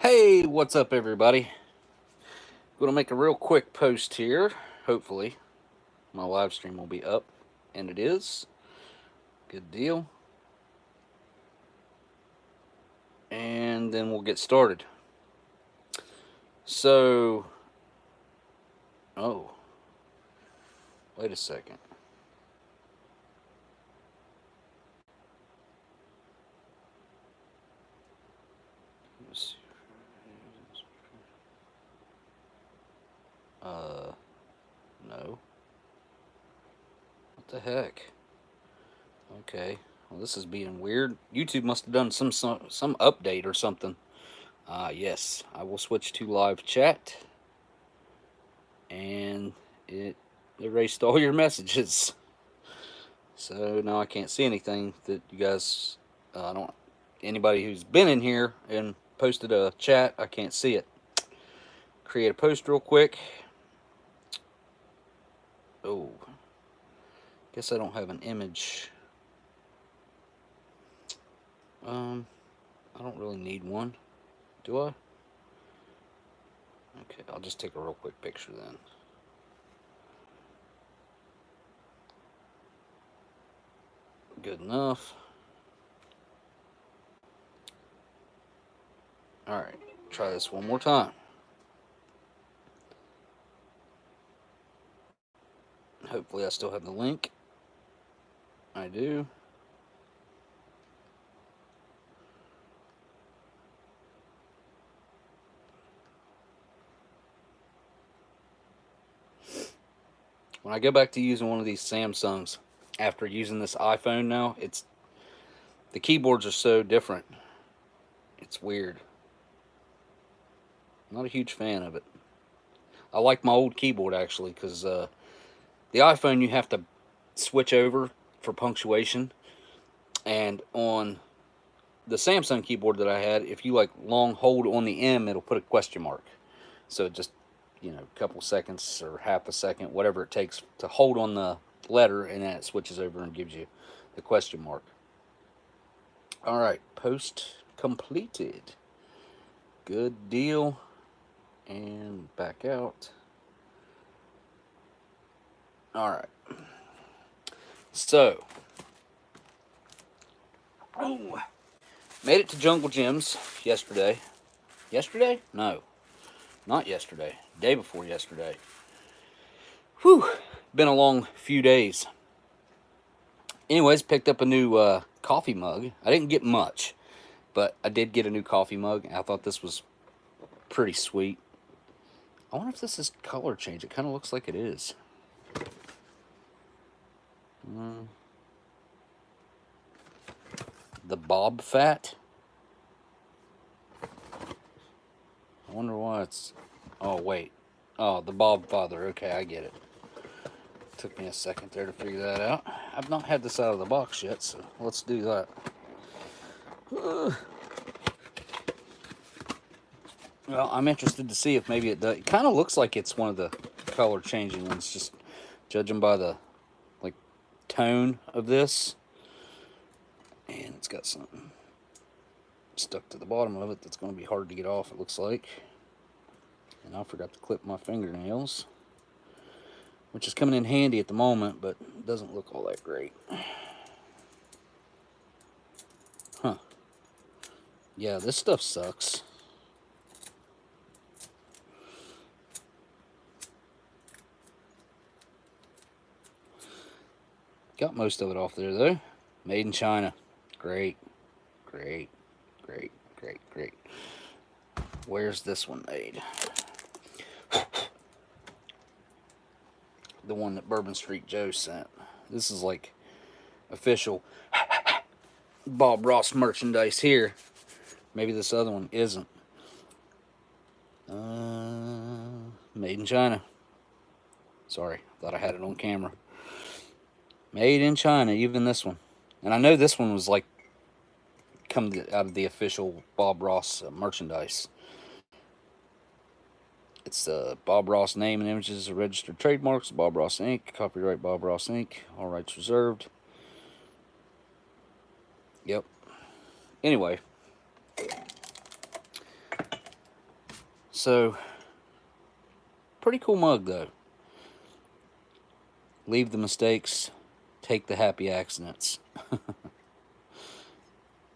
Hey, what's up, everybody? Gonna make a real quick post here. Hopefully, my live stream will be up, and it is. Good deal. And then we'll get started. So, oh, wait a second. Let's see. No. What the heck? Okay. Well, this is being weird. YouTube must have done some update or something. Yes, I will switch to live chat, and it erased all your messages. So now I can't see anything that you guys. Anybody who's been in here and posted a chat, I can't see it. Create a post real quick. Oh, guess I don't have an image. I don't really need one, do I? Okay, I'll just take a real quick picture then. Good enough. Alright, try this one more time. Hopefully I still have the link. I do. When I go back to using one of these Samsungs after using this iPhone now, the keyboards are so different. It's weird. I'm not a huge fan of it. I like my old keyboard actually, because the iPhone you have to switch over for punctuation, and on the Samsung keyboard that I had, if you like long hold on the M, it'll put a question mark. So just, a couple seconds or half a second, whatever it takes to hold on the letter, and then it switches over and gives you the question mark. All right, post completed. Good deal. And back out. All right. So, made it to Jungle Gyms yesterday. Yesterday? No, not yesterday. Day before yesterday. Whew, been a long few days. Anyways, picked up a new coffee mug. I didn't get much, but I did get a new coffee mug. I thought this was pretty sweet. I wonder if this is color change. It kind of looks like it is. The Bob Fat. I wonder why it's... Oh, wait. Oh, the Bob Father. Okay, I get it. Took me a second there to figure that out. I've not had this out of the box yet, so let's do that. Well, I'm interested to see if maybe it does. It kind of looks like it's one of the color changing ones, just judging by the tone of this. And it's got something stuck to the bottom of it that's going to be hard to get off, it looks like. And I forgot to clip my fingernails, which is coming in handy at the moment, but it doesn't look all that great. Huh. Yeah, this stuff sucks. Got most of it off there, though. Made in China. Great. Great. Great. Great. Great. Where's this one made? The one that Bourbon Street Joe sent. This is like official Bob Ross merchandise here. Maybe this other one isn't. Made in China. Sorry, thought I had it on camera. Made in China, even this one. And I know this one was like come out of the official Bob Ross merchandise. It's the Bob Ross name and images of registered trademarks, Bob Ross Inc., copyright Bob Ross Inc., all rights reserved. Yep. Anyway, So, pretty cool mug though. Leave the mistakes, take the happy accidents. Yeah,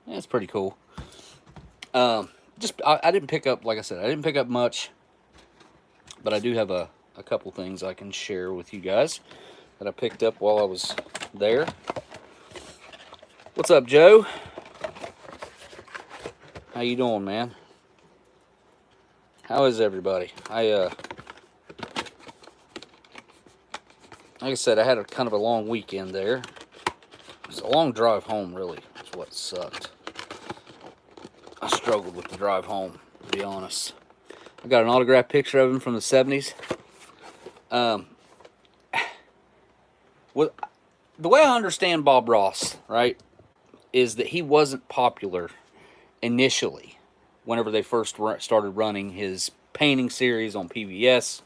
it's pretty cool. I didn't pick up, like I said, I didn't pick up much, but I do have a couple things I can share with you guys that I picked up while I was there. What's up, Joe? How you doing, man? How is everybody? Like I said, I had a kind of a long weekend there. It was a long drive home, really. That's what sucked. I struggled with the drive home, to be honest. I got an autographed picture of him from the 70s. The way I understand Bob Ross, right, is that he wasn't popular initially whenever they first started running his painting series on PBS.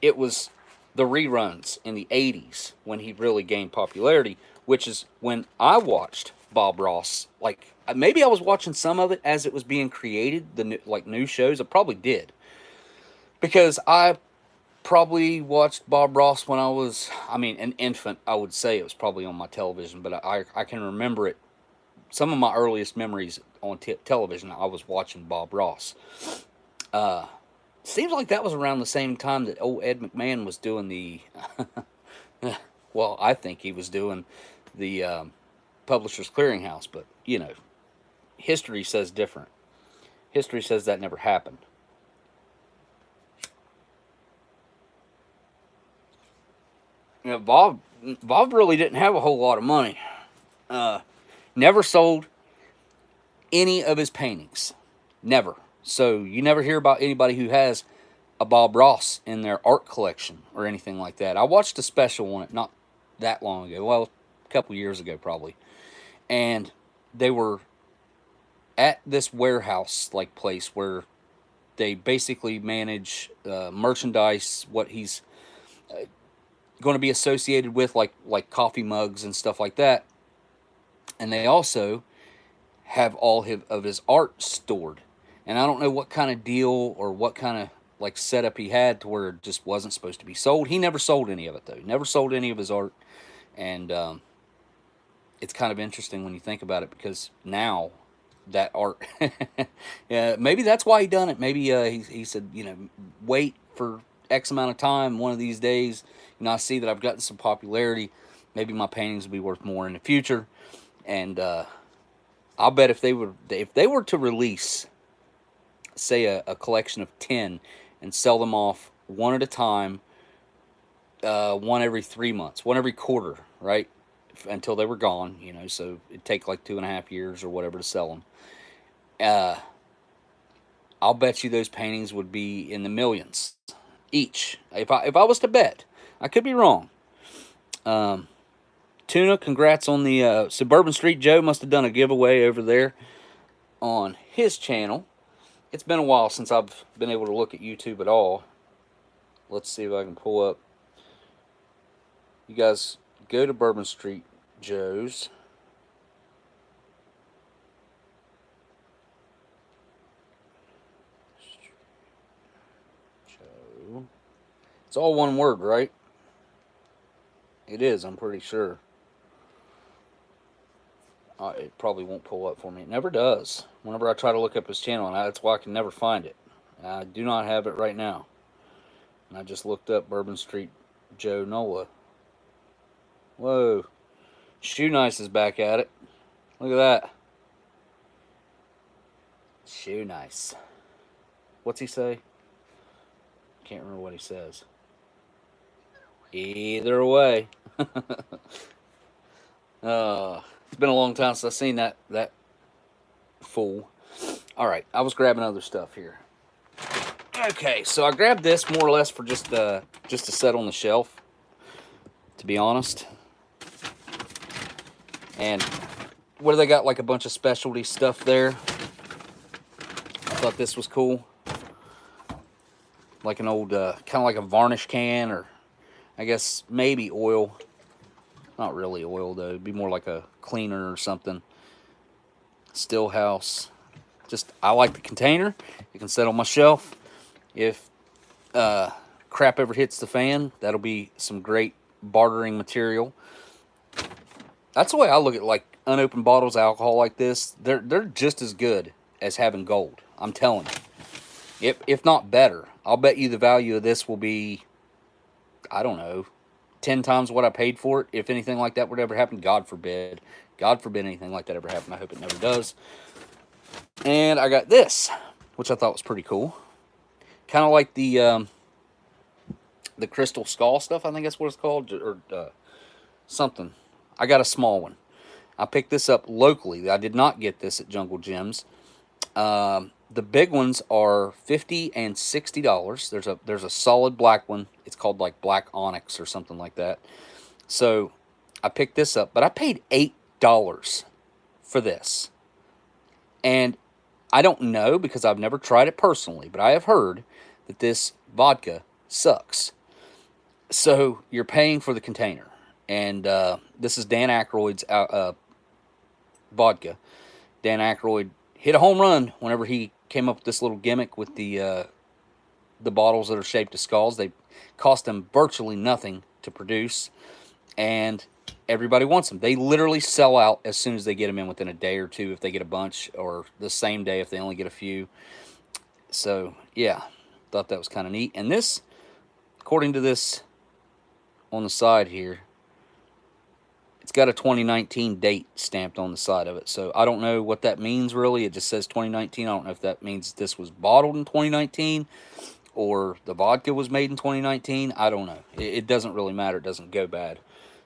It was the reruns in the 80s when he really gained popularity, which is when I watched Bob Ross. Like, maybe I was watching some of it as it was being created, the new shows. I probably did, because I probably watched Bob Ross when I was, an infant. I would say it was probably on my television, but I can remember it. Some of my earliest memories on television, I was watching Bob Ross. Seems like that was around the same time that old Ed McMahon was doing the, well, I think he was doing the Publishers Clearinghouse, but, you know, history says different. History says that never happened. You know, Bob really didn't have a whole lot of money. Never sold any of his paintings. Never. So you never hear about anybody who has a Bob Ross in their art collection or anything like that. I watched a special on it not that long ago. Well, a couple years ago probably. And they were at this warehouse like place where they basically manage merchandise, what he's going to be associated with, like coffee mugs and stuff like that. And they also have all of his art stored. And I don't know what kind of deal or what kind of like setup he had to where it just wasn't supposed to be sold. He never sold any of it though. He never sold any of his art. And it's kind of interesting when you think about it, because now that art, yeah, maybe that's why he done it. Maybe he said, you know, wait for X amount of time. One of these days, you know, I see that I've gotten some popularity. Maybe my paintings will be worth more in the future. And I'll bet if they were to release, say, a collection of 10 and sell them off one at a time, one every 3 months, one every quarter, right? Until they were gone, you know, so it'd take like 2.5 years or whatever to sell them. I'll bet you those paintings would be in the millions each. If I was to bet, I could be wrong. Tuna, congrats on the Suburban Street Joe must have done a giveaway over there on his channel. It's been a while since I've been able to look at YouTube at all. Let's see if I can pull up. You guys go to Bourbon Street Joe's. Joe. It's all one word, right? It is, I'm pretty sure. It probably won't pull up for me. It never does. Whenever I try to look up his channel, and that's why I can never find it. I do not have it right now. And I just looked up Bourbon Street Joe Nola. Whoa. Shoe Nice is back at it. Look at that. Shoe Nice. What's he say? Can't remember what he says. Either way. It's been a long time since I've seen that fool. All right, I was grabbing other stuff here. Okay, so I grabbed this more or less for just to set on the shelf, to be honest. And what do they got? Like a bunch of specialty stuff there. I thought this was cool. Like an old, kind of like a varnish can, or I guess maybe oil. Not really oil though. It'd be more like a cleaner or something. Still house. Just, I like the container. It can sit on my shelf. If crap ever hits the fan, that'll be some great bartering material. That's the way I look at like unopened bottles of alcohol like this. They're just as good as having gold. I'm telling you, if not better. I'll bet you the value of this will be, I don't know, 10 times what I paid for it. If anything like that would ever happen, God forbid. God forbid anything like that ever happen. I hope it never does. And I got this, which I thought was pretty cool. Kind of like the crystal skull stuff. I think that's what it's called, or something. I got a small one. I picked this up locally. I did not get this at Jungle Gyms. The big ones are $50 and $60. There's a solid black one. It's called like black onyx or something like that. So I picked this up, but I paid $8 for this. And I don't know because I've never tried it personally, but I have heard that this vodka sucks. So you're paying for the container. And this is Dan Aykroyd's vodka. Dan Aykroyd hit a home run whenever he came up with this little gimmick with the bottles that are shaped as skulls. They cost him virtually nothing to produce, and everybody wants them. They literally sell out as soon as they get them in, within a day or two if they get a bunch, or the same day if they only get a few. So yeah, thought that was kind of neat. And this, according to this on the side here, it's got a 2019 date stamped on the side of it. So I don't know what that means really. It just says 2019. I don't know if that means this was bottled in 2019 or the vodka was made in 2019. I don't know. It doesn't really matter. It doesn't go bad.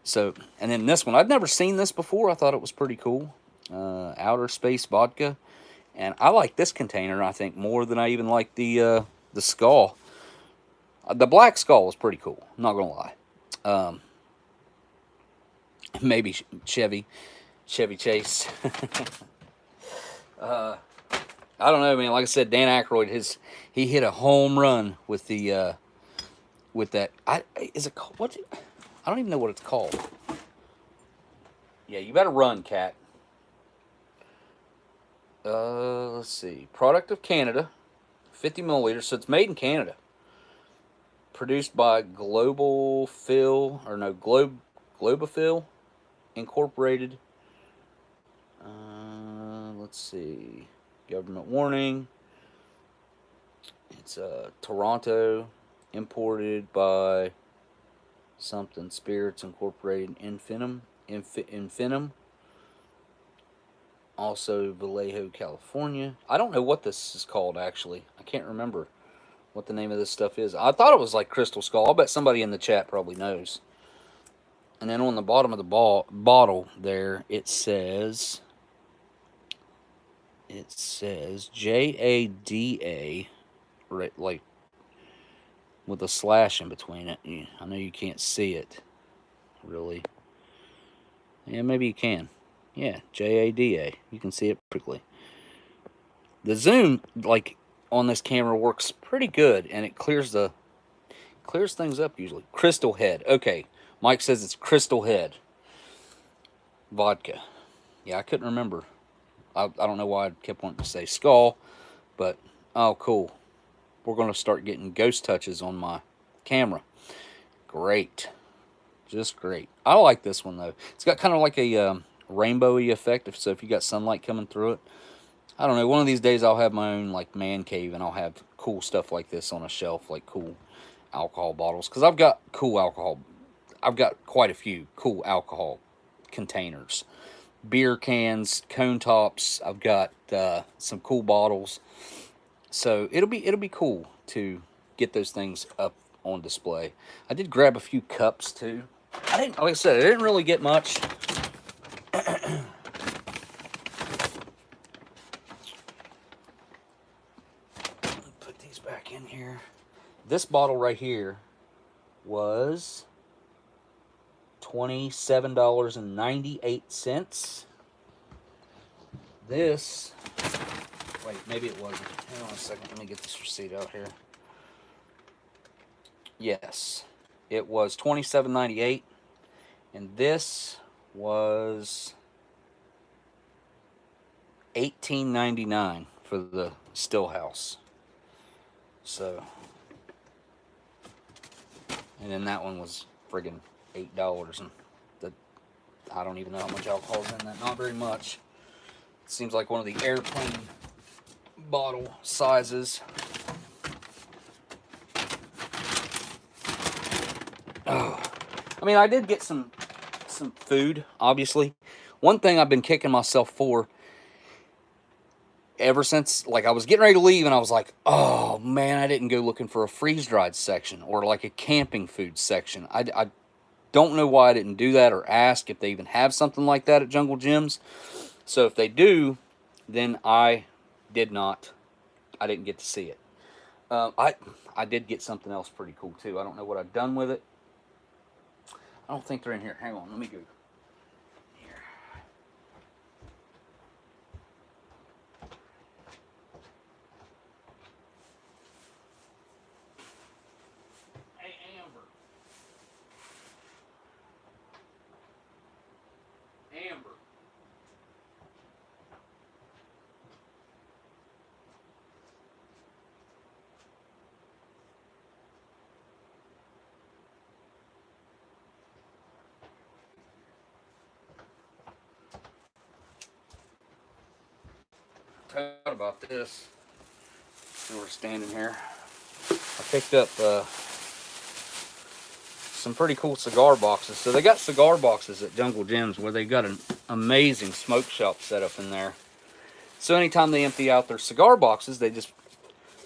So, and then this one, I'd never seen this before. I thought it was pretty cool. Outer Space Vodka. And I like this container, I think, more than I even like the skull. The black skull was pretty cool. I'm not going to lie. Maybe Chevy Chase. I don't know, man. Like I said, Dan Aykroyd, he hit a home run with the with that. Is it called what? I don't even know what it's called. Yeah, you better run, cat. Let's see. Product of Canada, 50 milliliters. So it's made in Canada. Produced by Globofil Incorporated. Let's see. Government warning. It's Toronto, imported by something Spirits Incorporated, Infinum. Also Vallejo, California. I don't know what this is called actually. I can't remember what the name of this stuff is. I thought it was like Crystal Skull. I'll bet somebody in the chat probably knows. And then on the bottom of the bottle there, it says JADA, right, like with a slash in between it. I know you can't see it, really. Yeah, maybe you can. Yeah, JADA. You can see it perfectly. The zoom, like on this camera, works pretty good, and it clears things up usually. Crystal Head. Okay, Mike says it's Crystal Head vodka. Yeah, I couldn't remember. I don't know why I kept wanting to say skull, but oh, cool. We're going to start getting ghost touches on my camera. Great. Just great. I like this one, though. It's got kind of like a rainbowy effect, so if you got sunlight coming through it. I don't know. One of these days I'll have my own like man cave, and I'll have cool stuff like this on a shelf, like cool alcohol bottles. Because I've got cool alcohol. I've got quite a few cool alcohol containers. Beer cans, cone tops. I've got some cool bottles. So it'll be cool to get those things up on display. I did grab a few cups too. Like I said, I didn't really get much. Put these back in here. This bottle right here was $27.98. This, wait, maybe it wasn't. Hang on a second, let me get this receipt out here. Yes, it was $27.98, and this was $18.99 for the Stillhouse. So, and then that one was friggin' $8, and I don't even know how much alcohol's in that. Not very much. It seems like one of the airplane bottle sizes. Oh, I mean, I did get some food, obviously. One thing I've been kicking myself for ever since, like, I was getting ready to leave, and I was like, oh man, I didn't go looking for a freeze-dried section or like a camping food section. I don't know why I didn't do that or ask if they even have something like that at Jungle Gyms. So if they do, then I didn't get to see it. I did get something else pretty cool too. I don't know what I've done with it. I don't think they're in here. Hang on, let me go. Here. Hey, Amber. Amber. Thought about this. We were standing here. I picked up some pretty cool cigar boxes. So they got cigar boxes at Jungle Gyms where they got an amazing smoke shop set up in there. So anytime they empty out their cigar boxes, they just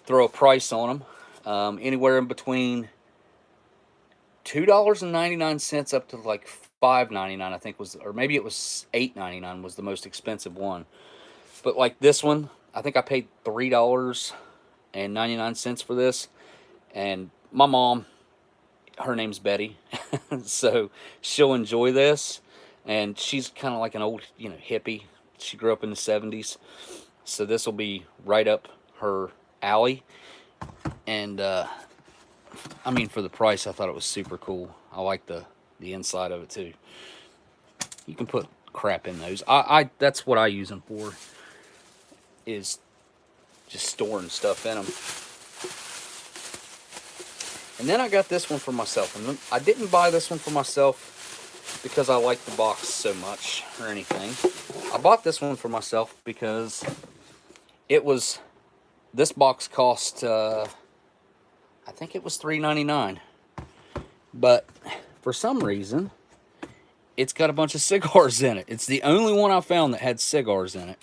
throw a price on them, anywhere in between $2.99 up to like $5.99, I think was, or maybe it was $8.99 was the most expensive one. But like this one, I think I paid $3.99 for this. And my mom, her name's Betty, so she'll enjoy this. And she's kind of like an old, hippie. She grew up in the 70s. So this will be right up her alley. And, I mean, for the price, I thought it was super cool. I like the inside of it, too. You can put crap in those. That's what I use them for, is just storing stuff in them. And then I got this one for myself. And I didn't buy this one for myself because I like the box so much or anything. I bought this one for myself because this box cost, I think it was $3.99. But for some reason, it's got a bunch of cigars in it. It's the only one I found that had cigars in it.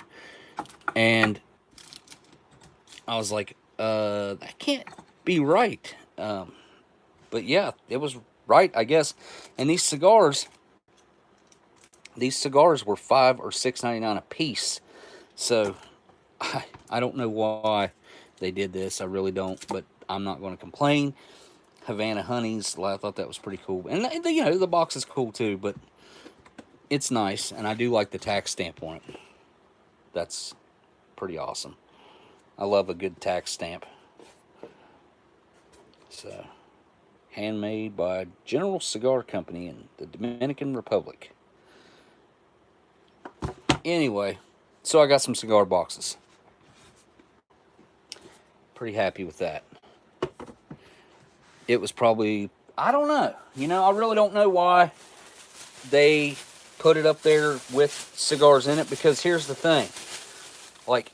And I was like, that can't be right. But yeah, it was right, I guess. And these cigars were $5 or $6.99 a piece. So I don't know why they did this. I really don't, but I'm not going to complain. Havana Honeys, I thought that was pretty cool. And the box is cool too, but it's nice. And I do like the tax stamp on it. That's pretty awesome. I love a good tax stamp. So, handmade by General Cigar Company in the Dominican Republic. Anyway, so I got some cigar boxes. Pretty happy with that. It was probably, I don't know. I really don't know why they put it up there with cigars in it, because here's the thing. Like,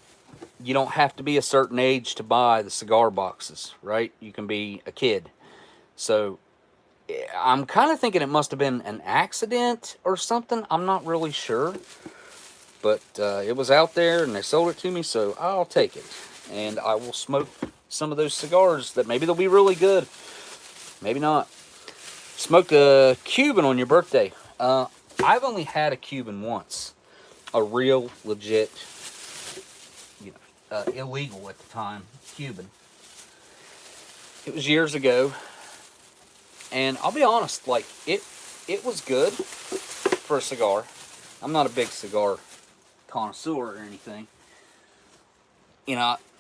you don't have to be a certain age to buy the cigar boxes, right? You can be a kid. So, I'm kind of thinking it must have been an accident or something. I'm not really sure. But it was out there and they sold it to me, so I'll take it. And I will smoke some of those cigars that maybe they'll be really good. Maybe not. Smoked a Cuban on your birthday. I've only had a Cuban once. A real, legit, illegal at the time, Cuban. It was years ago. And I'll be honest, like, it was good for a cigar. I'm not a big cigar connoisseur or anything.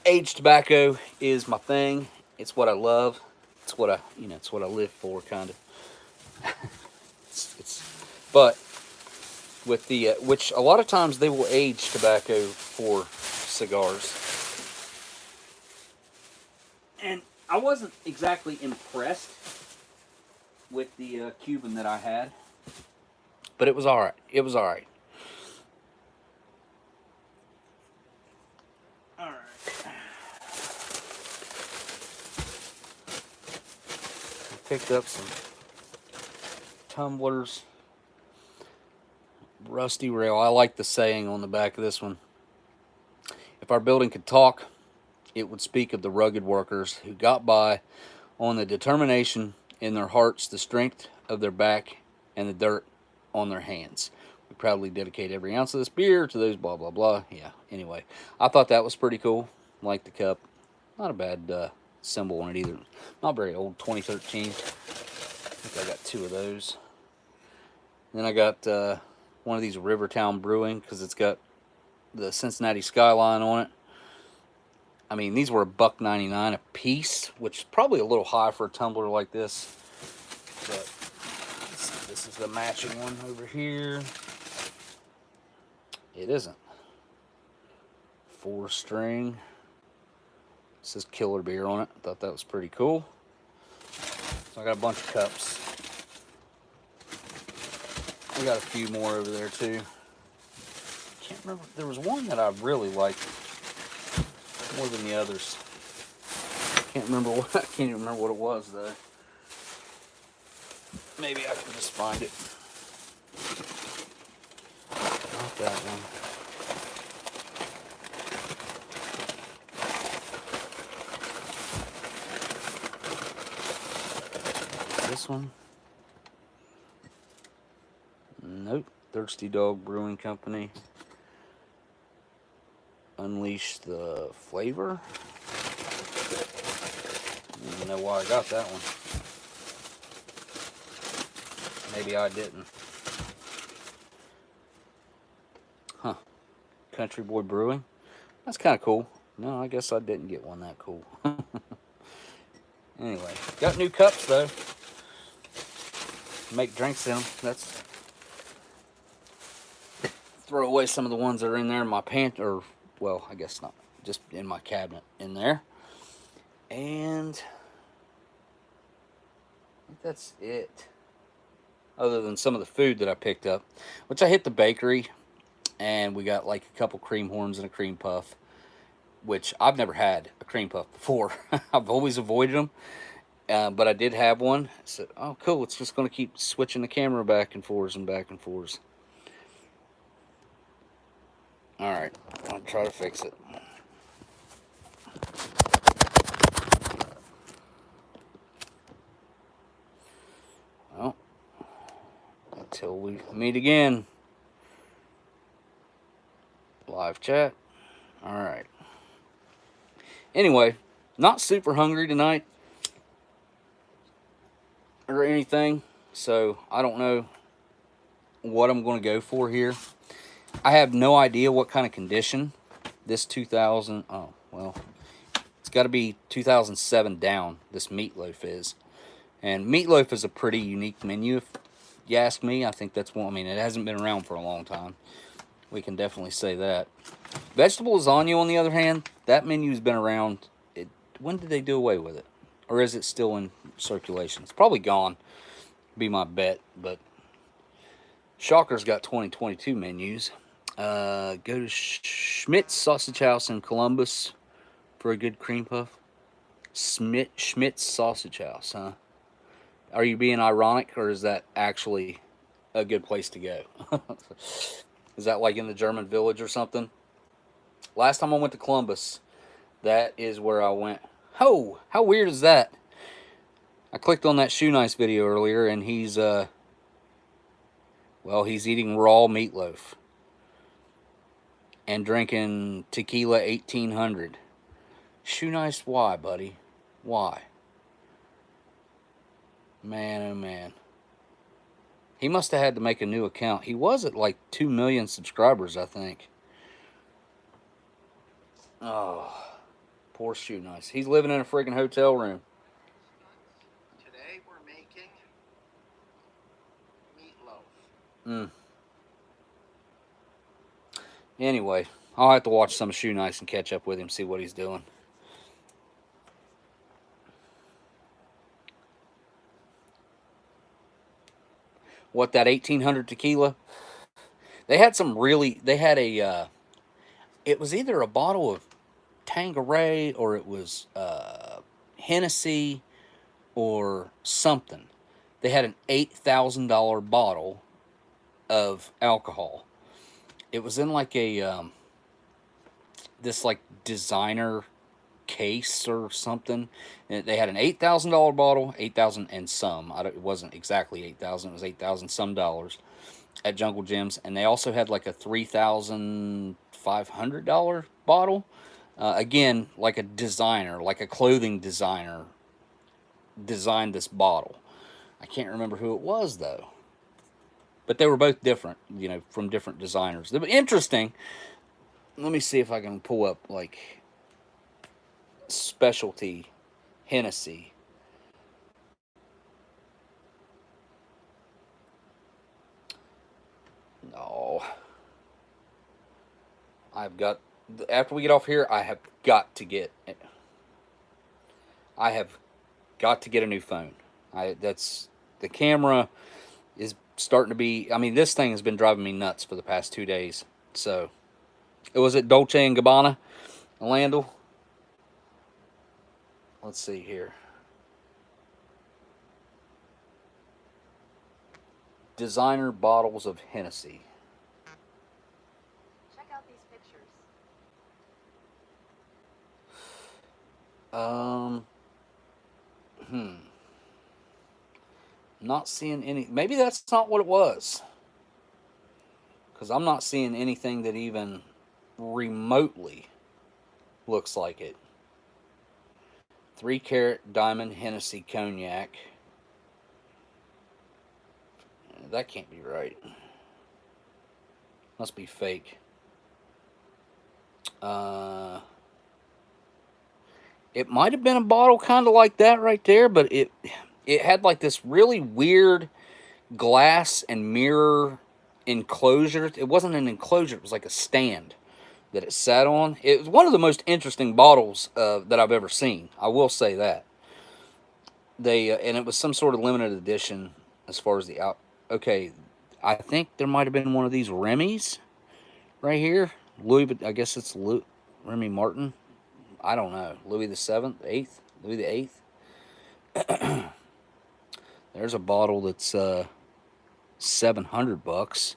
Aged tobacco is my thing. It's what I love. It's what I live for, kind of. But with the which a lot of times they will age tobacco for cigars. And I wasn't exactly impressed with the Cuban that I had, but it was all right. It was all right. All right. I picked up some tumblers. Rusty rail. I like the saying on the back of this one. If our building could talk, it would speak of the rugged workers who got by on the determination in their hearts, the strength of their back, and the dirt on their hands. We proudly dedicate every ounce of this beer to those blah, blah, blah. Yeah, anyway. I thought that was pretty cool. Like the cup. Not a bad symbol on it either. Not very old, 2013. I think I got 2 of those. Then I got one of these Rivertown Brewing because it's got the Cincinnati skyline on it. I mean, these were $1.99 a piece, which is probably a little high for a tumbler like this. But this is the matching one over here. It isn't. 4-string. It says Killer Beer on it. I thought that was pretty cool. So I got a bunch of cups. I got a few more over there too. Can't remember. There was one that I really liked more than the others. Can't remember what. I can't even remember what it was though. Maybe I can just find it. Not that one. This one? Nope. Thirsty Dog Brewing Company. Unleash the Flavor. I don't even know why I got that one. Maybe I didn't. Huh. Country Boy Brewing. That's kind of cool. No, I guess I didn't get one that cool. Anyway, got new cups though. Make drinks in them. That's throw away some of the ones that are in there in my pantry, or well, I guess not, just in my cabinet in there. And I think that's it. Other than some of the food that I picked up, which I hit the bakery, and we got like a couple cream horns and a cream puff, which I've never had a cream puff before. I've always avoided them. But I did have one. I said, oh, cool. It's just going to keep switching the camera back and forth and back and forth. All right. I'll try to fix it. Well, until we meet again. Live chat. All right. Anyway, not super hungry tonight or anything, so I don't know what I'm going to go for here. I have no idea what kind of condition this 2000, oh, well, it's got to be 2007 down, this meatloaf is. And meatloaf is a pretty unique menu, if you ask me. I think that's one, I mean, it hasn't been around for a long time. We can definitely say that. Vegetable lasagna, on the other hand, that menu's been around. When did they do away with it? Or is it still in circulation? It's probably gone, be my bet. But Shocker's got 2022 menus. Go to Schmidt's Sausage House in Columbus for a good cream puff. Schmidt's Sausage House, huh? Are you being ironic, or is that actually a good place to go? Is that like in the German village or something? Last time I went to Columbus, that is where I went. Oh, how weird is that? I clicked on that Shoe Nice video earlier, and he's, well, he's eating raw meatloaf and drinking tequila 1800. Shoe Nice, why, buddy? Why? Man, oh man. He must have had to make a new account. He was at like 2 million subscribers, I think. Oh, poor Shoe Nice. He's living in a friggin' hotel room. Today we're making meatloaf. Anyway, I'll have to watch some of Shoe Nice and catch up with him, see what he's doing. what, that 1800 tequila. They had some really. They had a. It was either a bottle of Tanqueray or it was Hennessy or something. They had an $8,000 bottle of alcohol. It was in like a this like designer case or something. And they had an $8,000 bottle, 8,000 and some. It wasn't exactly 8,000. It was 8,000 some dollars at Jungle Gyms, and they also had like a $3,500 bottle. Again, like a designer, like a clothing designer, designed this bottle. I can't remember who it was though, but they were both different, you know, from different designers. They were interesting. Let me see if I can pull up like specialty Hennessy. No. I've got, after we get off here, I have got to get a new phone. That's, the camera is starting to be, I mean, this thing has been driving me nuts for the past 2 days. So, it was at Dolce & Gabbana, Elandil. Let's see here. Designer bottles of Hennessy. Check out these pictures. Not seeing any. Maybe that's not what it was. Because I'm not seeing anything that even remotely looks like it. 3-carat diamond Hennessy cognac. That can't be right. Must be fake. It might have been a bottle kind of like that right there, but it had like this really weird glass and mirror enclosure. It wasn't an enclosure, it was like a stand that it sat on. It was one of the most interesting bottles that I've ever seen. I will say that. And it was some sort of limited edition as far as the out. Okay, I think there might have been one of these Remy's right here. I guess it's Remy Martin. I don't know. Louis the 7th, 8th, Louis the 8th. There's a bottle that's $700.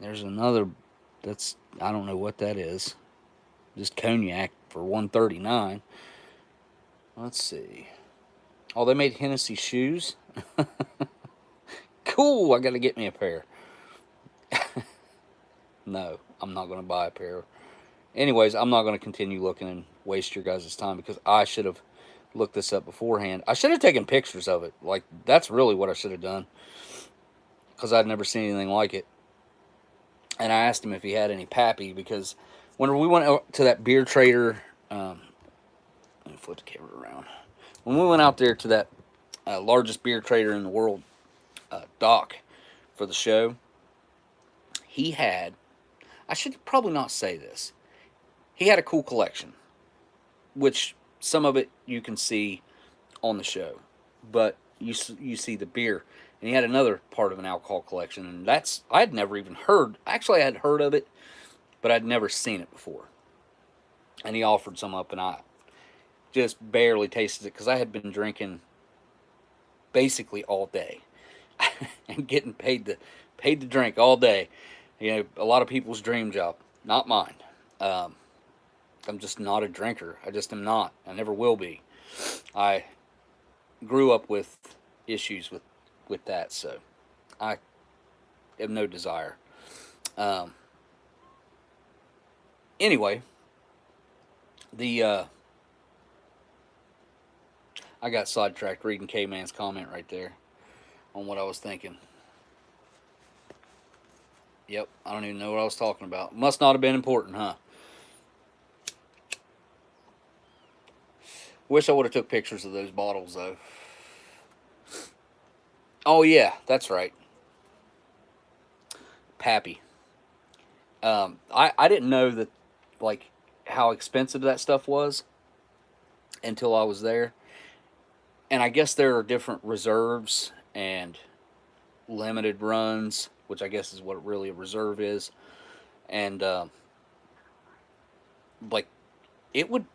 There's another that's, I don't know what that is. Just cognac for $139. Let's see. Oh, they made Hennessy shoes. Cool. I got to get me a pair. No, I'm not going to buy a pair. Anyways, I'm not going to continue looking and waste your guys' time because I should have looked this up beforehand. I should have taken pictures of it. Like, that's really what I should have done because I'd never seen anything like it. And I asked him if he had any Pappy because when we went out to that beer trader, let me flip the camera around. When we went out there to that largest beer trader in the world, Doc, for the show, he had, I should probably not say this, he had a cool collection, which some of it you can see on the show, but you see the beer, and he had another part of an alcohol collection, and that's, I had never even heard, actually I had heard of it, but I'd never seen it before, and he offered some up, and I just barely tasted it, because I had been drinking basically all day, and getting paid to drink all day. You know, a lot of people's dream job, not mine. I'm just not a drinker. I just am not. I never will be. I grew up with issues with that, so I have no desire. Anyway, I got sidetracked reading K-Man's comment right there on what I was thinking. Yep, I don't even know what I was talking about. Must not have been important, huh? Wish I would have took pictures of those bottles, though. Oh, yeah, that's right. Pappy. I didn't know that, like, how expensive that stuff was until I was there. And I guess there are different reserves and limited runs, which I guess is what really a reserve is. And like, it would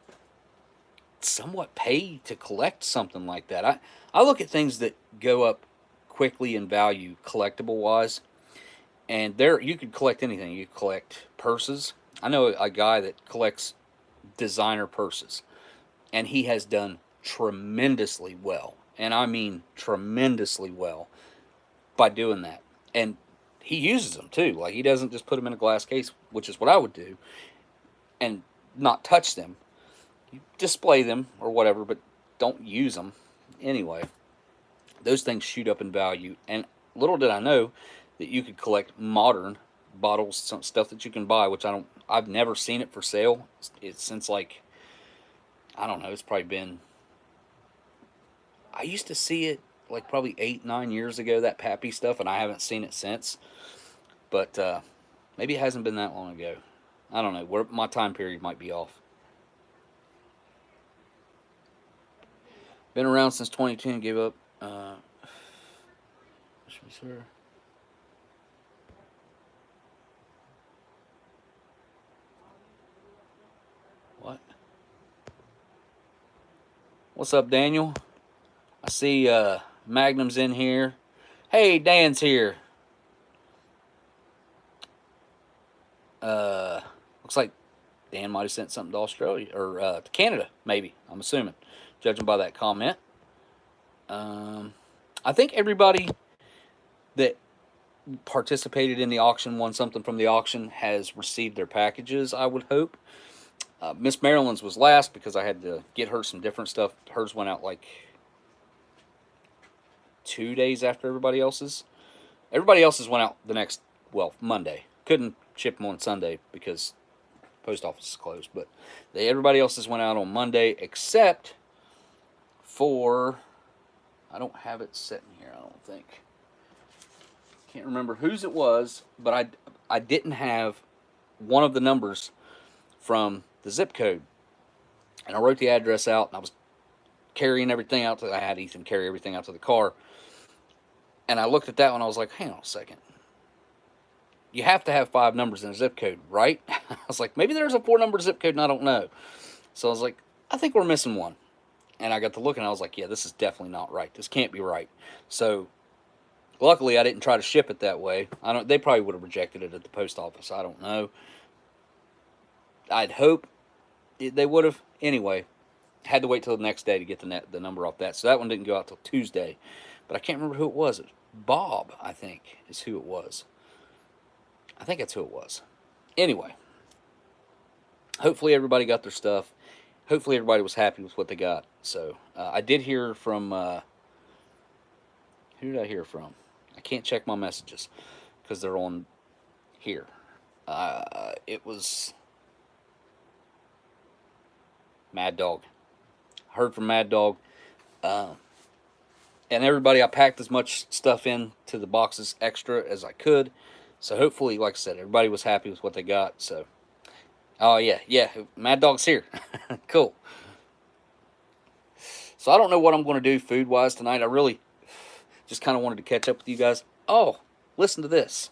somewhat pay to collect something like that. I look at things that go up quickly in value collectible wise, and there you could collect anything. You could collect purses. I know a guy that collects designer purses, and he has done tremendously well, and I mean tremendously well, by doing that. And he uses them too. Like, he doesn't just put them in a glass case, which is what I would do, and not touch them. You display them or whatever, but don't use them. Anyway, those things shoot up in value. And little did I know that you could collect modern bottles, some stuff that you can buy, which I've never seen it for sale. It's since, like, I don't know, it's probably been, I used to see it like probably 8-9 years ago, that Pappy stuff, and I haven't seen it since. But maybe it hasn't been that long ago. I don't know. My time period might be off. Been around since 2010. Gave up. Sir. What? What's up, Daniel? I see Magnum's in here. Hey, Dan's here. Looks like Dan might have sent something to Australia or to Canada, maybe. I'm assuming, judging by that comment. I think everybody that participated in the auction, won something from the auction, has received their packages, I would hope. Miss Maryland's was last because I had to get her some different stuff. Hers went out like 2 days after everybody else's. Everybody else's went out the next, Monday. Couldn't ship them on Sunday because post office is closed. But everybody else's went out on Monday except for, I don't have it sitting here, I don't think. Can't remember whose it was, but I didn't have one of the numbers from the zip code. And I wrote the address out, and I was carrying everything out. I had Ethan carry everything out to the car. And I looked at that one, I was like, hang on a second. You have to have 5 numbers in a zip code, right? I was like, maybe there's a 4-number zip code and I don't know. So I was like, I think we're missing one. And I got to looking, and I was like, yeah, this is definitely not right. This can't be right. So luckily, I didn't try to ship it that way. They probably would have rejected it at the post office. I don't know. I'd hope they would have. Anyway, had to wait till the next day to get the number off that. So that one didn't go out till Tuesday. But I can't remember who it was. It was Bob, I think, is who it was. I think that's who it was. Anyway, hopefully everybody got their stuff. Hopefully everybody was happy with what they got. So I did hear from, who did I hear from? I can't check my messages because they're on here. It was Maddog. Heard from Maddog. And everybody, I packed as much stuff in to the boxes extra as I could. So hopefully, like I said, everybody was happy with what they got. So, oh yeah, Maddog's here. Cool. So I don't know what I'm going to do food-wise tonight. I really just kind of wanted to catch up with you guys. Oh, listen to this.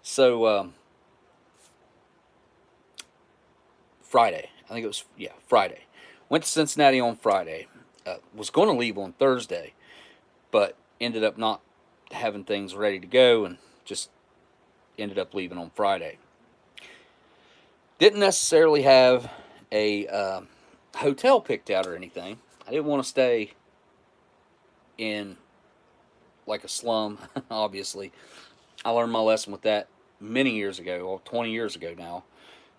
So, Friday. I think it was, Friday. Went to Cincinnati on Friday. Was going to leave on Thursday, but ended up not having things ready to go and just ended up leaving on Friday. Didn't necessarily have a hotel picked out or anything. I didn't want to stay in like a slum, obviously. I learned my lesson with that many years ago, or 20 years ago now.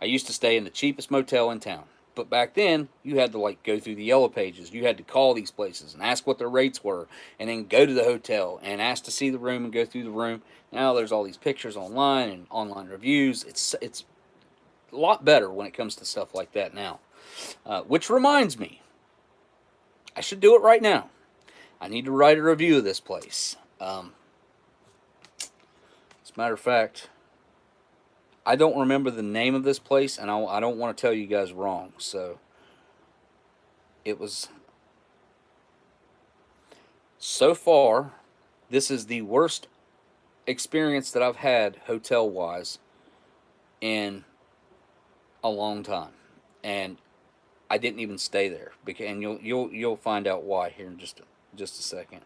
I used to stay in the cheapest motel in town. But back then, you had to go through the yellow pages. You had to call these places and ask what their rates were, and then go to the hotel and ask to see the room and go through the room. Now there's all these pictures online and online reviews. It's a lot better when it comes to stuff like that now. Which reminds me, I should do it right now. I need to write a review of this place. As a matter of fact, I don't remember the name of this place, and I don't want to tell you guys wrong. So, it was So far, this is the worst experience that I've had hotel wise in a long time, and I didn't even stay there. And you'll find out why here in just a second.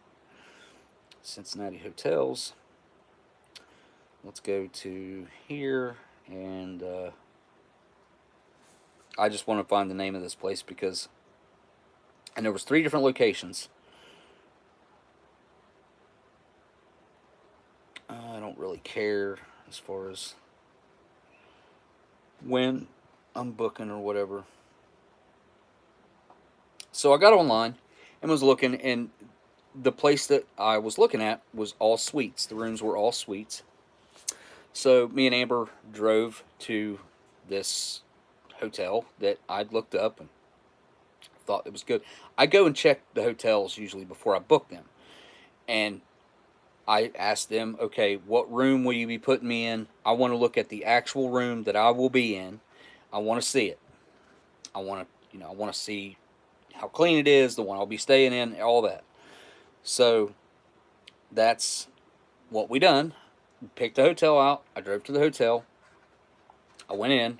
Cincinnati hotels. Let's go to here, and I just want to find the name of this place because, and there was 3 different locations. I don't really care as far as when I'm booking or whatever. So I got online and was looking, and the place that I was looking at was all suites. The rooms were all suites. So me and Amber drove to this hotel that I'd looked up and thought it was good. I go and check the hotels usually before I book them. And I asked them, okay, what room will you be putting me in? I want to look at the actual room that I will be in. I want to see it. I want to see how clean it is, the one I'll be staying in, all that. So that's what we done. Picked the hotel out. I drove to the hotel. I went in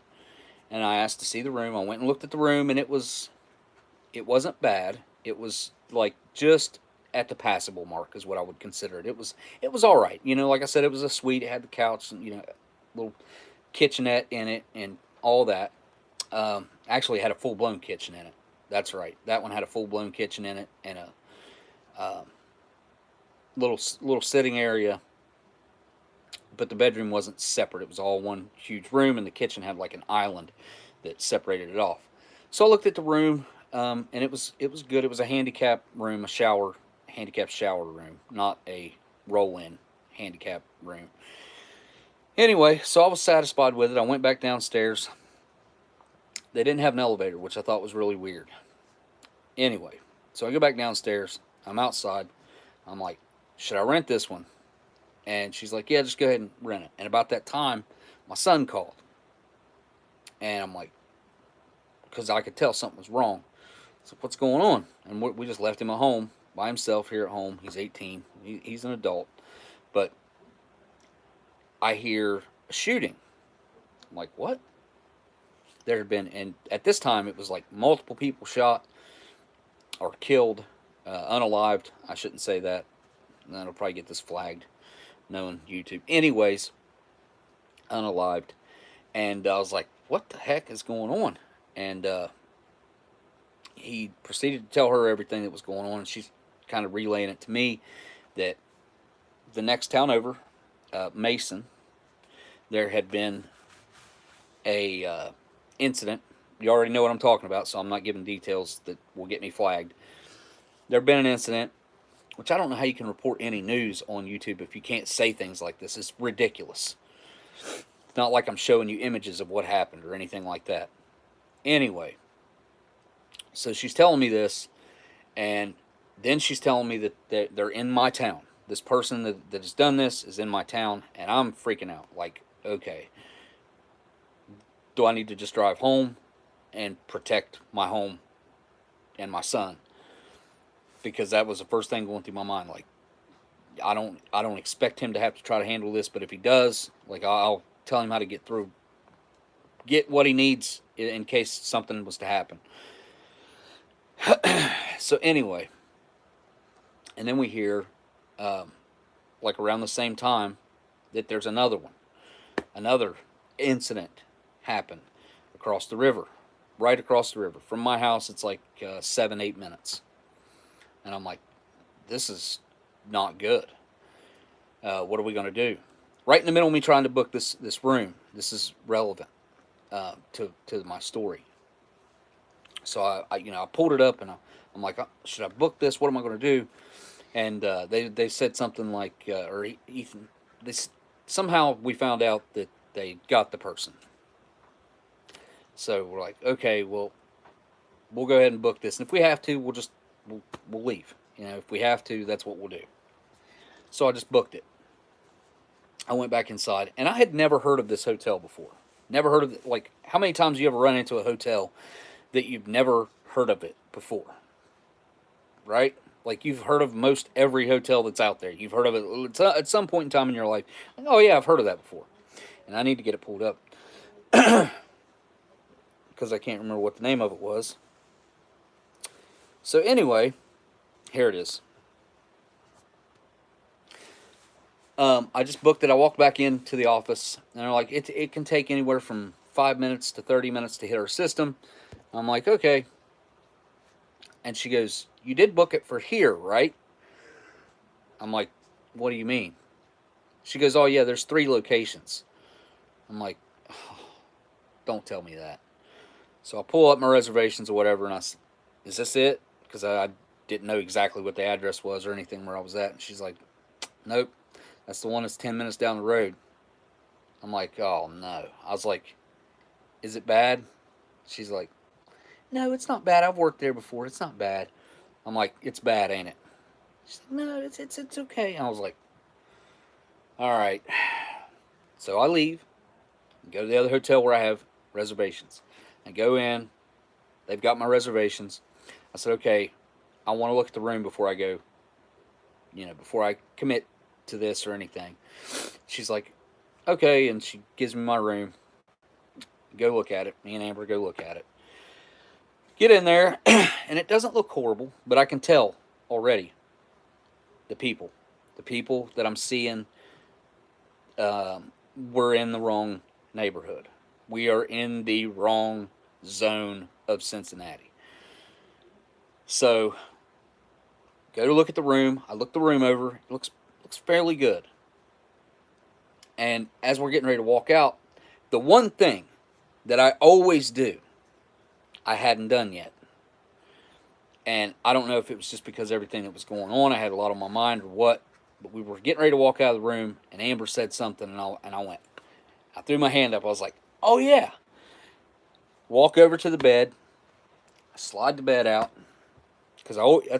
and I asked to see the room. I went and looked at the room, and it wasn't bad. It was like just at the passable mark is what I would consider it. It was all right. Like I said, it was a suite. It had the couch and little kitchenette in it and all that. Actually, it had a full blown kitchen in it. That's right. That one had a full blown kitchen in it and a little sitting area. But the bedroom wasn't separate. It was all one huge room, and the kitchen had like an island that separated it off. So I looked at the room, and it was good. It was a handicap room, handicap shower room, not a roll-in handicap room. Anyway, so I was satisfied with it. I went back downstairs. They didn't have an elevator, which I thought was really weird. Anyway, so I go back downstairs. I'm outside. I'm like, should I rent this one? And she's like, yeah, just go ahead and rent it. And about that time, my son called. And I'm like, because I could tell something was wrong. So what's going on? And we just left him at home by himself here at home. He's 18. He's an adult. But I hear a shooting. I'm like, what? There had been, and at this time it was like multiple people shot or killed, unalived. I shouldn't say that. That'll probably get this flagged, knowing YouTube. Anyways, unalived. And I was like, what the heck is going on? And he proceeded to tell her everything that was going on. And she's kind of relaying it to me that the next town over, Mason, there had been a incident. You already know what I'm talking about, so I'm not giving details that will get me flagged. There had been an incident, which I don't know how you can report any news on YouTube if you can't say things like this. It's ridiculous. It's not like I'm showing you images of what happened or anything like that. Anyway, so she's telling me this, and then she's telling me that they're in my town. This person that has done this is in my town, and I'm freaking out. Like, okay, do I need to just drive home and protect my home and my son? Because that was the first thing going through my mind. Like, I don't expect him to have to try to handle this, but if he does, like, I'll tell him how to get what he needs in case something was to happen. So anyway, and then we hear, like around the same time, that there's another incident happened across the river, right across the river. From my house, it's like 7-8 minutes. And I'm like, this is not good. What are we going to do? Right in the middle of me trying to book this room. This is relevant to my story. So I pulled it up and I'm like, should I book this? What am I going to do? And they said something like, or Ethan, somehow we found out that they got the person. So we're like, okay, well, we'll go ahead and book this. And if we have to, we'll leave. If we have to, that's what we'll do. So I just booked it. I went back inside, and I had never heard of this hotel before. Never heard of it. Like, how many times do you ever run into a hotel that you've never heard of it before? Right? Like, you've heard of most every hotel that's out there. You've heard of it at some point in time in your life. Like, oh, yeah, I've heard of that before. And I need to get it pulled up. Because I can't remember what the name of it was. So anyway, here it is. I just booked it. I walked back into the office, and they're like, it can take anywhere from 5 minutes to 30 minutes to hit our system. I'm like, okay. And she goes, you did book it for here, right? I'm like, what do you mean? She goes, oh, yeah, there's 3 locations. I'm like, oh, don't tell me that. So I pull up my reservations or whatever, and I said, is this it? Because I didn't know exactly what the address was or anything where I was at. And she's like, nope, that's the one that's 10 minutes down the road. I'm like, oh, no. I was like, is it bad? She's like, no, it's not bad. I've worked there before. It's not bad. I'm like, it's bad, ain't it? She's like, no, it's okay. And I was like, all right. So I leave, go to the other hotel where I have reservations. I go in. They've got my reservations. I said, okay, I want to look at the room before I go, before I commit to this or anything. She's like, okay, and she gives me my room. Go look at it. Me and Amber go look at it. Get in there, and it doesn't look horrible, but I can tell already the people that I'm seeing, we're in the wrong neighborhood. We are in the wrong zone of Cincinnati. So, go to look at the room. I look the room over. It looks fairly good. And as we're getting ready to walk out, the one thing that I always do, I hadn't done yet. And I don't know if it was just because everything that was going on, I had a lot on my mind or what, but we were getting ready to walk out of the room, and Amber said something, and I went. I threw my hand up. I was like, oh, yeah. Walk over to the bed. I slide the bed out. Because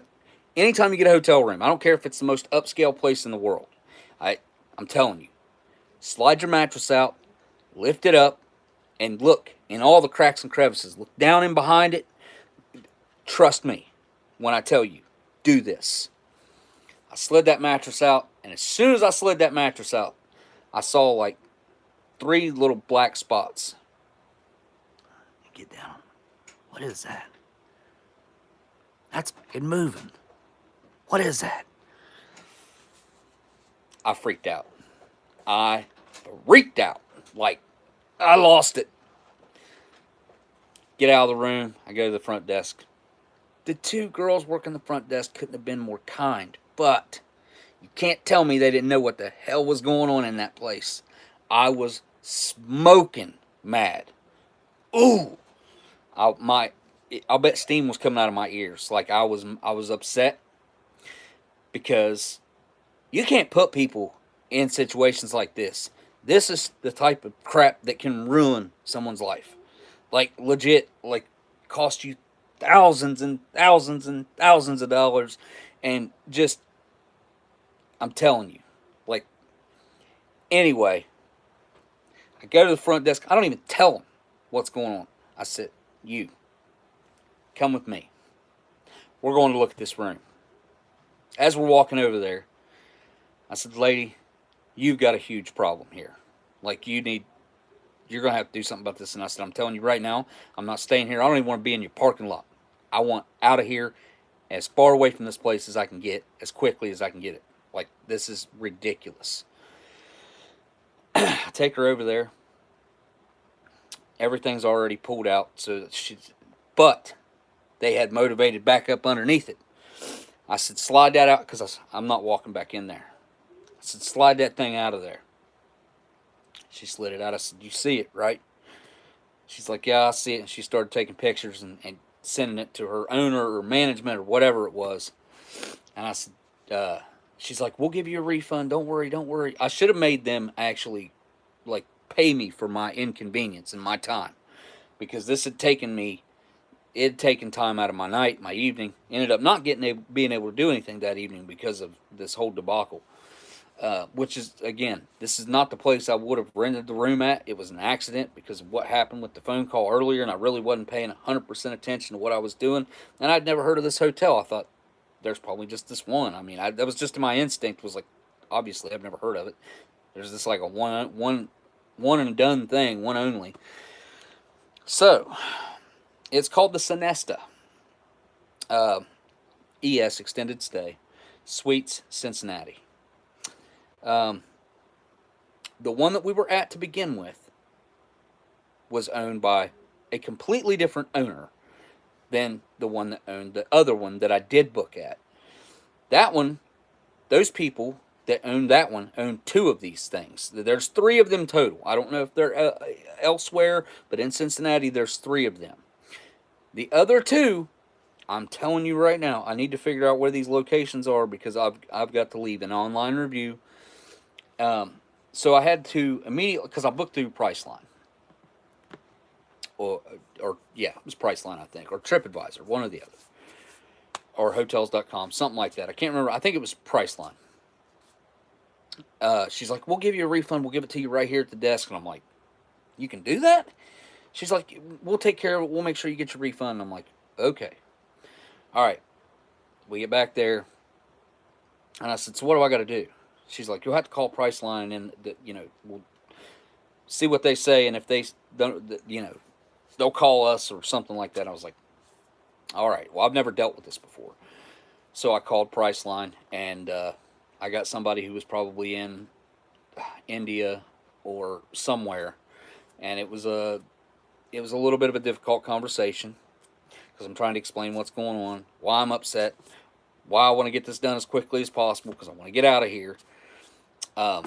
anytime you get a hotel room, I don't care if it's the most upscale place in the world, I'm telling you, slide your mattress out, lift it up, and look in all the cracks and crevices. Look down in behind it. Trust me when I tell you, do this. I slid that mattress out, and as soon as I slid that mattress out, I saw like 3 little black spots. Get down. What is that? That's fucking moving. What is that? I freaked out. Like, I lost it. Get out of the room. I go to the front desk. The 2 girls working the front desk couldn't have been more kind, but you can't tell me they didn't know what the hell was going on in that place. I was smoking mad. Ooh! I'll bet steam was coming out of my ears. Like, I was upset because you can't put people in situations like this. This is the type of crap that can ruin someone's life. Like, legit, like, cost you thousands and thousands and thousands of dollars. And just, I'm telling you. Like, anyway, I go to the front desk. I don't even tell them what's going on. I said, you, come with me. We're going to look at this room. As we're walking over there, I said, lady, you've got a huge problem here. Like, you're going to have to do something about this. And I said, I'm telling you right now, I'm not staying here. I don't even want to be in your parking lot. I want out of here as far away from this place as I can get, as quickly as I can get it. Like, this is ridiculous. I take her over there. Everything's already pulled out. But they had motivated back up underneath it. I said, slide that out, because I'm not walking back in there. I said, slide that thing out of there. She slid it out. I said, you see it, right? She's like, yeah, I see it. And she started taking pictures and sending it to her owner or management or whatever it was. And I said, she's like, we'll give you a refund. Don't worry, don't worry. I should have made them actually, like, pay me for my inconvenience and my time. Because this had taken me, it had taken time out of my night, my evening. Ended up not being able to do anything that evening because of this whole debacle. Which is, again, this is not the place I would have rented the room at. It was an accident because of what happened with the phone call earlier, and I really wasn't paying 100% attention to what I was doing. And I'd never heard of this hotel. I thought, there's probably just this one. I mean, that was just my instinct was like, obviously I've never heard of it. There's this like a one and done thing, one only. So it's called the Sonesta. ES extended stay, Sweets Cincinnati. The one that we were at to begin with was owned by a completely different owner than the one that owned the other one that I did book at. That one, those people that owned that one owned two of these things. There's three of them total. I don't know if they're elsewhere, but in Cincinnati, there's three of them. The other two, I'm telling you right now, I need to figure out where these locations are because I've got to leave an online review. So I had to immediately, because I booked through Priceline. Or yeah, it was Priceline, I think, or TripAdvisor, one or the other. Or Hotels.com, something like that. I can't remember. I think it was Priceline. She's like, we'll give you a refund. We'll give it to you right here at the desk. And I'm like, you can do that? She's like, we'll take care of it. We'll make sure you get your refund. And I'm like, okay. All right. We get back there. And I said, so what do I got to do? She's like, you'll have to call Priceline and, we'll see what they say. And if they don't, they'll call us or something like that. I was like, all right. Well, I've never dealt with this before. So I called Priceline and I got somebody who was probably in India or somewhere. And it was a little bit of a difficult conversation because I'm trying to explain what's going on, why I'm upset, why I want to get this done as quickly as possible because I want to get out of here. I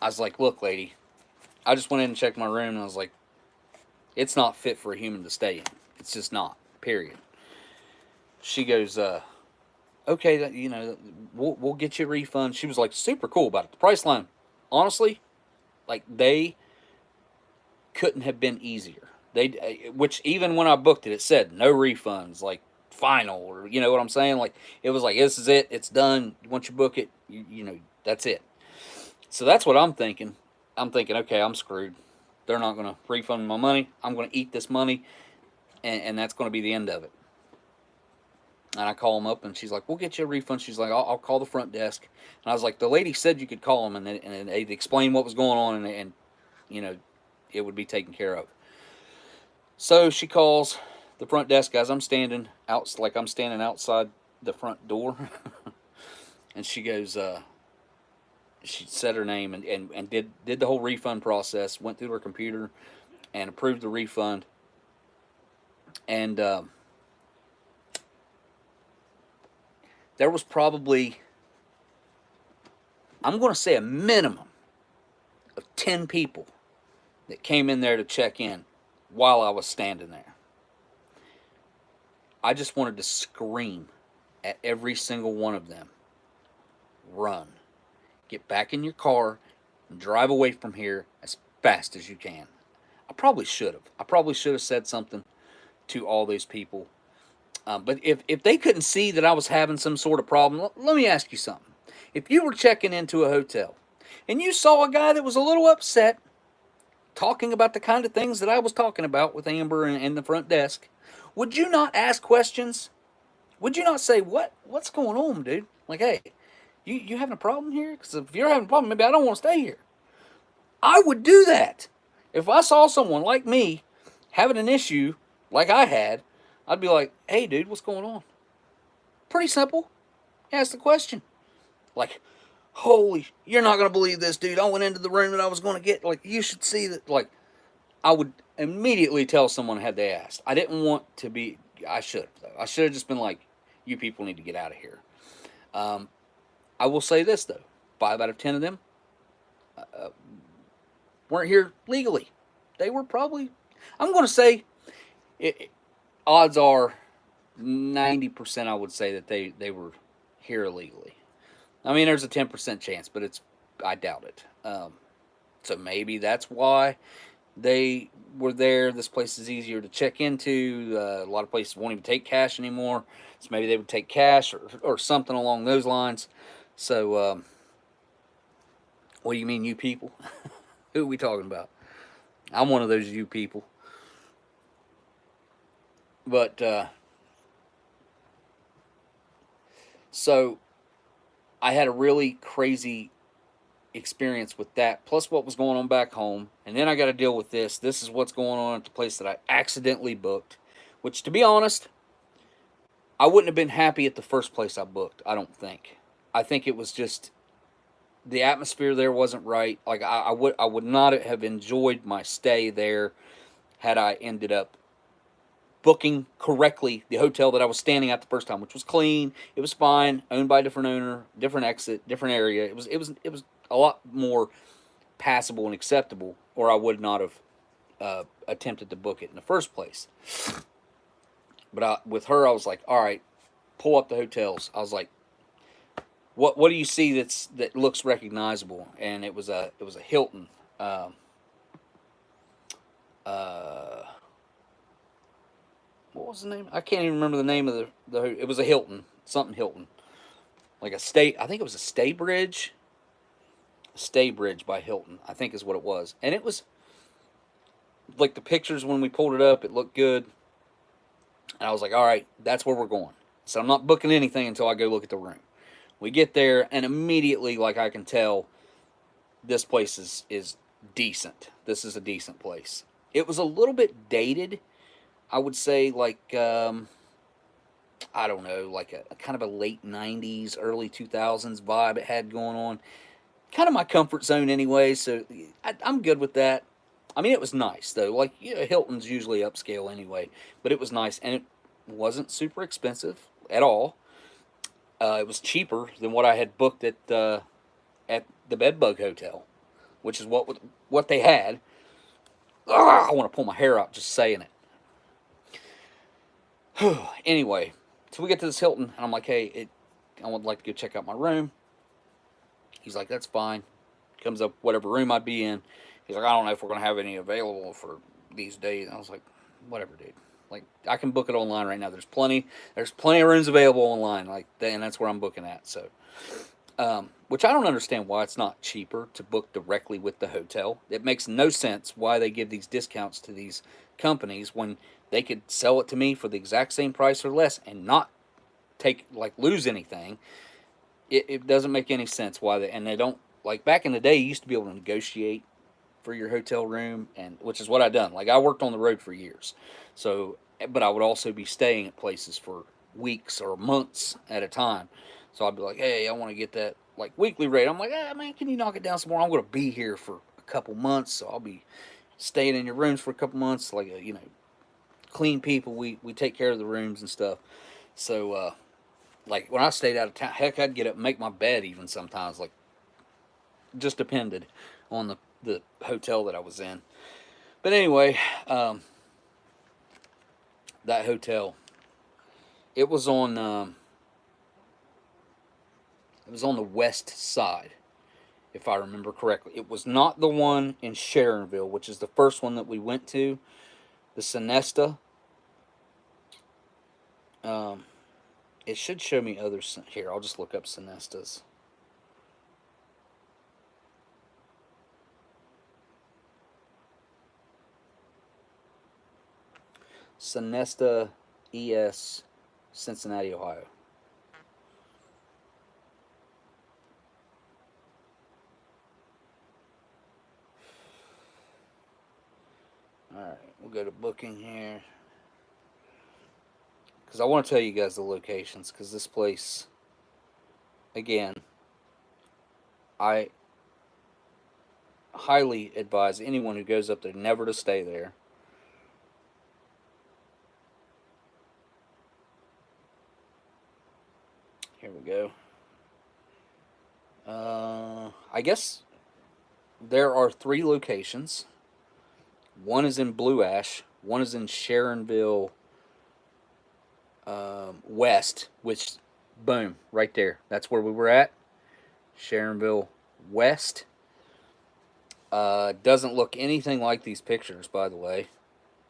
was like, look, lady, I just went in and checked my room, and I was like, it's not fit for a human to stay in. It's just not, period. She goes, okay, we'll get you a refund. She was like super cool about it. The Priceline, honestly, like they couldn't have been easier. Which even when I booked it, it said no refunds, like final, or you know what I'm saying? Like it was like this is it, it's done. Once you book it, that's it. So that's what I'm thinking. I'm thinking, okay, I'm screwed. They're not going to refund my money. I'm going to eat this money, and that's going to be the end of it. And I call them up, and she's like, we'll get you a refund. She's like, I'll call the front desk. And I was like, the lady said you could call them, and they'd explain what was going on, and it would be taken care of. So she calls the front desk as I'm standing outside the front door. And she goes, she said her name and did the whole refund process, went through her computer and approved the refund. And there was probably, I'm going to say a minimum of 10 people that came in there to check in while I was standing there. I just wanted to scream at every single one of them. Run. Get back in your car and drive away from here as fast as you can. I probably should have. I probably should have said something to all those people. But if they couldn't see that I was having some sort of problem, let me ask you something. If you were checking into a hotel and you saw a guy that was a little upset talking about the kind of things that I was talking about with Amber and the front desk, would you not ask questions? Would you not say, what's going on, dude? Like, hey, you having a problem here? Because if you're having a problem, maybe I don't want to stay here. I would do that. If I saw someone like me having an issue like I had, I'd be like, hey, dude, what's going on? Pretty simple. Ask the question. Like, holy, you're not going to believe this, dude. I went into the room that I was going to get. Like, you should see that. Like, I would immediately tell someone had they asked. I didn't want to be, I should have, though. I should have just been like, you people need to get out of here. I will say this, though. 5 out of 10 of them weren't here legally. They were probably, I'm going to say, odds are 90% I would say that they were here illegally. I mean, there's a 10% chance, but I doubt it. So maybe that's why they were there. This place is easier to check into. A lot of places won't even take cash anymore. So maybe they would take cash or something along those lines. So, what do you mean, you people? Who are we talking about? I'm one of those you people. But So I had a really crazy experience with that, plus what was going on back home. And then I got to deal with this. This is what's going on at the place that I accidentally booked, which, to be honest, I wouldn't have been happy at the first place I booked, I don't think. I think it was just the atmosphere there wasn't right. Like I would not have enjoyed my stay there had I ended up booking correctly the hotel that I was standing at the first time, which was clean. It was fine, owned by a different owner, different exit, different area. It was a lot more passable and acceptable, or I would not have attempted to book it in the first place. But with her, I was like, all right, pull up the hotels. I was like, what do you see that looks recognizable? And it was a Hilton. Uh, what was the name? I can't even remember the name of the. It was a Hilton, something Hilton, like a stay. I think it was a Stay Bridge. Stay Bridge by Hilton, I think is what it was, and it was like the pictures when we pulled it up. It looked good, and I was like, all right, that's where we're going. So I'm not booking anything until I go look at the room. We get there, and immediately, like I can tell, this place is decent. This is a decent place. It was a little bit dated, I would say, like I don't know, like a kind of a late '90s, early 2000s vibe it had going on. Kind of my comfort zone anyway, so I'm good with that. I mean, it was nice though. Like, Hilton's usually upscale anyway, but it was nice, and it wasn't super expensive at all. It was cheaper than what I had booked at the Bedbug Hotel, which is what they had. Ugh, I want to pull my hair out just saying it. Anyway, so we get to this Hilton, and I'm like, hey, I would like to go check out my room. He's like, that's fine. Comes up whatever room I'd be in. He's like, I don't know if we're going to have any available for these days. And I was like, whatever, dude. Like, I can book it online right now. There's plenty of rooms available online. Like, and that's where I'm booking at. So, which I don't understand why it's not cheaper to book directly with the hotel. It makes no sense why they give these discounts to these companies when they could sell it to me for the exact same price or less and not lose anything. It doesn't make any sense why they don't, like, back in the day you used to be able to negotiate for your hotel room, and which is what I done. Like, I worked on the road for years, so, but I would also be staying at places for weeks or months at a time. So I'd be like, hey, I want to get that like weekly rate. I'm like, man, can you knock it down some more? I'm going to be here for a couple months, so I'll be staying in your rooms for a couple months. Like, clean people, we take care of the rooms and stuff. So like, when I stayed out of town, heck, I'd get up and make my bed even sometimes. Like, just depended on the hotel that I was in. But anyway, that hotel, it was on the west side, if I remember correctly. It was not the one in Sharonville, which is the first one that we went to, the Sonesta. It should show me others here. I'll just look up Sonestas. Sonesta ES, Cincinnati, Ohio. Alright, we'll go to booking here. Because I want to tell you guys the locations, because this place, again, I highly advise anyone who goes up there never to stay there. Here we go. I guess there are 3 locations. One is in Blue Ash. One is in Sharonville West, which, boom, right there. That's where we were at. Sharonville West. Doesn't look anything like these pictures, by the way.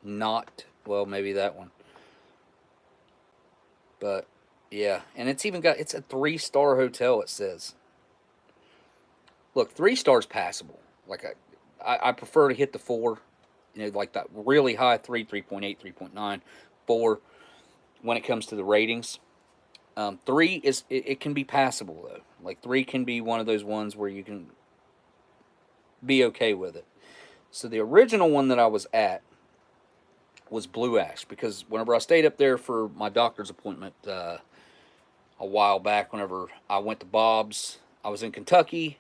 Not, well, maybe that one. But, yeah. And it's a 3-star hotel, it says. Look, 3 stars passable. Like, I prefer to hit the 4. Like that really high 3, 3.8, 3.9, 4 when it comes to the ratings. 3 is it can be passable though. Like 3 can be one of those ones where you can be okay with it. So the original one that I was at was Blue Ash, because whenever I stayed up there for my doctor's appointment a while back, whenever I went to Bob's, I was in Kentucky,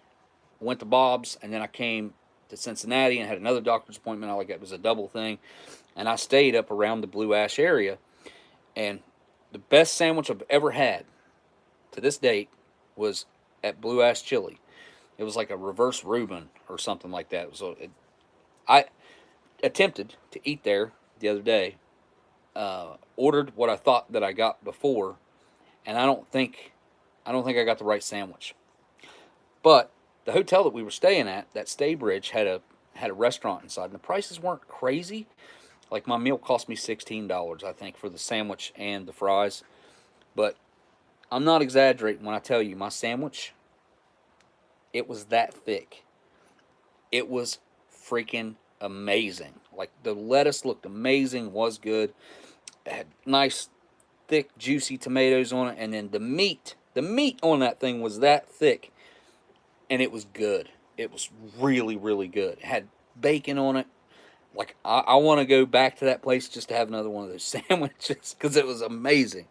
went to Bob's, and then I came to Cincinnati and had another doctor's appointment. It was a double thing, and I stayed up around the Blue Ash area. And the best sandwich I've ever had to this date was at Blue Ash Chili. It was like a reverse Reuben or something like that. So I attempted to eat there the other day, ordered what I thought that I got before, and I don't think I got the right sandwich. But the hotel that we were staying at, that Staybridge, had a restaurant inside, and the prices weren't crazy. Like my meal cost me $16, I think, for the sandwich and the fries. But I'm not exaggerating when I tell you my sandwich, it was that thick. It was freaking amazing. Like the lettuce looked amazing, was good. It had nice, thick, juicy tomatoes on it, and then the meat on that thing was that thick, and it was good. It was really, really good. It had bacon on it. Like, I want to go back to that place just to have another one of those sandwiches, because it was amazing.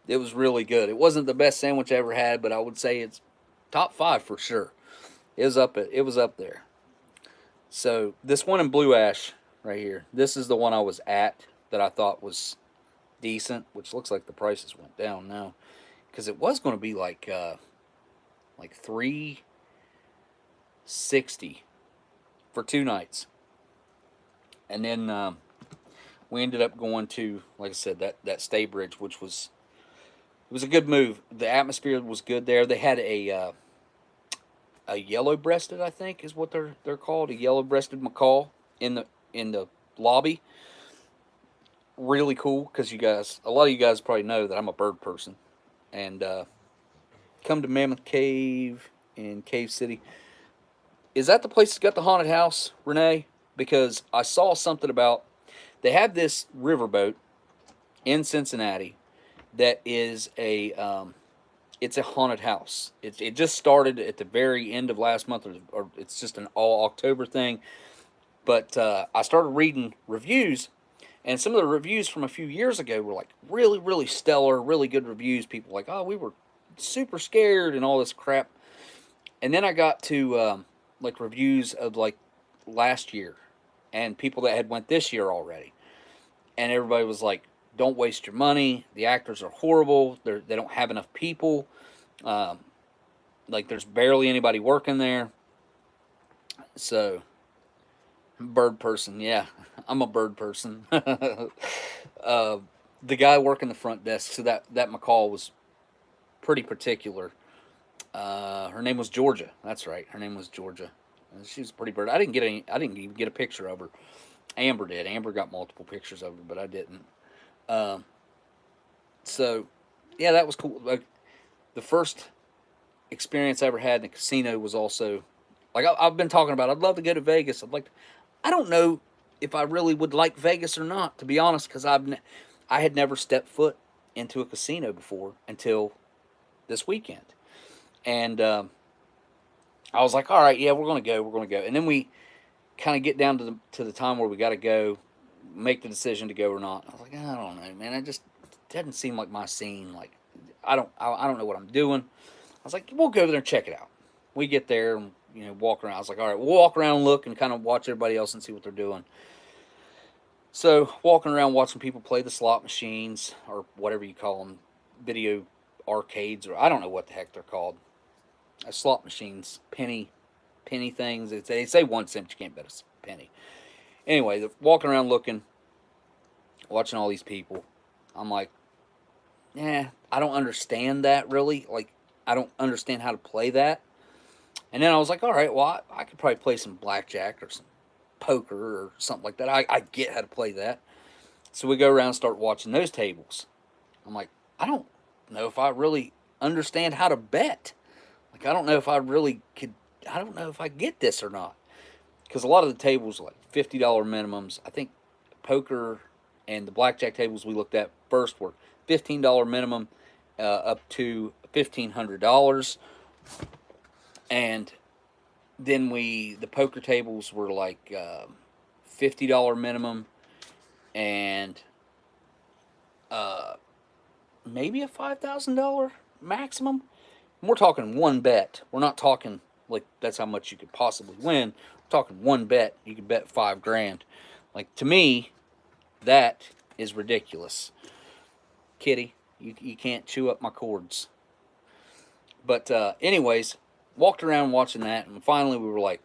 It was really good. It wasn't the best sandwich I ever had, but I would say it's top 5 for sure. It was up there. So this one in Blue Ash right here, this is the one I was at that I thought was decent, which looks like the prices went down now, because it was going to be like $360 for 2 nights. And then we ended up going to, like I said, that Staybridge, which was a good move. The atmosphere was good there. They had a yellow-breasted, I think, is what they're called, a yellow-breasted macaw in the lobby. Really cool, because a lot of you guys probably know that I'm a bird person, and come to Mammoth Cave in Cave City. Is that the place that's got the haunted house, Renee? Because I saw something about, they have this riverboat in Cincinnati that is it's a haunted house. It just started at the very end of last month, or it's just an all October thing. But I started reading reviews, and some of the reviews from a few years ago were like really, really stellar, really good reviews. People were like, oh, we were super scared and all this crap. And then I got to like reviews of like last year, and people that had went this year already, and everybody was like, don't waste your money. The actors are horrible. They don't have enough people. Like there's barely anybody working there. So, bird person, yeah, I'm a bird person. The guy working the front desk, so that macaw was pretty particular. Her name was Georgia. That's right. Her name was Georgia. She was a pretty bird. I didn't even get a picture of her. Amber did. Amber got multiple pictures of her, but I didn't. So, yeah, that was cool. Like, the first experience I ever had in a casino was also, like I've been talking about, I'd love to go to Vegas. I don't know if I really would like Vegas or not, to be honest, because I had never stepped foot into a casino before until this weekend. And I was like, all right, yeah, we're going to go. And then we kind of get down to the time where we got to go, make the decision to go or not. I was like, I don't know, man. It just doesn't seem like my scene. Like, I don't know what I'm doing. I was like, we'll go over there and check it out. We get there and, walk around. I was like, all right, we'll walk around and look and kind of watch everybody else and see what they're doing. So, walking around watching people play the slot machines, or whatever you call them, video arcades, or I don't know what the heck they're called. Slot machines, penny things. They say 1 cent, you can't bet a penny. Anyway, walking around looking, watching all these people. I'm like, I don't understand that really. Like, I don't understand how to play that. And then I was like, all right, well, I could probably play some blackjack or some poker or something like that. I get how to play that. So we go around and start watching those tables. I'm like, I don't know if I really understand how to bet. Like, I don't know if I really could, I don't know if I get this or not. Because a lot of the tables are like $50 minimums. I think poker and the blackjack tables we looked at first were $15 minimum. up to $1,500, and then the poker tables were like $50 minimum, and maybe a $5,000 maximum. And we're talking one bet. We're not talking like that's how much you could possibly win. We're talking one bet. You could bet $5,000. Like, to me, that is ridiculous. Kitty, you can't chew up my cords. But anyways, walked around watching that, and finally we were like,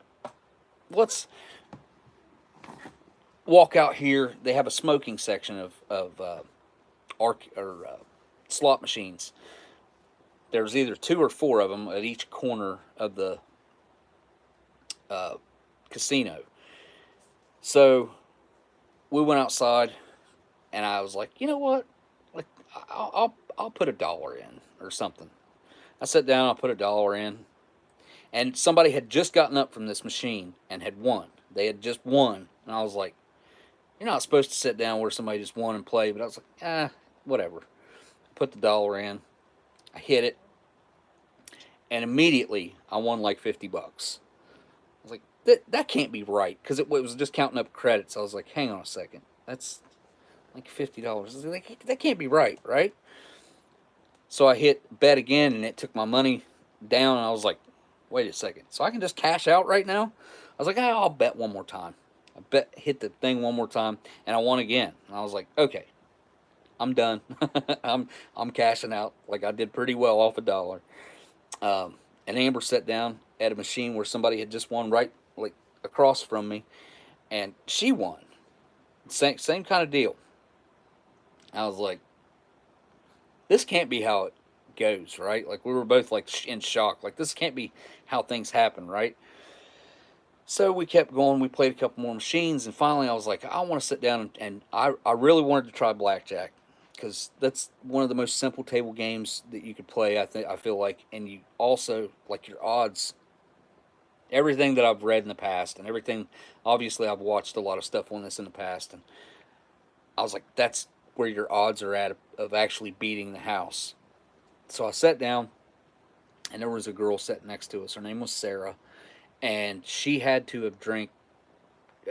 let's walk out here. They have a smoking section of slot machines. There's either 2 or 4 of them at each corner of the casino. So we went outside, and I was like, you know what? Like, I'll put $1 in or something. I sat down, I put $1 in, and somebody had just gotten up from this machine and had won. They had just won, and I was like, you're not supposed to sit down where somebody just won and play, but I was like, whatever. Put the $1 in, I hit it, and immediately I won like $50. I was like, that can't be right, because it was just counting up credits. I was like, hang on a second, that's like $50. That can't be right? So I hit bet again, and it took my money down, and I was like, wait a second, so I can just cash out right now? I was like, I'll bet one more time. Hit the thing one more time, and I won again. And I was like, okay, I'm done. I'm cashing out. Like, I did pretty well off $1. And Amber sat down at a machine where somebody had just won right like across from me, and she won. Same kind of deal. I was like, this can't be how it goes, right? Like, we were both like in shock. Like, this can't be how things happen, right? So we kept going. We played a couple more machines, and finally I was like, I want to sit down, and I really wanted to try blackjack, because that's one of the most simple table games that you could play, I feel like, and you also, like, your odds, everything that I've read in the past, and everything, obviously I've watched a lot of stuff on this in the past, and I was like, that's where your odds are at of actually beating the house. So I sat down, and there was a girl sitting next to us. Her name was Sarah, and she had to have drank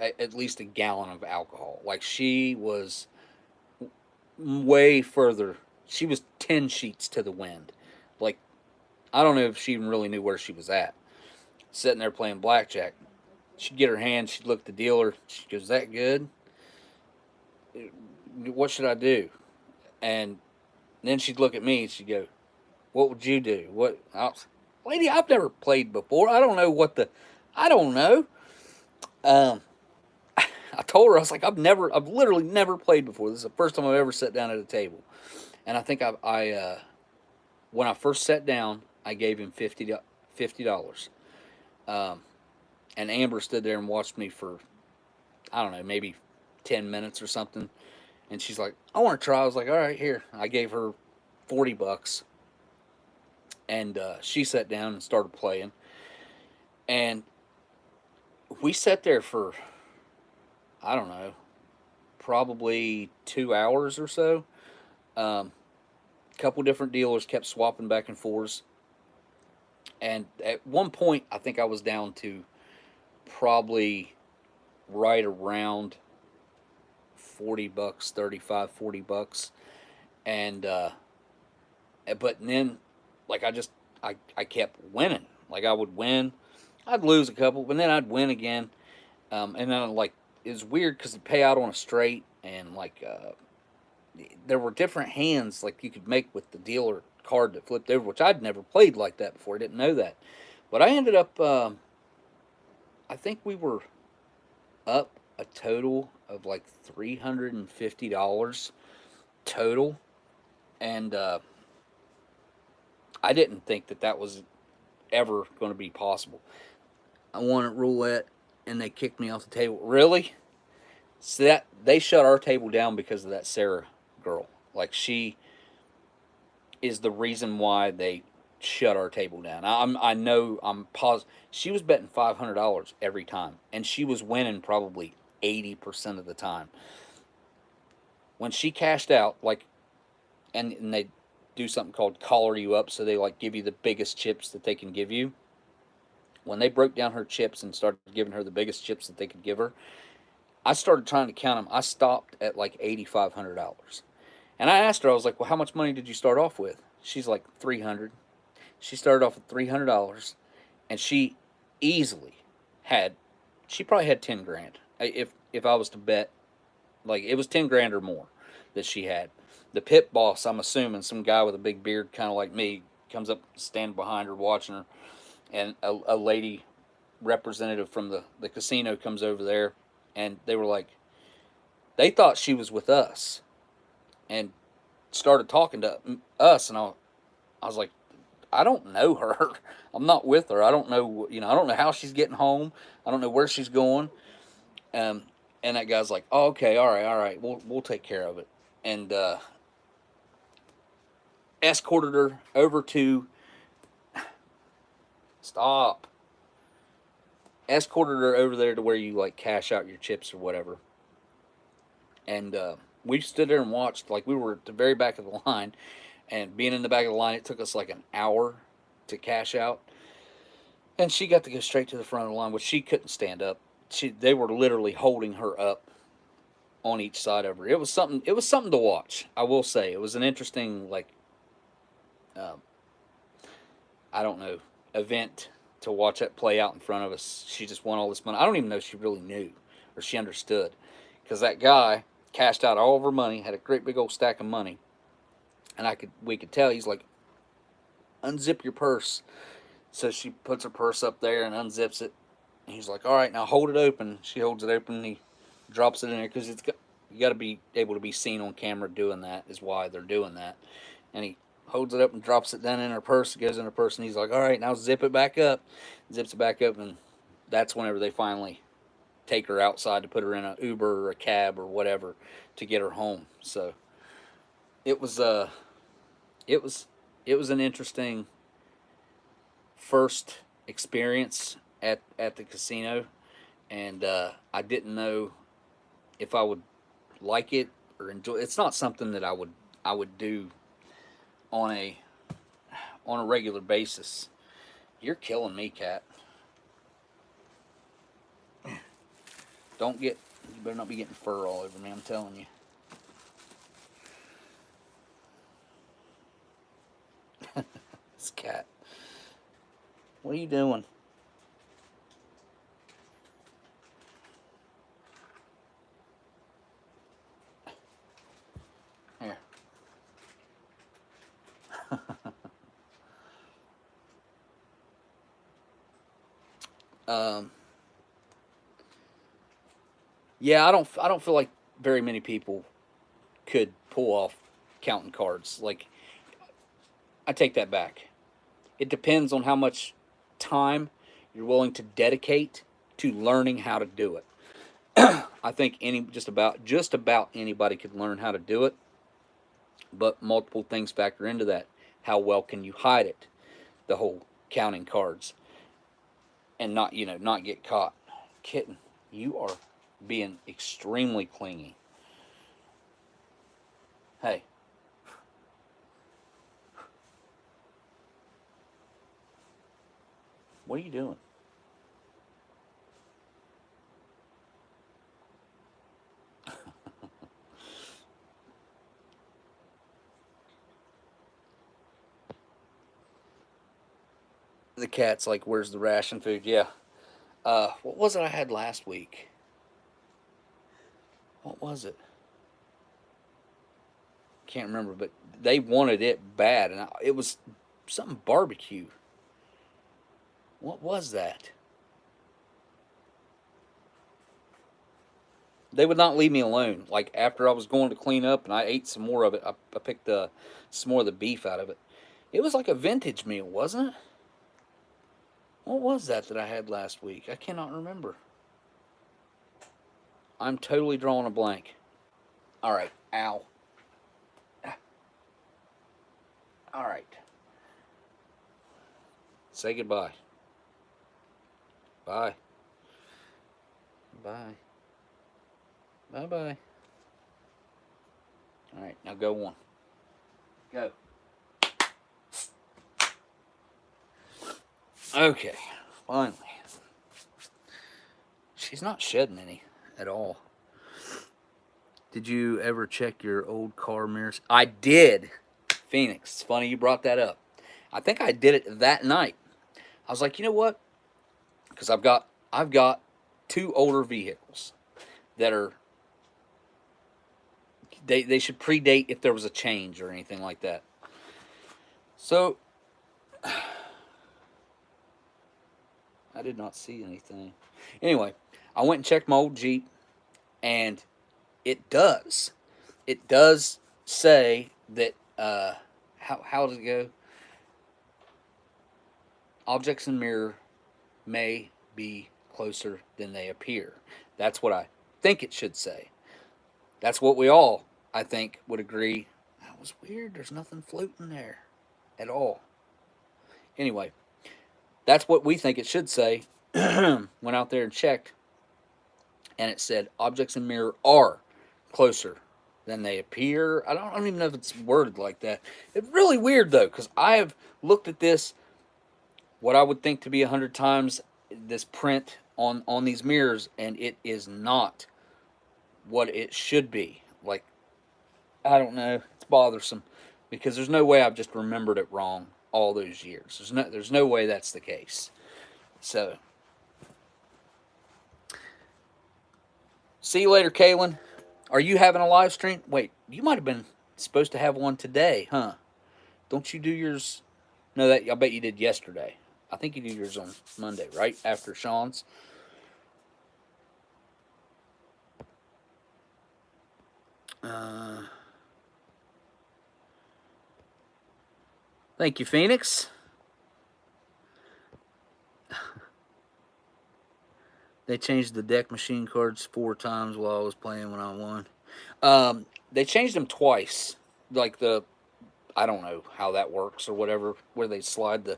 at least a gallon of alcohol. Like, she was way further. She was 10 sheets to the wind. Like, I don't know if she even really knew where she was at. Sitting there playing blackjack. She'd get her hand, she'd look at the dealer. She goes, that good? What should I do? And then she'd look at me and she'd go, what would you do? Lady, I've never played before. I don't know I don't know. I told her, I was like, I've literally never played before. This is the first time I've ever sat down at a table. And I think when I first sat down, I gave him $50. And Amber stood there and watched me for, I don't know, maybe 10 minutes or something. And she's like, I want to try. I was like, all right, here. I gave her $40. And she sat down and started playing. And we sat there for, I don't know, probably 2 hours or so. Couple different dealers kept swapping back and forth. And at one point, I think I was down to probably right around $40, $35, $40. And, but then, like, I kept winning. Like, I would win, I'd lose a couple, but then I'd win again. And then, like, it was weird because it'd pay out on a straight, and, like, there were different hands, like, you could make with the dealer card that flipped over, which I'd never played like that before. I didn't know that. But I ended up, I think we were up a total of, like, $350 total. And, I didn't think that was ever going to be possible. I won at roulette, and they kicked me off the table. Really? So they shut our table down because of that Sarah girl. Like, she is the reason why they shut our table down. I'm positive. She was betting $500 every time, and she was winning probably 80% of the time. When she cashed out, like, and they do something called collar you up, so they like give you the biggest chips that they can give you. When they broke down her chips and started giving her the biggest chips that they could give her, I started trying to count them. I stopped at like $8,500. And I asked her, I was like, well, how much money did you start off with? She's like, 300. She started off with $300, and she easily had, she probably had 10 grand. If I was to bet, like it was 10 grand or more that she had. The pit boss, I'm assuming, some guy with a big beard, kind of like me, comes up, stand behind her, watching her, and a lady representative from the casino comes over there, and they were like, they thought she was with us, and started talking to us, and I was like, I don't know her. I'm not with her. I don't know, I don't know how she's getting home. I don't know where she's going. Um, and that guy's like, oh, okay, all right, we'll take care of it, and escorted her over to stop. Escorted her over there to where you like cash out your chips or whatever, and we stood there and watched. Like we were at the very back of the line, and being in the back of the line, it took us like an hour to cash out. And she got to go straight to the front of the line, which she couldn't stand up. They were literally holding her up on each side of her. It was something. It was something to watch. I will say it was an interesting, like, uh, I don't know, event to watch that play out in front of us. She just won all this money. I don't even know if she really knew or she understood, because that guy cashed out all of her money, had a great big old stack of money, and we could tell he's like, unzip your purse. So she puts her purse up there and unzips it. And he's like, all right, now hold it open. She holds it open and he drops it in there, because you got to be able to be seen on camera doing that, is why they're doing that. And he holds it up and drops it down in her purse, goes in her purse, and he's like, all right, now zip it back up. Zips it back up, and that's whenever they finally take her outside to put her in an Uber or a cab or whatever to get her home. So it was it was an interesting first experience at the casino, and I didn't know if I would like it or enjoy. It's not something that I would do on a regular basis. You're killing me, cat. You better not be getting fur all over me, I'm telling you. This cat. What are you doing? Here. Yeah, I don't feel like very many people could pull off counting cards. Like, I take that back. It depends on how much time you're willing to dedicate to learning how to do it. I think just about anybody could learn how to do it, but multiple things factor into that. How well can you hide it? The whole counting cards, and not get caught. Kitten, you are being extremely clingy. Hey. What are you doing? The cat's like, where's the ration food? Yeah. What was it I had last week? What was it? Can't remember, but they wanted it bad, and it was something barbecue. What was that? They would not leave me alone. Like, after I was going to clean up and I ate some more of it, I picked some more of the beef out of it. It was like a vintage meal, wasn't it? What was that I had last week? I cannot remember. I'm totally drawing a blank. All right. Ow. All right. Say goodbye. Bye. Bye. Bye-bye. All right. Now go on. Go. Okay, finally. She's not shedding any at all. Did you ever check your old car mirrors? I did, Phoenix. It's funny you brought that up. I think I did it that night. I was like, you know what? Because I've got 2 older vehicles that are they should predate if there was a change or anything like that. So I did not see anything. Anyway, I went and checked my old Jeep, and it does say that how does it go? Objects in mirror may be closer than they appear. That's what I think it should say. That's what we all, I think, would agree. That was weird. There's nothing floating there at all. Anyway, that's what we think it should say. Went out there and checked, and it said objects in mirror are closer than they appear. I don't even know if it's worded like that. It's really weird, though, because I have looked at this, what I would think to be 100 times this print on these mirrors, and it is not what it should be. Like, I don't know. It's bothersome because there's no way I've just remembered it wrong all those years. There's no way that's the case. So, see you later, Kaylin. Are you having a live stream? Wait, you might have been supposed to have one today, huh? Don't you do yours? No, that I bet you did yesterday. I think you do yours on Monday, right? After Sean's. Thank you, Phoenix. They changed the deck machine cards 4 times while I was playing when I won. They changed them twice. Like I don't know how that works or whatever, where they slide the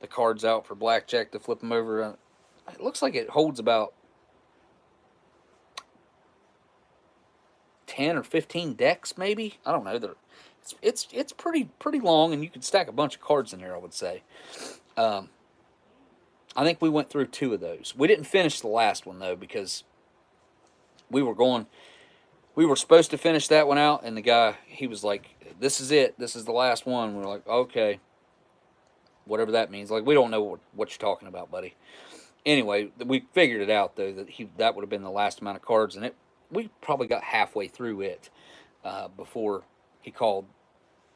cards out for blackjack to flip them over. It looks like it holds about 10 or 15 decks, maybe. I don't know. It's pretty long, and you could stack a bunch of cards in there, I would say. I think we went through 2 of those. We didn't finish the last one, though, because we were supposed to finish that one out, and the guy, he was like, this is it. This is the last one. We're like, okay. Whatever that means. Like, we don't know what you're talking about, buddy. Anyway, we figured it out, though, that would have been the last amount of cards, and we probably got halfway through it before he called.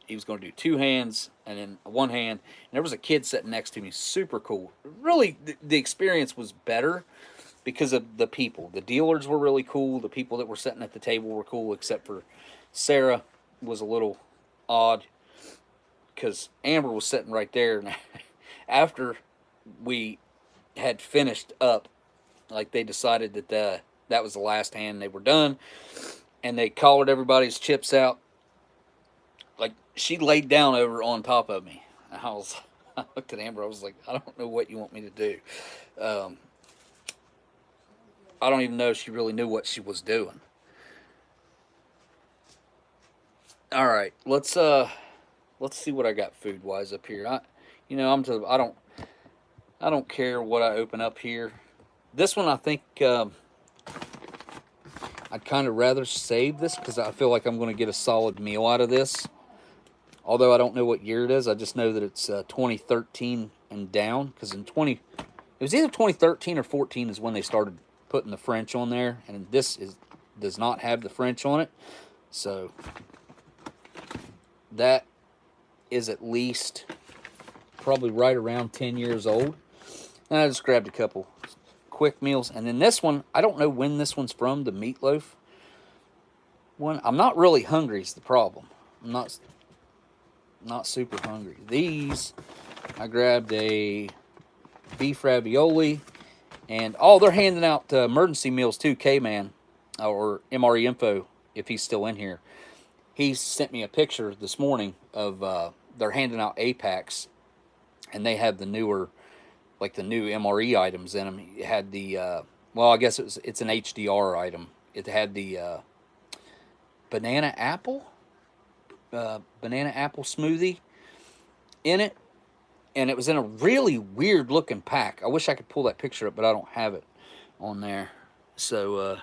He was going to do 2 hands and then 1 hand. And there was a kid sitting next to me, super cool. Really, the experience was better because of the people. The dealers were really cool. The people that were sitting at the table were cool, except for Sarah was a little odd because Amber was sitting right there. And after we had finished up, like, they decided that that was the last hand. They were done, and they collared everybody's chips out. Like, she laid down over on top of me. I looked at Amber. I was like, I don't know what you want me to do. I don't even know if she really knew what she was doing. All right, let's see what I got food wise up here. I don't care what I open up here. This one, I think I'd kind of rather save this because I feel like I'm going to get a solid meal out of this. Although I don't know what year it is, I just know that it's 2013 and down. Because it was either 2013 or 14 is when they started putting the French on there, and this does not have the French on it. So that is at least probably right around 10 years old. And I just grabbed a couple quick meals, and then this one, I don't know when this one's from. The meatloaf one. I'm not really hungry is the problem. I'm not super hungry. These, I grabbed a beef ravioli, and they're handing out emergency meals too. K-Man, or MRE Info, if he's still in here. He sent me a picture this morning of they're handing out A-packs, and they have the newer, like the new MRE items in them. It had the I guess it's an HDR item. It had the banana apple smoothie in it, And it was in a really weird looking pack. I wish I could pull that picture up, but I don't have it on there. So,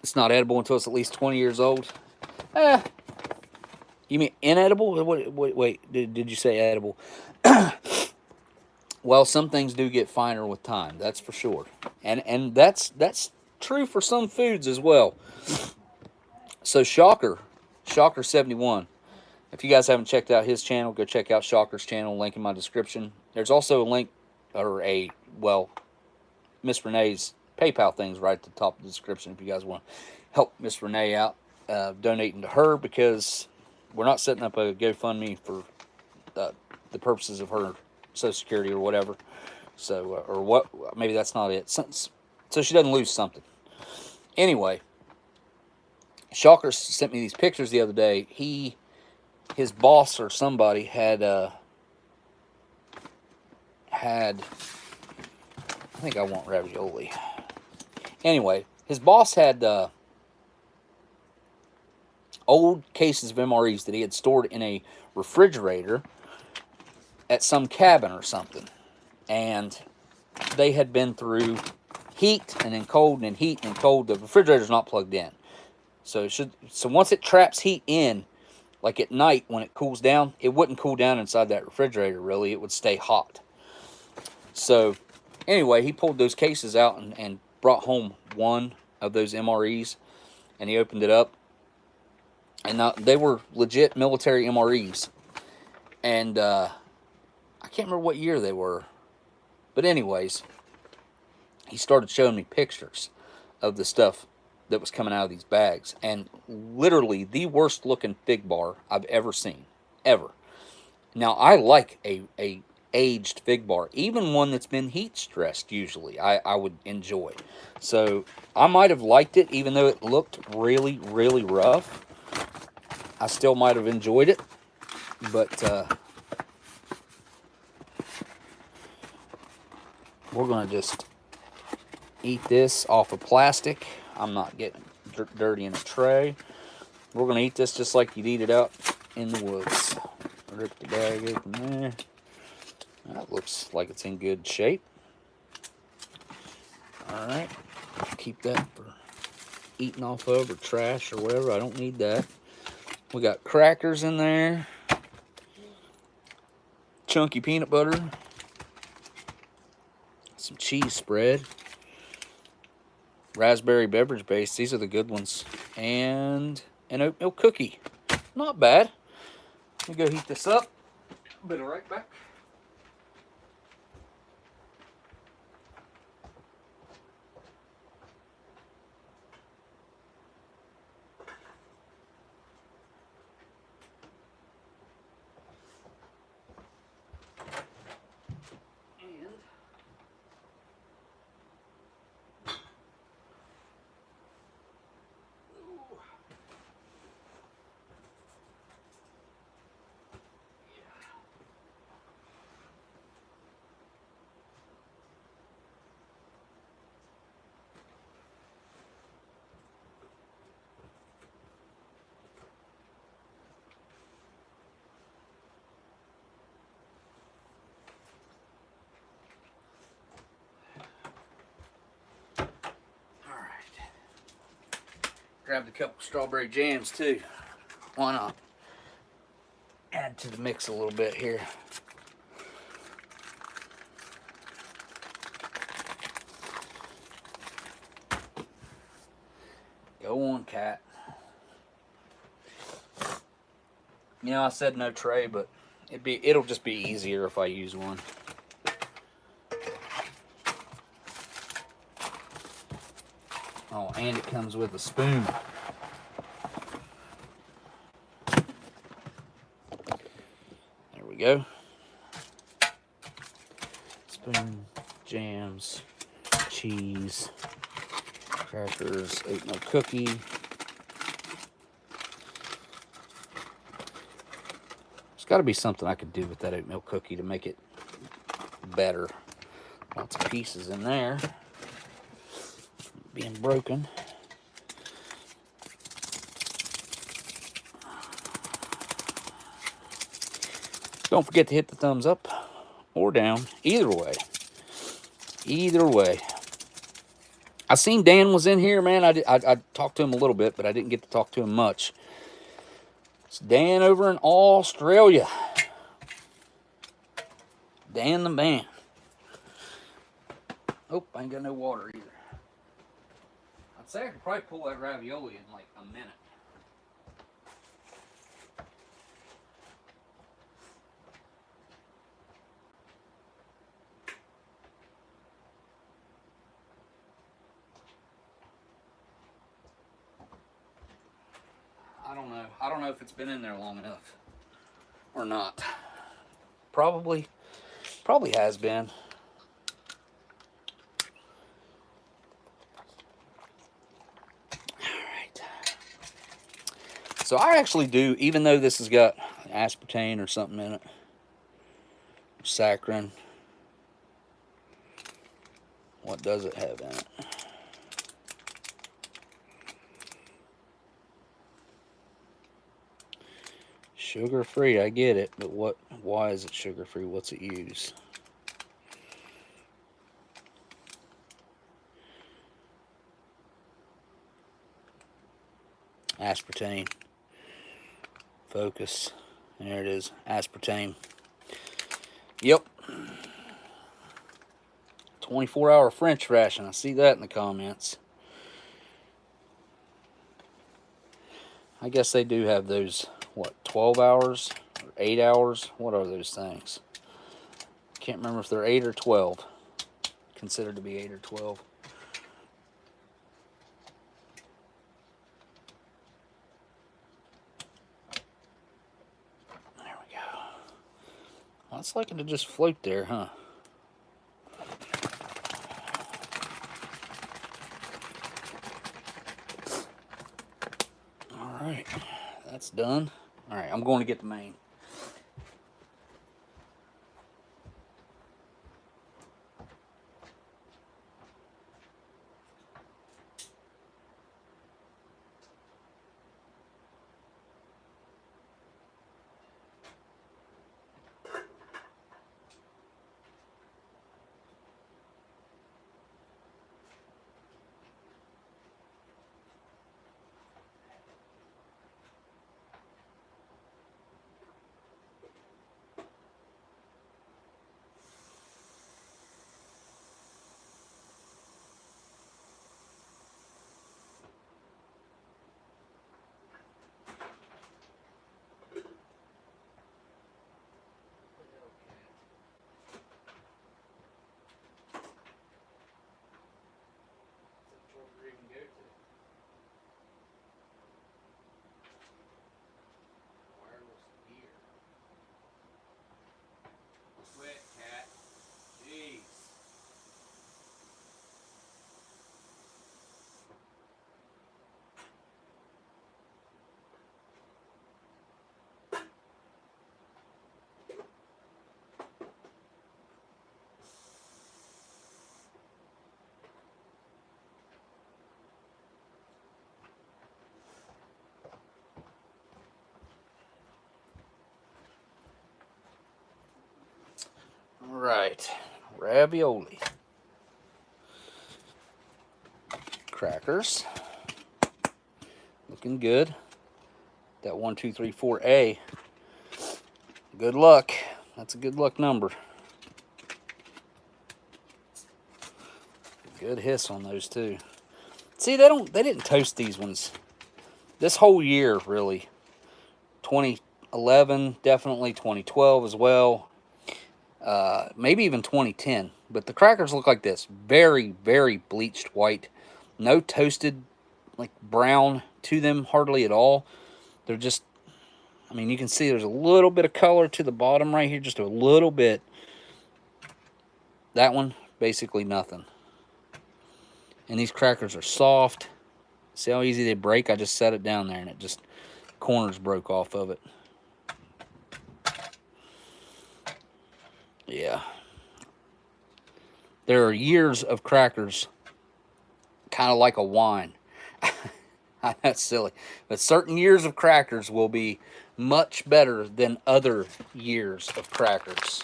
it's not edible until it's at least 20 years old. You mean inedible? Wait, did you say edible? Well, some things do get finer with time, that's for sure. And that's true for some foods as well. So Shocker 71. If you guys haven't checked out his channel, go check out Shocker's channel, link in my description. There's also a link, or Miss Renee's PayPal thing's right at the top of the description if you guys want to help Miss Renee out, donating to her, because we're not setting up a GoFundMe for the purposes of her Social Security or whatever. So, or what, maybe that's not it. So she doesn't lose something. Anyway, Shocker sent me these pictures the other day. His boss or somebody had, I think I want ravioli. Anyway, his boss had old cases of MREs that he had stored in a refrigerator at some cabin or something. And they had been through heat and then cold and then heat and cold. The refrigerator's not plugged in. So once it traps heat in, like at night when it cools down, it wouldn't cool down inside that refrigerator really. It would stay hot. So anyway, he pulled those cases out and brought home one of those MREs, and he opened it up. And now they were legit military MREs. And I can't remember what year they were. But anyways, he started showing me pictures of the stuff that was coming out of these bags, and literally the worst looking fig bar I've ever seen, ever. Now, I like a aged fig bar, even one that's been heat stressed. Usually I would enjoy. So I might have liked it, even though it looked really, really rough. I still might have enjoyed it, but we're gonna just eat this off of plastic. I'm not getting dirty in a tray. We're going to eat this just like you'd eat it out in the woods. Rip the bag open there. That looks like it's in good shape. Alright. Keep that for eating off of or trash or whatever. I don't need that. We got crackers in there. Chunky peanut butter. Some cheese spread. Raspberry beverage base. These are the good ones. And an oatmeal cookie. Not bad. Let me go heat this up. Be right back. Grabbed a couple strawberry jams too. Why not? Add to the mix a little bit here. Go on, cat. You know, I said no tray, but it'll just be easier if I use one. Oh, and it comes with a spoon. There we go. Spoon, jams, cheese, crackers, oatmeal cookie. There's got to be something I could do with that oatmeal cookie to make it better. Lots of pieces in there being broken. Don't forget to hit the thumbs up or down. Either way. Either way. I seen Dan was in here, man. I talked to him a little bit, but I didn't get to talk to him much. It's Dan over in Australia. Dan the man. Oh, I ain't got no water either. I'd say I could probably pull that ravioli in like a minute. I don't know. I don't know if it's been in there long enough or not. Probably has been. Alright. So I actually do, even though this has got aspartame or something in it, saccharin, what does it have in it? Sugar free, I get it, but why is it sugar free? What's it use? Aspartame. Focus. There it is. Aspartame. Yep. 24-hour French ration. I see that in the comments. I guess they do have those, what, 12 hours or 8 hours? What are those things? Can't remember if they're 8 or 12. Considered to be 8 or 12. There we go. Well, it's liking to just float there, huh? Alright, that's done. Alright, I'm going to get the main. Alright, ravioli. Crackers. Looking good. That 1, 2, 3, 4A. Good luck. That's a good luck number. Good hiss on those too. See, they didn't toast these ones this whole year, really. 2011, definitely 2012 as well. Maybe even 2010. But the crackers look like this. Very, very bleached white. No toasted, like, brown to them hardly at all. They're just, I mean, you can see there's a little bit of color to the bottom right here. Just a little bit. That one, basically nothing. And these crackers are soft. See how easy they break? I just set it down there and it just, corners broke off of it. Yeah. There are years of crackers, kind of like a wine. That's silly. But certain years of crackers will be much better than other years of crackers.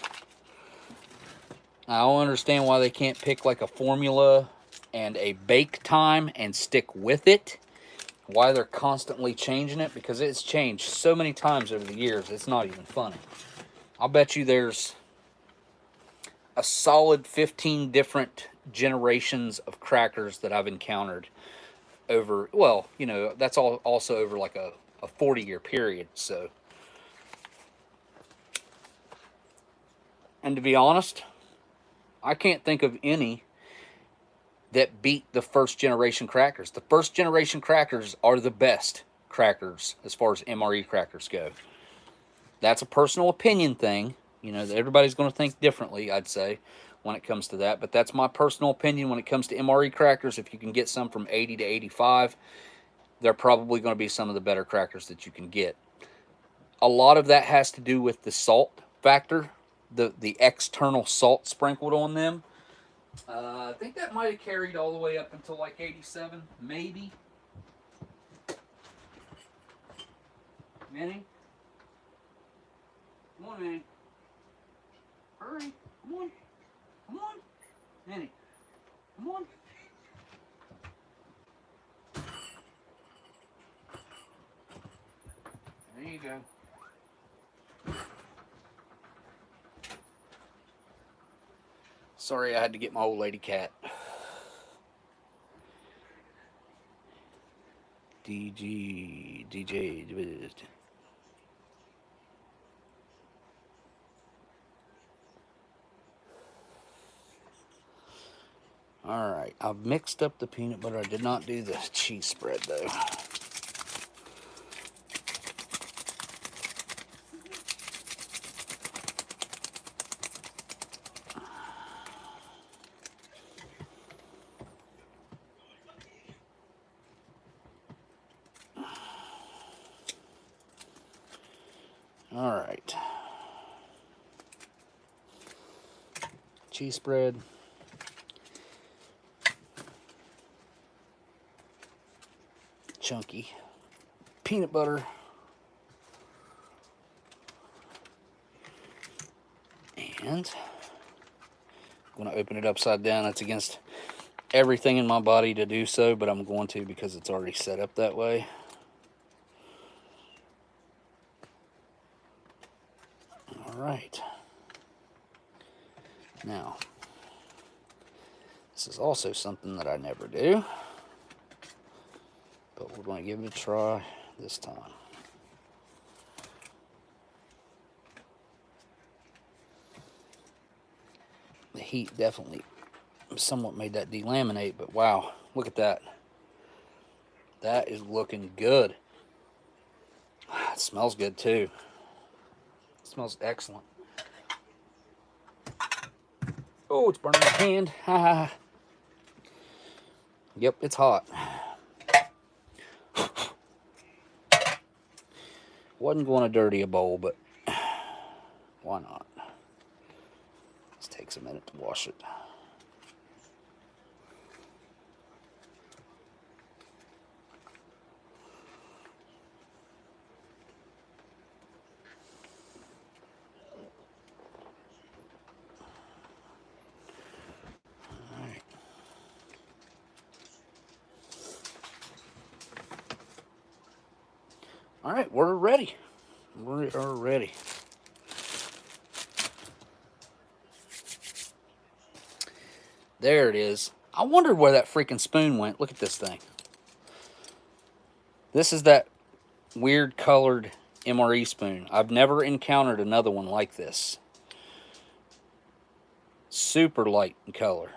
I don't understand why they can't pick like a formula and a bake time and stick with it. Why they're constantly changing it, because it's changed so many times over the years, it's not even funny. I'll bet you there's a solid 15 different generations of crackers that I've encountered over, well, you know, that's all also over like a 40-year period. So, and to be honest, I can't think of any that beat the first generation crackers. The first generation crackers are the best crackers as far as MRE crackers go. That's a personal opinion thing. You know, everybody's going to think differently, I'd say, when it comes to that. But that's my personal opinion when it comes to MRE crackers. If you can get some from 80 to 85, they're probably going to be some of the better crackers that you can get. A lot of that has to do with the salt factor, the external salt sprinkled on them. I think that might have carried all the way up until like 87, maybe. Minnie? Come on, Minnie. Hurry. Come on. Come on. Minnie. Come on. There you go. Sorry, I had to get my old lady cat. DJ. All right, I've mixed up the peanut butter. I did not do the cheese spread though. All right. Cheese spread. Chunky peanut butter. And I'm going to open it upside down. That's against everything in my body to do so, but I'm going to because it's already set up that way. All right. Now, this is also something that I never do, but we're going to give it a try this time. The heat definitely somewhat made that delaminate, but wow, look at that. That is looking good. It smells good too. It smells excellent. Oh, it's burning my hand. Ha ha. Yep, it's hot. Wasn't going to dirty a bowl, but why not? This takes a minute to wash it. All right, we're ready. We are ready. There it is. I wondered where that freaking spoon went. Look at this thing. This is that weird colored MRE spoon. I've never encountered another one like this. Super light in color.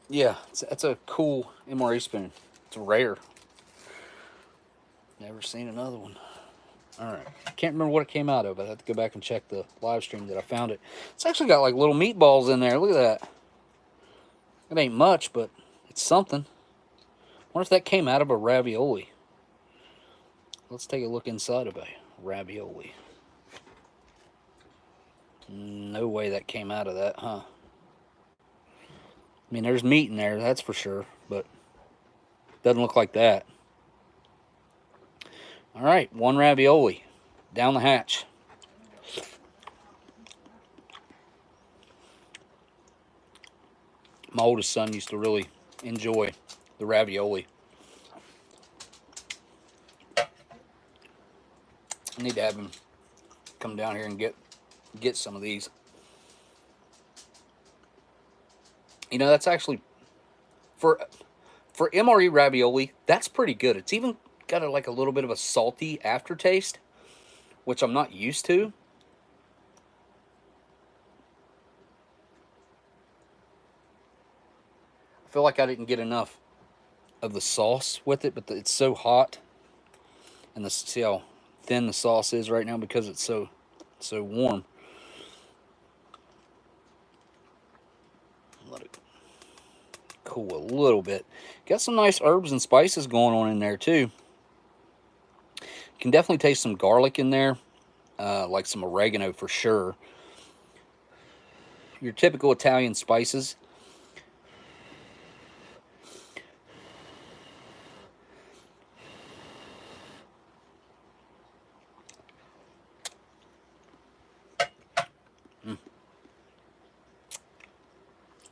Yeah, that's a cool MRE spoon. It's rare. Never seen another one. Alright. Can't remember what it came out of. I have to go back and check the live stream that I found it. It's actually got like little meatballs in there. Look at that. It ain't much, but it's something. Wonder if that came out of a ravioli. Let's take a look inside of a ravioli. No way that came out of that, huh? I mean, there's meat in there, that's for sure, but doesn't look like that. All right, one ravioli down the hatch. My oldest son used to really enjoy the ravioli. I need to have him come down here and get some of these. You know, that's actually for MRE ravioli, that's pretty good. It's even got like a little bit of a salty aftertaste, which I'm not used to. I feel like I didn't get enough of the sauce with it, but it's so hot, and see how thin the sauce is right now because it's so warm. Let it cool a little bit. Got some nice herbs and spices going on in there too. You can definitely taste some garlic in there, like some oregano for sure. Your typical Italian spices.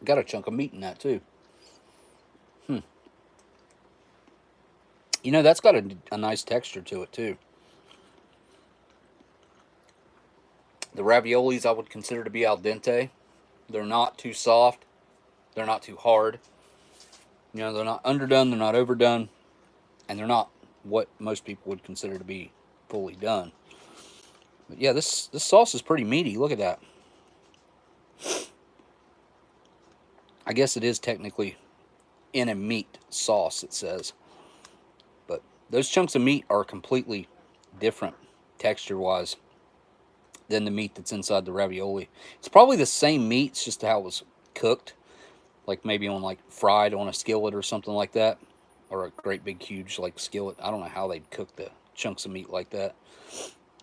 Got a chunk of meat in that too. You know, that's got a nice texture to it too. The raviolis I would consider to be al dente. They're not too soft. They're not too hard. You know, they're not underdone. They're not overdone. And they're not what most people would consider to be fully done. But yeah, this sauce is pretty meaty. Look at that. I guess it is technically in a meat sauce, it says. But those chunks of meat are completely different texture-wise than the meat that's inside the ravioli. It's probably the same meat, it's just how it was cooked. Like maybe on like fried on a skillet or something like that. Or a great big huge like skillet. I don't know how they'd cook the chunks of meat like that.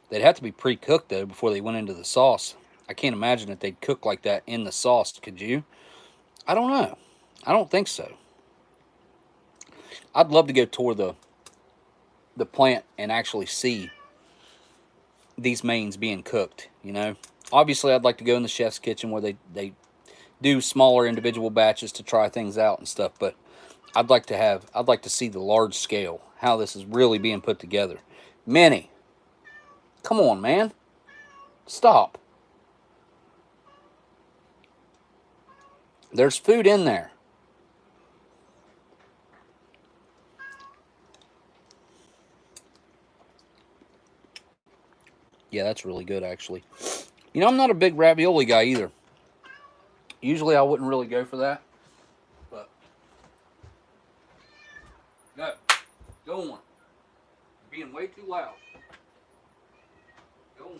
They'd have to be pre-cooked though before they went into the sauce. I can't imagine that they'd cook like that in the sauce, could you? I don't know. I don't think so. I'd love to go tour the plant and actually see these mains being cooked, you know. Obviously, I'd like to go in the chef's kitchen where they do smaller individual batches to try things out and stuff, but I'd like to see the large scale, how this is really being put together. Minnie, come on, man. Stop. There's food in there. Yeah, that's really good, actually. You know, I'm not a big ravioli guy either. Usually I wouldn't really go for that. But go on. You're being way too loud. Go on.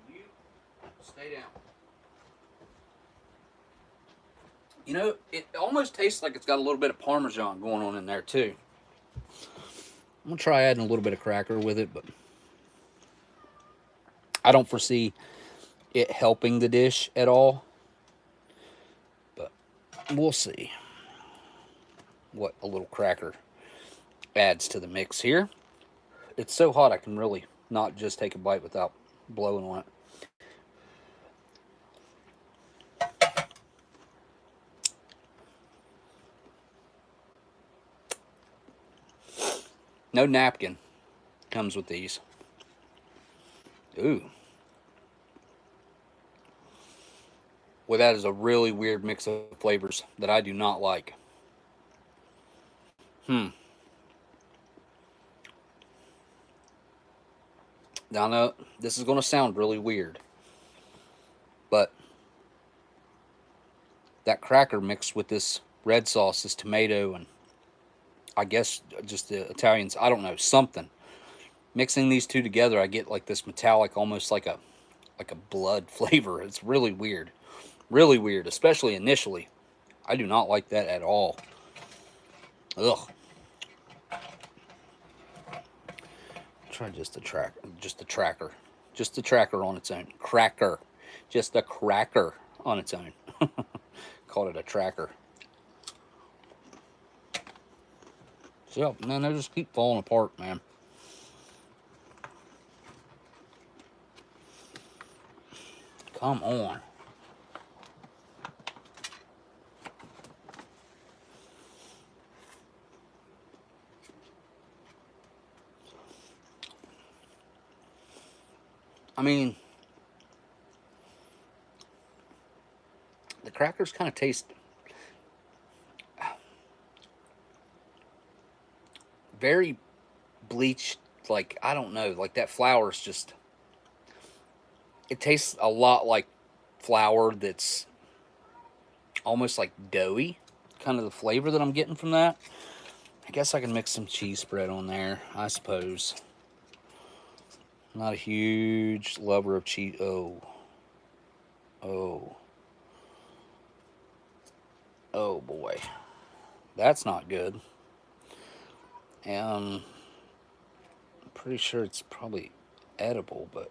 You stay down. You know, it almost tastes like it's got a little bit of Parmesan going on in there too. I'm going to try adding a little bit of cracker with it, but I don't foresee it helping the dish at all. But we'll see what a little cracker adds to the mix here. It's so hot I can really not just take a bite without blowing on it. No napkin comes with these. Ooh. Well, that is a really weird mix of flavors that I do not like. Now, I know this is going to sound really weird, but that cracker mixed with this red sauce, this tomato, and I guess just the Italians, I don't know, something. Mixing these two together, I get like this metallic, almost like a blood flavor. It's really weird. Really weird, especially initially. I do not like that at all. Ugh. Try just the tracker. Just the tracker on its own. Cracker. Just a cracker on its own. Called it a tracker. So, man, they just keep falling apart, man. Come on. I mean, the crackers kind of taste very bleached, like, I don't know, like that flour is just, it tastes a lot like flour that's almost like doughy, kind of the flavor that I'm getting from that. I guess I can mix some cheese spread on there, I suppose. Not a huge lover of cheese. Oh. Oh boy. That's not good. And I'm pretty sure it's probably edible, but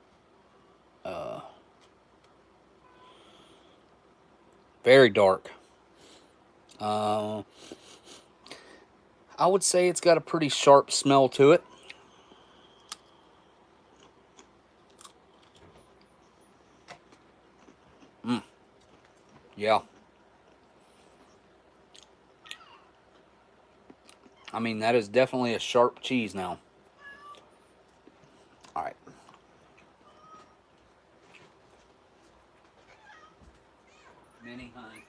very dark. I would say it's got a pretty sharp smell to it. Yeah. I mean, that is definitely a sharp cheese now. All right. Minnie, honey.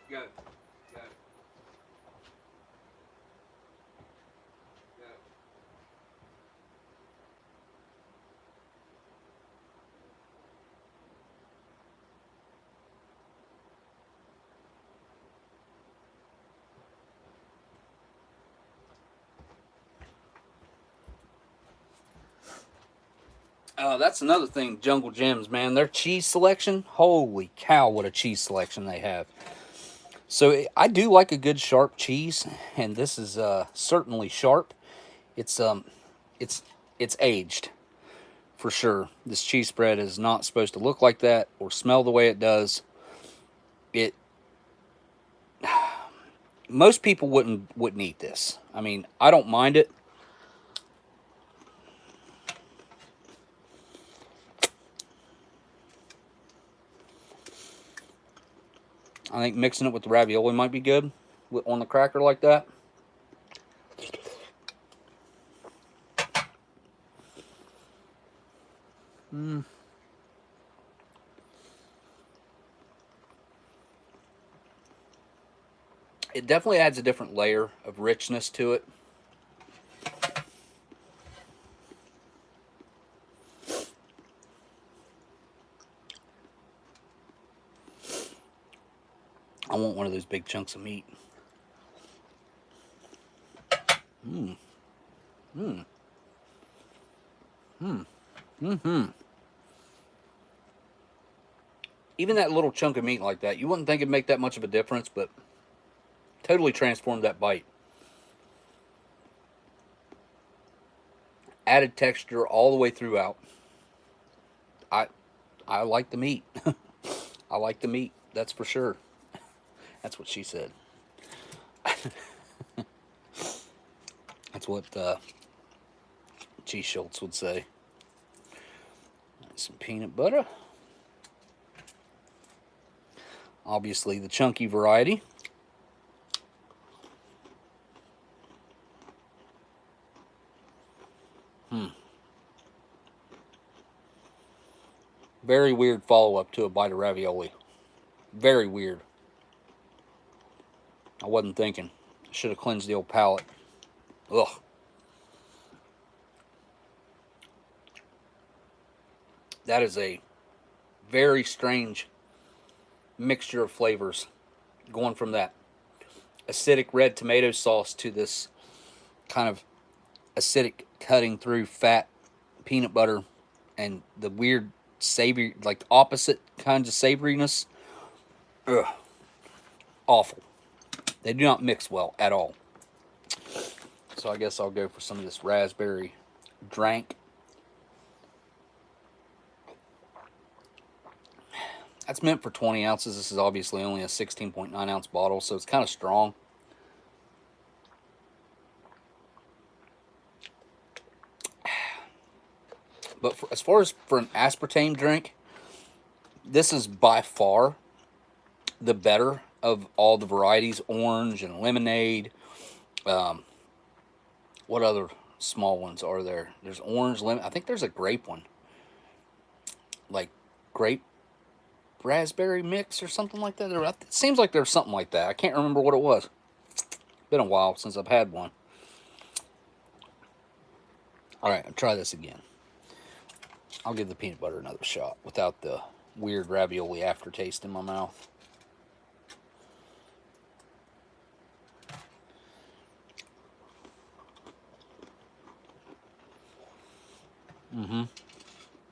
Go. Go. Go. That's another thing, Jungle Gems, man. Their cheese selection, holy cow, what a cheese selection they have. So I do like a good sharp cheese, and this is certainly sharp. It's aged for sure. This cheese spread is not supposed to look like that or smell the way it does. It most people wouldn't eat this. I mean, I don't mind it. I think mixing it with the ravioli might be good on the cracker like that. It definitely adds a different layer of richness to it. I want one of those big chunks of meat. Even that little chunk of meat like that, you wouldn't think it'd make that much of a difference, but totally transformed that bite. Added texture all the way throughout. I like the meat. I like the meat, that's for sure. That's what she said. That's what Cheese Schultz would say. Some peanut butter. Obviously the chunky variety. Very weird follow-up to a bite of ravioli. Very weird. I wasn't thinking. Should have cleansed the old palate. Ugh. That is a very strange mixture of flavors. Going from that acidic red tomato sauce to this kind of acidic cutting through fat peanut butter and the weird savory, like opposite kinds of savoriness. Ugh. Awful. They do not mix well at all. So I guess I'll go for some of this raspberry drank. That's meant for 20 ounces. This is obviously only a 16.9 ounce bottle, so it's kind of strong. But as far as for an aspartame drink, this is by far the better of all the varieties. Orange and lemonade. What other small ones are there? There's orange, lemon. I think there's a grape one. Like grape raspberry mix or something like that. It seems like there's something like that. I can't remember what it was. Been a while since I've had one. Alright, I'll try this again. I'll give the peanut butter another shot without the weird ravioli aftertaste in my mouth.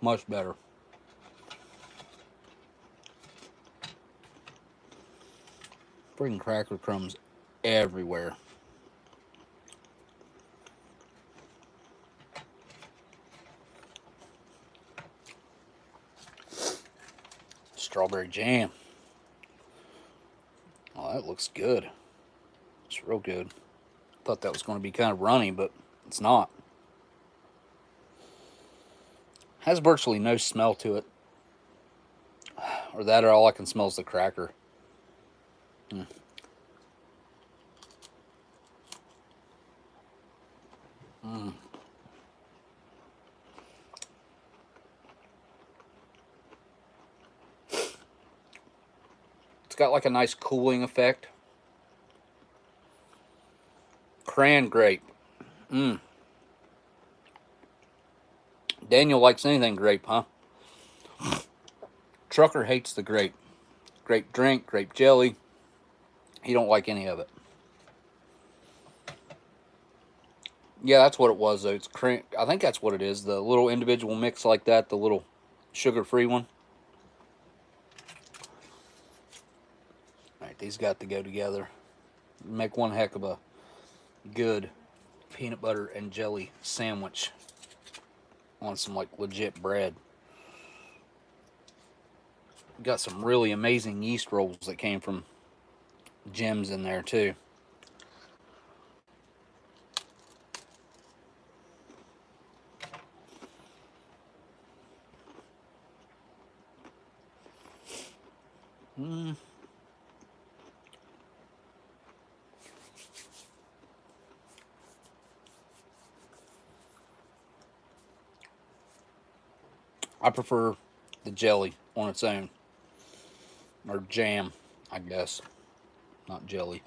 Much better. Freaking cracker crumbs everywhere. Strawberry jam. Oh, that looks good. It's real good. Thought that was going to be kind of runny, but it's not. Has virtually no smell to it. Or that, or all I can smell is the cracker. It's got like a nice cooling effect. Cran grape. Daniel likes anything grape, huh? Trucker hates the grape. Grape drink, grape jelly. He don't like any of it. Yeah, that's what it was, though. It's cran. I think that's what it is. The little individual mix like that, the little sugar-free one. Alright, these got to go together. Make one heck of a good peanut butter and jelly sandwich on some like legit bread. Got some really amazing yeast rolls that came from gems in there too. I prefer the jelly on its own. Or jam, I guess. Not jelly.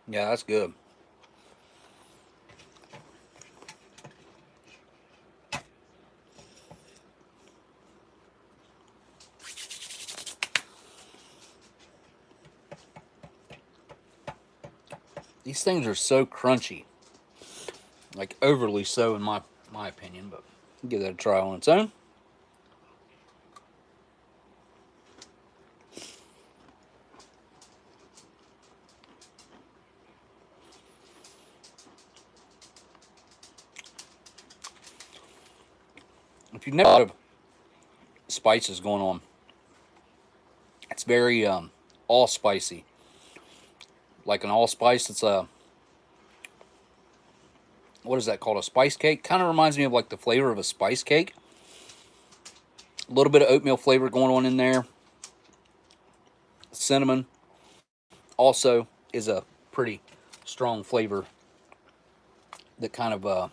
Yeah, that's good. These things are so crunchy. Like overly so in my opinion, but I'll give that a try on its own. If you've never had spices going on, it's very all spicy. Like an allspice, it's a, what is that called? A spice cake? Kind of reminds me of like the flavor of a spice cake. A little bit of oatmeal flavor going on in there. Cinnamon also is a pretty strong flavor that kind of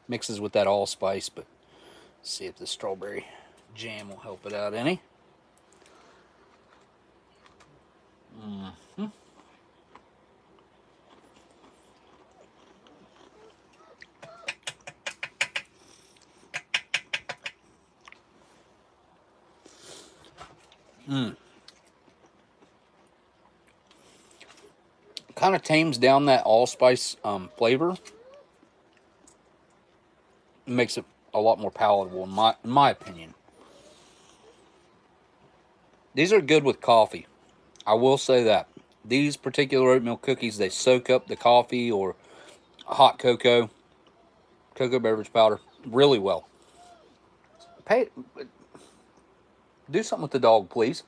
mixes with that allspice. But let's see if the strawberry jam will help it out any. kind of tames down that allspice flavor. It makes it a lot more palatable, in my opinion. These are good with coffee. I will say that. These particular oatmeal cookies, they soak up the coffee or hot cocoa beverage powder really well. Do something with the dog, please.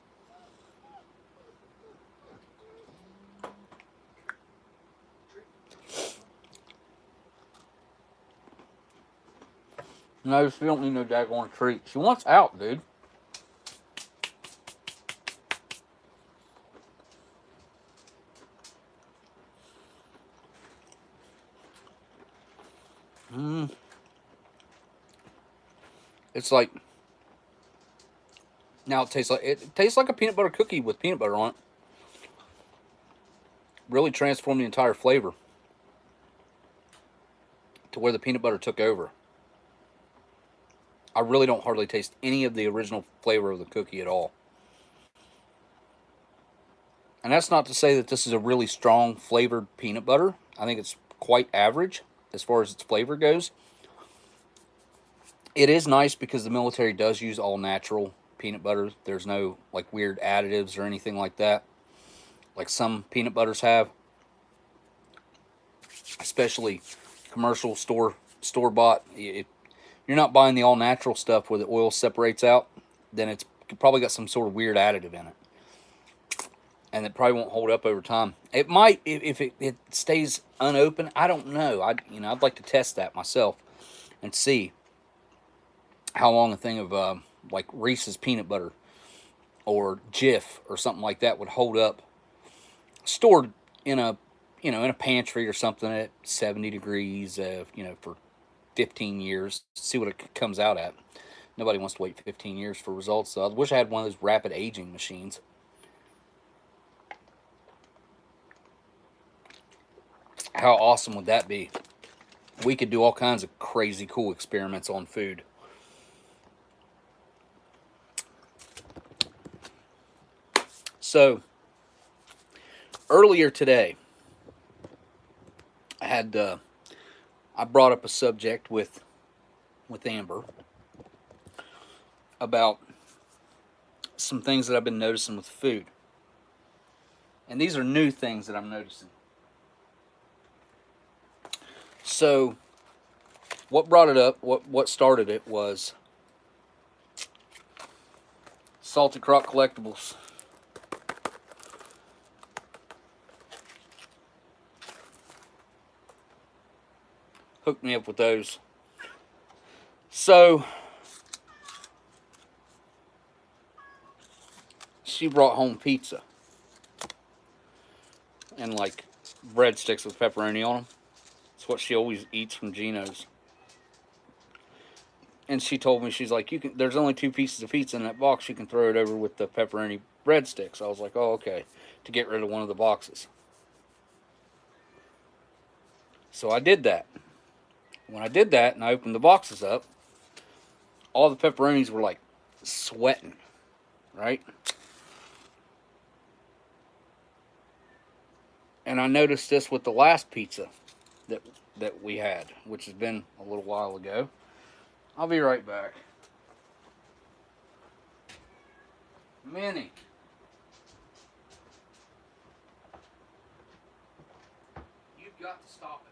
No, she don't need no daggone treat. She wants out, dude. It's like, now it tastes like a peanut butter cookie with peanut butter on it. Really transformed the entire flavor to where the peanut butter took over. I really don't hardly taste any of the original flavor of the cookie at all. And that's not to say that this is a really strong flavored peanut butter. I think it's quite average as far as its flavor goes. It is nice because the military does use all natural peanut butter. There's no like weird additives or anything like that, like some peanut butters have, especially commercial store-bought. If you're not buying the all-natural stuff where the oil separates out, then it's probably got some sort of weird additive in it, and it probably won't hold up over time. It might if it stays unopened. I don't know. I'd like to test that myself and see how long a thing of like Reese's peanut butter or Jif or something like that would hold up, stored in a in a pantry or something at 70 degrees, for 15 years. See what it comes out at. Nobody wants to wait 15 years for results. So I wish I had one of those rapid aging machines. How awesome would that be? We could do all kinds of crazy cool experiments on food. So, earlier today, I brought up a subject with Amber about some things that I've been noticing with food. And these are new things that I'm noticing. So, what brought it up, what started it was Saltycroccollectibles. Hooked me up with those. So, she brought home pizza. And like breadsticks with pepperoni on them. It's what she always eats from Gino's. And she told me, she's like, there's only 2 pieces of pizza in that box. You can throw it over with the pepperoni breadsticks. I was like, oh, okay. To get rid of one of the boxes. So I did that. When I did that and I opened the boxes up, all the pepperonis were like sweating, right? And I noticed this with the last pizza that we had, which has been a little while ago. I'll be right back. Minnie. You've got to stop it.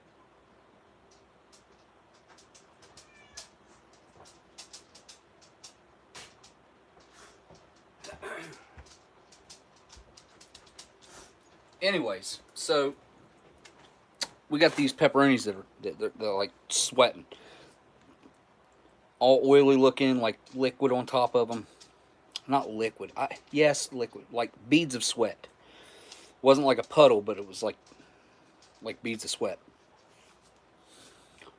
Anyways, so we got these pepperonis that they're like sweating, all oily looking, like liquid on top of them. Not liquid. Yes, liquid, like beads of sweat. Wasn't like a puddle, but it was like beads of sweat.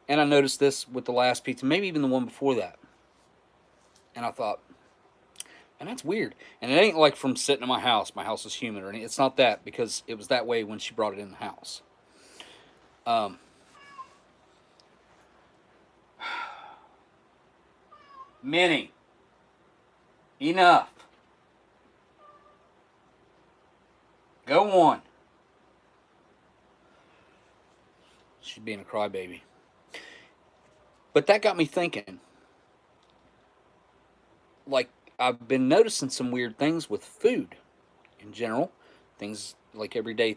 And I noticed this with the last pizza, maybe even the one before that. And I thought, and that's weird. And it ain't like from sitting in my house. My house is humid or anything. It's not that, because it was that way when she brought it in the house. Minnie, enough. Go on. She's being a crybaby. But that got me thinking. Like, I've been noticing some weird things with food in general. Things like everyday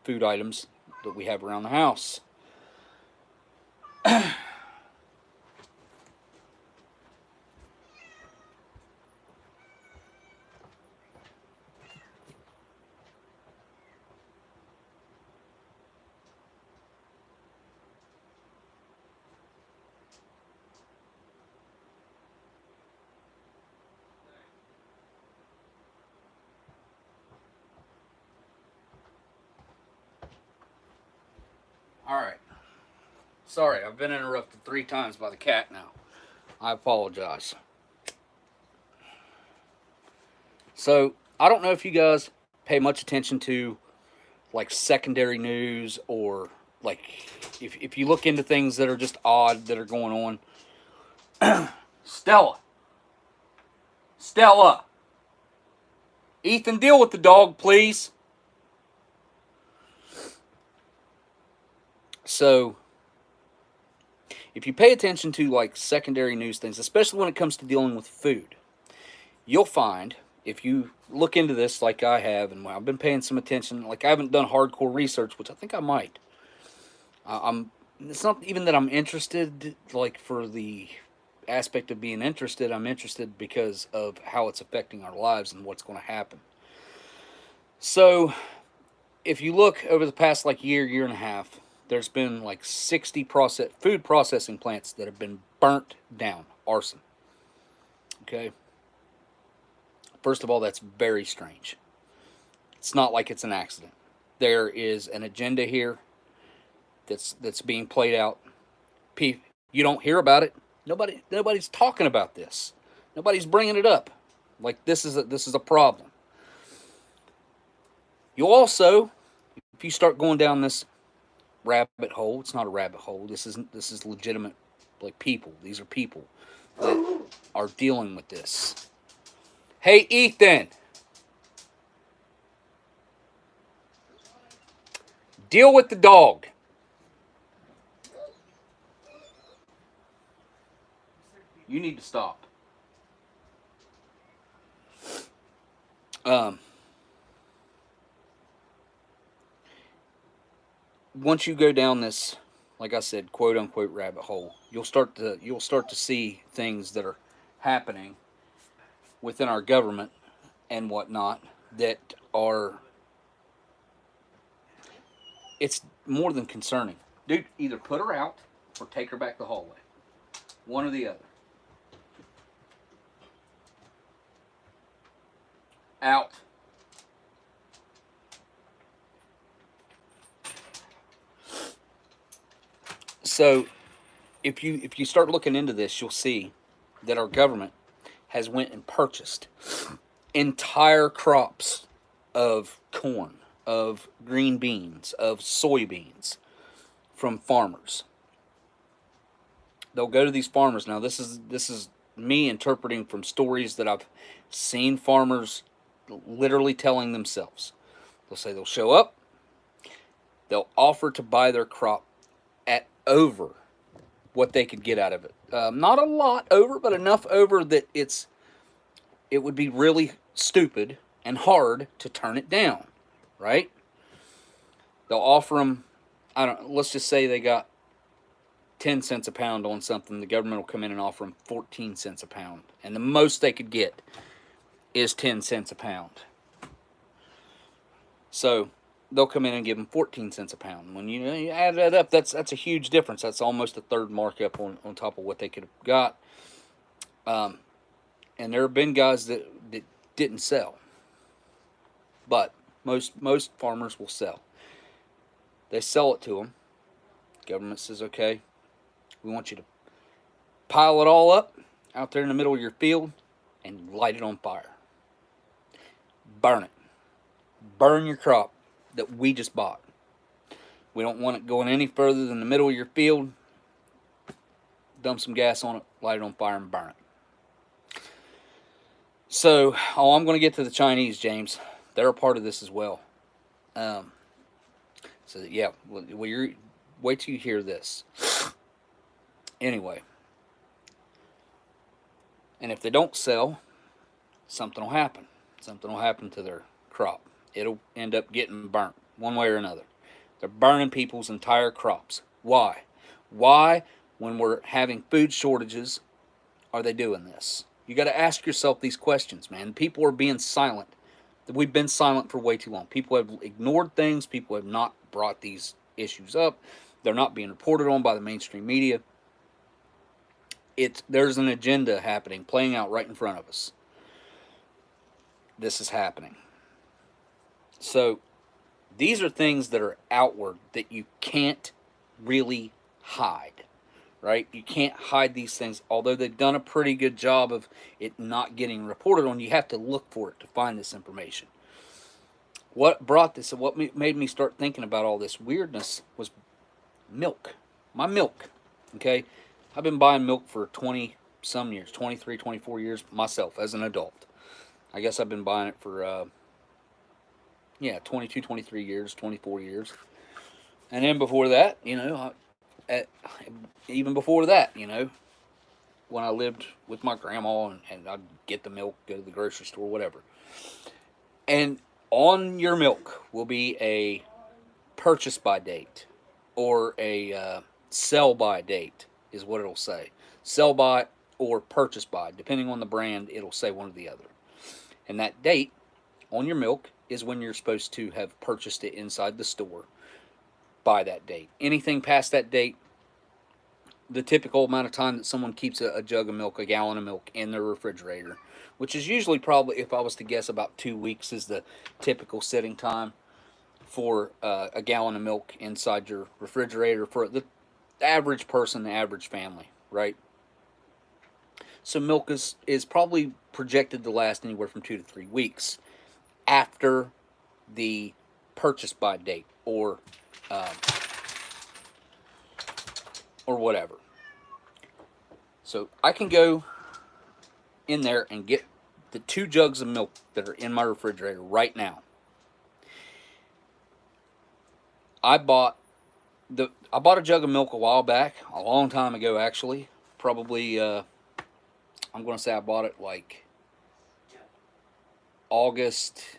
food items that we have around the house. All right. Sorry, I've been interrupted 3 times by the cat now. I apologize. So, I don't know if you guys pay much attention to like secondary news, or like if you look into things that are just odd that are going on. Stella. Stella. Ethan, deal with the dog, please. So, if you pay attention to like secondary news things, especially when it comes to dealing with food, you'll find, if you look into this like I have, and I've been paying some attention, like I haven't done hardcore research, which I think I might. It's not even that I'm interested, like for the aspect of being interested. I'm interested because of how it's affecting our lives and what's going to happen. So, if you look over the past like year and a half, there's been like 60 food processing plants that have been burnt down. Arson. Okay. First of all, that's very strange. It's not like it's an accident. There is an agenda here that's being played out. You don't hear about it. Nobody's talking about this. Nobody's bringing it up. Like this is a problem. You also, if you start going down this rabbit hole, it's not a rabbit hole. This is legitimate. Like people. These are people that are dealing with this. Hey, Ethan. Deal with the dog. You need to stop. Once you go down this, like I said, quote unquote rabbit hole, you'll start to see things that are happening within our government and whatnot that are, it's more than concerning. Dude, either put her out or take her back the hallway. One or the other. Out. So, if you start looking into this, you'll see that our government has went and purchased entire crops of corn, of green beans, of soybeans from farmers. They'll go to these farmers. Now, this is me interpreting from stories that I've seen farmers literally telling themselves. They'll say they'll show up, they'll offer to buy their crop at over what they could get out of it. Not a lot over, but enough over that it would be really stupid and hard to turn it down, right? They'll offer them, let's just say they got 10 cents a pound on something. The government will come in and offer them 14 cents a pound. And the most they could get is 10 cents a pound. So they'll come in and give them 14 cents a pound. When you add that up, that's a huge difference. That's almost a third markup on top of what they could have got. And there have been guys that didn't sell. But most farmers will sell. They sell it to them. Government says, okay, we want you to pile it all up out there in the middle of your field and light it on fire. Burn it. Burn your crop that we just bought. We don't want it going any further than the middle of your field. Dump some gas on it, light it on fire, and burn it. So, I'm going to get to the Chinese, James. They're a part of this as well. So, yeah, wait till you hear this. Anyway, and if they don't sell, something will happen. Something will happen to their crop. It'll end up getting burnt one way or another. They're burning people's entire crops. Why? Why, when we're having food shortages, are they doing this? You got to ask yourself these questions, man. People are being silent. We've been silent for way too long. People have ignored things. People have not brought these issues up. They're not being reported on by the mainstream media. There's an agenda happening, playing out right in front of us. This is happening. So these are things that are outward that you can't really hide, right? You can't hide these things. Although they've done a pretty good job of it not getting reported on, you have to look for it to find this information. What brought this, what made me start thinking about all this weirdness was milk. My milk, okay? I've been buying milk for 20 some years, 23, 24 years myself as an adult. I guess I've been buying it for, 22, 23 years, 24 years. And then before that, even before that, when I lived with my grandma and I'd get the milk, go to the grocery store, whatever. And on your milk will be a purchase by date or a sell by date is what it'll say. Sell by or purchase by, depending on the brand, it'll say one or the other. And that date on your milk is when you're supposed to have purchased it inside the store by that date. Anything past that date, the typical amount of time that someone keeps a jug of milk, a gallon of milk in their refrigerator, which is usually probably, if I was to guess, about 2 weeks is the typical sitting time for a gallon of milk inside your refrigerator for the average person, the average family, right? So milk is probably projected to last anywhere from 2 to 3 weeks after the purchase by date or whatever. So I can go in there and get the 2 jugs of milk that are in my refrigerator right now. I bought a jug of milk a while back, a long time ago actually. Probably I'm going to say I bought it like August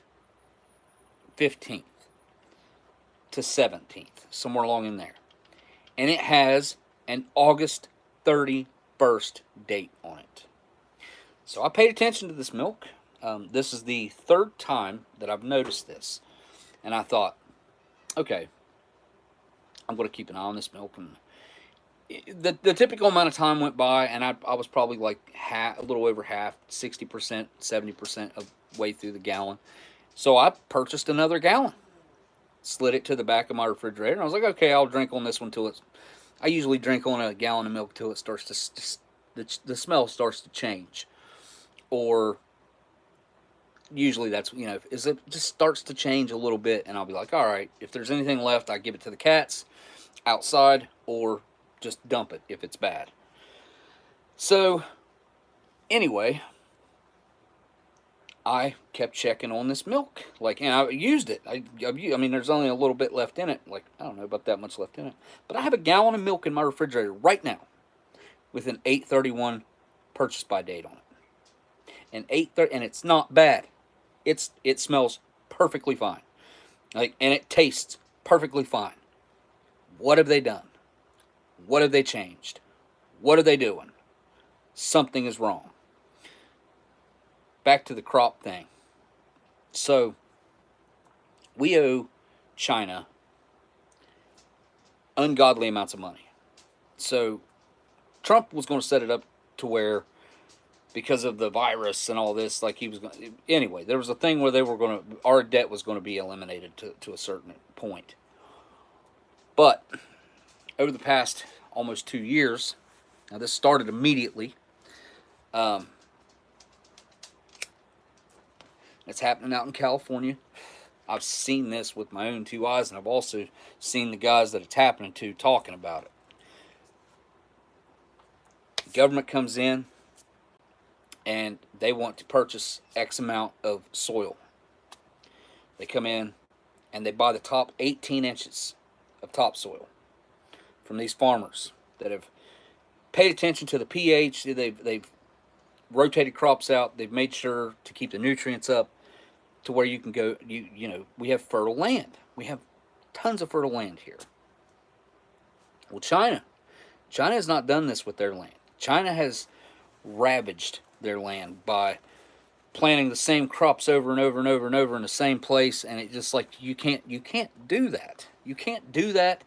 15th to 17th, somewhere along in there. And it has an August 31st date on it. So I paid attention to this milk. This is the 3rd time that I've noticed this. And I thought, okay, I'm going to keep an eye on this milk. And the typical amount of time went by, and I was probably like a little over half, 60%, 70% of way through the gallon. So I purchased another gallon, slid it to the back of my refrigerator, and I was like, okay, I'll drink on this one till I usually drink on a gallon of milk till it starts to, the smell starts to change. Or usually that's, is it just starts to change a little bit, and I'll be like, all right, if there's anything left, I give it to the cats outside, or just dump it if it's bad. So anyway, I kept checking on this milk, and I used it. I mean, there's only a little bit left in it, I don't know about that much left in it, but I have a gallon of milk in my refrigerator right now with an 8/31 purchase by date on it, and it's not bad. It smells perfectly fine, and it tastes perfectly fine. What have they done? What have they changed? What are they doing? Something is wrong. Back to the crop thing. So, we owe China ungodly amounts of money. So, Trump was going to set it up to where, because of the virus and all this, he was going to, anyway, there was a thing where our debt was going to be eliminated to a certain point. But over the past almost 2 years, now this started immediately. It's happening out in California. I've seen this with my own 2 eyes, and I've also seen the guys that it's happening to talking about it. The government comes in, and they want to purchase X amount of soil. They come in, and they buy the top 18 inches of topsoil. from these farmers that have paid attention to the pH. They've rotated crops out. They've made sure to keep the nutrients up to where you can go. You know, we have fertile land. We have tons of fertile land here. Well, China has not done this with their land. China has ravaged their land by planting the same crops over and over and over and over in the same place, and it just like you can't do that. You can't do that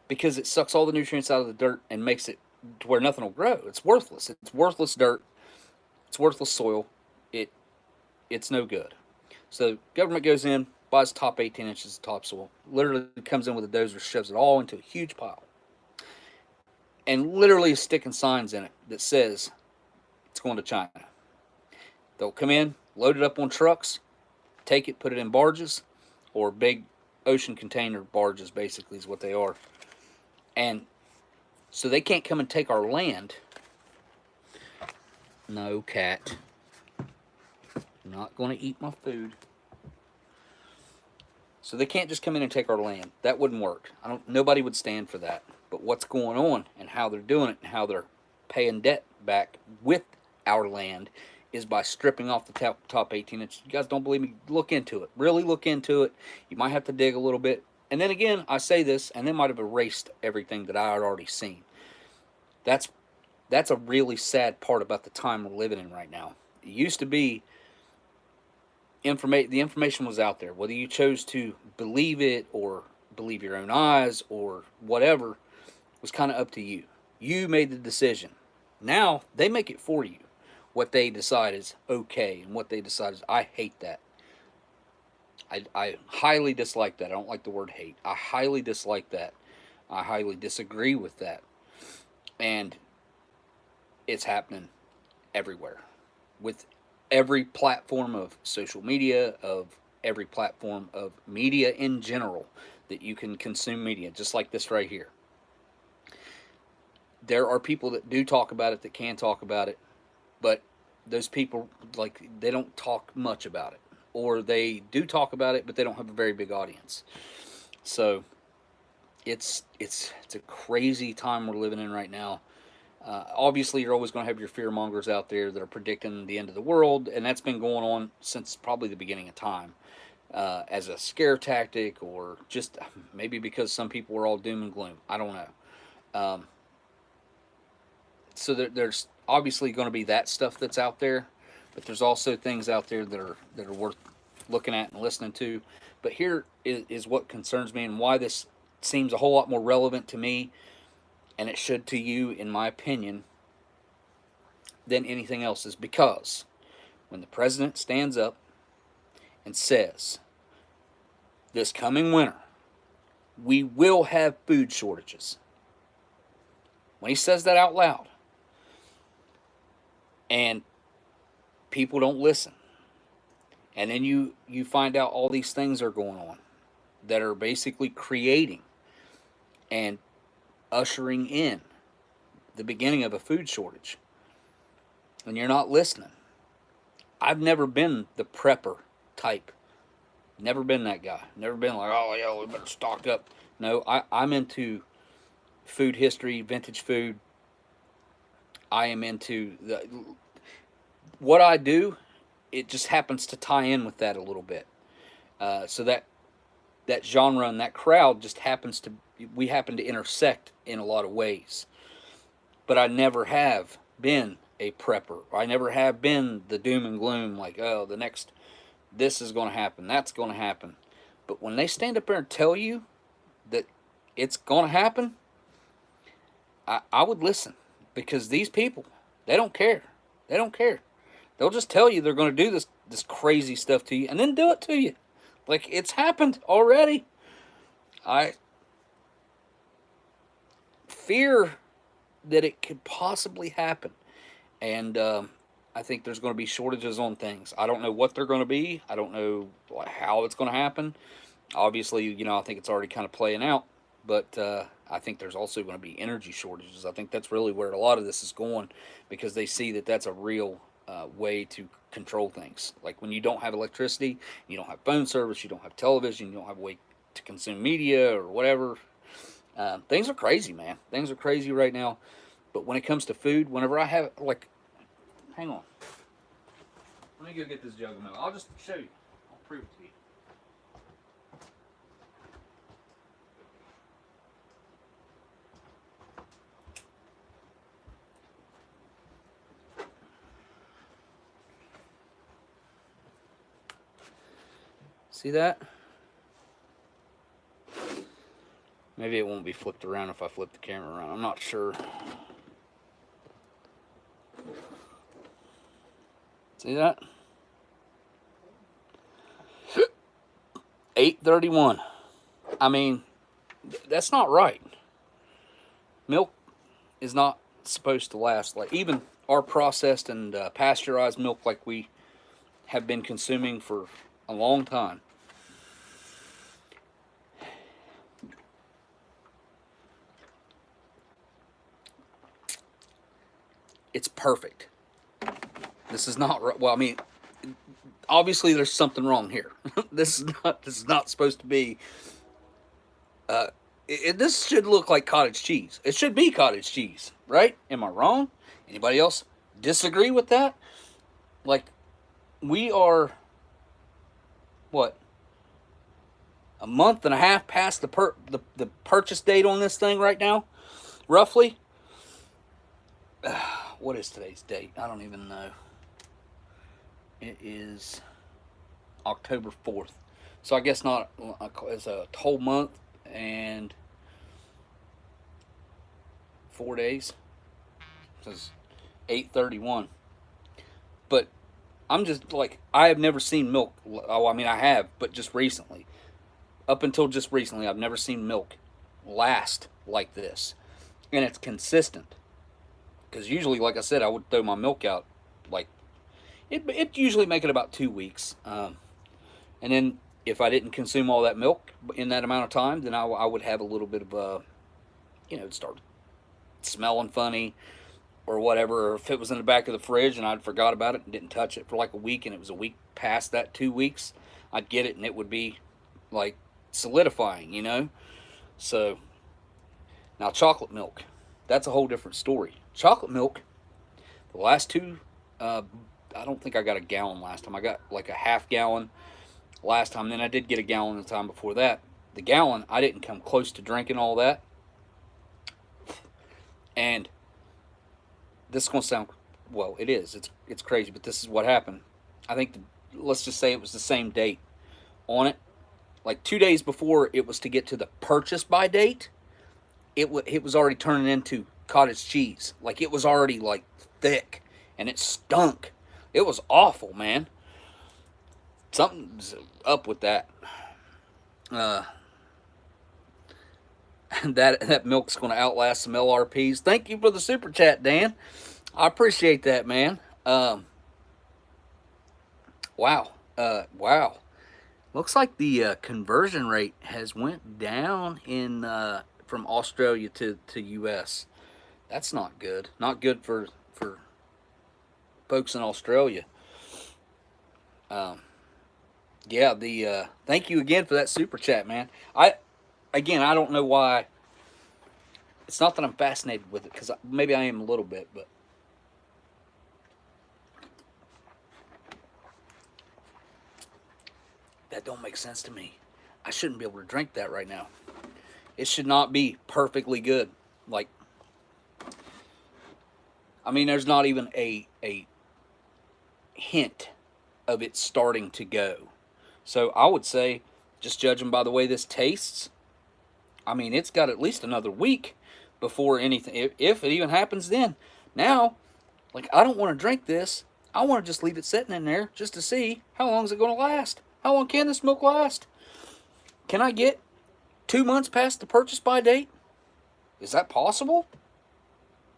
because it sucks all the nutrients out of the dirt and makes it to where nothing will grow. It's worthless. It's worthless dirt. It's worthless soil. It's no good. So government goes in, buys top 18 inches of topsoil, literally comes in with a dozer, shoves it all into a huge pile, and literally is sticking signs in it that says it's going to China. They'll come in, load it up on trucks, take it, put it in barges, or big ocean container barges, basically, is what they are. And so they can't come and take our land. No, cat. I'm not going to eat my food. So they can't just come in and take our land. That wouldn't work. Nobody would stand for that. But what's going on and how they're doing it and how they're paying debt back with our land is by stripping off the top 18 inches. You guys don't believe me? Look into it. Really look into it. You might have to dig a little bit. And then again, I say this, and they might have erased everything that I had already seen. That's a really sad part about the time we're living in right now. It used to be the information was out there. Whether you chose to believe it or believe your own eyes or whatever was kind of up to you. You made the decision. Now they make it for you. What they decide is okay, and what they decide is, I hate that. I highly dislike that. I don't like the word hate. I highly dislike that. I highly disagree with that. And it's happening everywhere. With every platform of social media, of every platform of media in general that you can consume media, just like this right here. There are people that do talk about it, that can talk about it, but those people, like, they don't talk much about it. Or they do talk about it, but they don't have a very big audience. So it's a crazy time we're living in right now. Obviously, you're always going to have your fear mongers out there that are predicting the end of the world, and that's been going on since probably the beginning of time, as a scare tactic, or just maybe because some people were all doom and gloom. I don't know. So there's obviously going to be that stuff that's out there, but there's also things out there that are worth looking at and listening to. But here is what concerns me, and why this seems a whole lot more relevant to me, and it should to you, in my opinion, than anything else, is because when the president stands up and says, this coming winter, we will have food shortages. When he says that out loud, and people don't listen, and then you find out all these things are going on that are basically creating and ushering in the beginning of a food shortage, and you're not listening. I've never been the prepper type. Never been that guy. Never been like, oh yeah, we better stock up. No, I'm into food history, vintage food. I am into what I do. It just happens to tie in with that a little bit. So that genre and that crowd just we happen to intersect in a lot of ways. But I never have been a prepper. I never have been the doom and gloom, like, oh, this is going to happen, that's going to happen. But when they stand up there and tell you that it's going to happen, I would listen, because these people, they don't care. They don't care. They'll just tell you they're going to do this crazy stuff to you, and then do it to you. Like, it's happened already. I fear that it could possibly happen. And I think there's going to be shortages on things. I don't know what they're going to be. I don't know how it's going to happen. Obviously, I think it's already kind of playing out. But I think there's also going to be energy shortages. I think that's really where a lot of this is going, because they see that that's a real way to control things. Like when you don't have electricity, you don't have phone service, you don't have television, you don't have a way to consume media or whatever, Things are crazy, man. Things are crazy right now. But when it comes to food, whenever I have, like, hang on. Let me go get this jug of milk. I'll just show you. I'll prove it to you. See that? Maybe it won't be flipped around if I flip the camera around. I'm not sure. See that? 8:31. I mean, that's not right. Milk is not supposed to last. Like, even our processed and pasteurized milk, like we have been consuming for a long time, it's perfect. This is not right. Well, I mean, obviously there's something wrong here. This is not supposed to be. This should look like cottage cheese. It should be cottage cheese, right? Am I wrong? Anybody else disagree with that? Like, we are, what, a month and a half past the purchase date on this thing right now, roughly. What is today's date? I don't even know. It is October 4th. So I guess not, it's a whole month and 4 days. Because 8:31. But I'm just like, I have never seen milk. Oh, I mean, I have, but just recently. Up until just recently, I've never seen milk last like this. And it's consistent. Because usually, like I said, I would throw my milk out, like, it usually make it about 2 weeks. And then if I didn't consume all that milk in that amount of time, then I would have a little bit of, start smelling funny or whatever. Or if it was in the back of the fridge and I'd forgot about it and didn't touch it for like a week, and it was a week past that 2 weeks, I'd get it and it would be like solidifying, you know? So, now chocolate milk, that's a whole different story. Chocolate milk, the last two, I don't think I got a gallon last time. I got like a half gallon last time. Then I did get a gallon the time before that. The gallon, I didn't come close to drinking all that. And this is going to sound, well, it is. It's crazy, but this is what happened. I think, let's just say it was the same date on it. Like 2 days before it was to get to the purchase by date, it was already turning into cottage cheese. Like, it was already like thick and it stunk. It was awful, man. Something's up with that. That milk's going to outlast some LRPs. Thank you for the super chat, Dan. I appreciate that, man. Wow. Wow. Looks like the conversion rate has went down in from Australia to US. That's not good. Not good for folks in Australia. Yeah, thank you again for that super chat, man. I don't know why. It's not that I'm fascinated with it, because maybe I am a little bit, but that don't make sense to me. I shouldn't be able to drink that right now. It should not be perfectly good. Like, I mean, there's not even a hint of it starting to go. So I would say, just judging by the way this tastes, I mean, it's got at least another week before anything, if it even happens then. Now, like, I don't want to drink this. I want to just leave it sitting in there just to see how long is it going to last. How long can this milk last? Can I get 2 months past the purchase by date? Is that possible?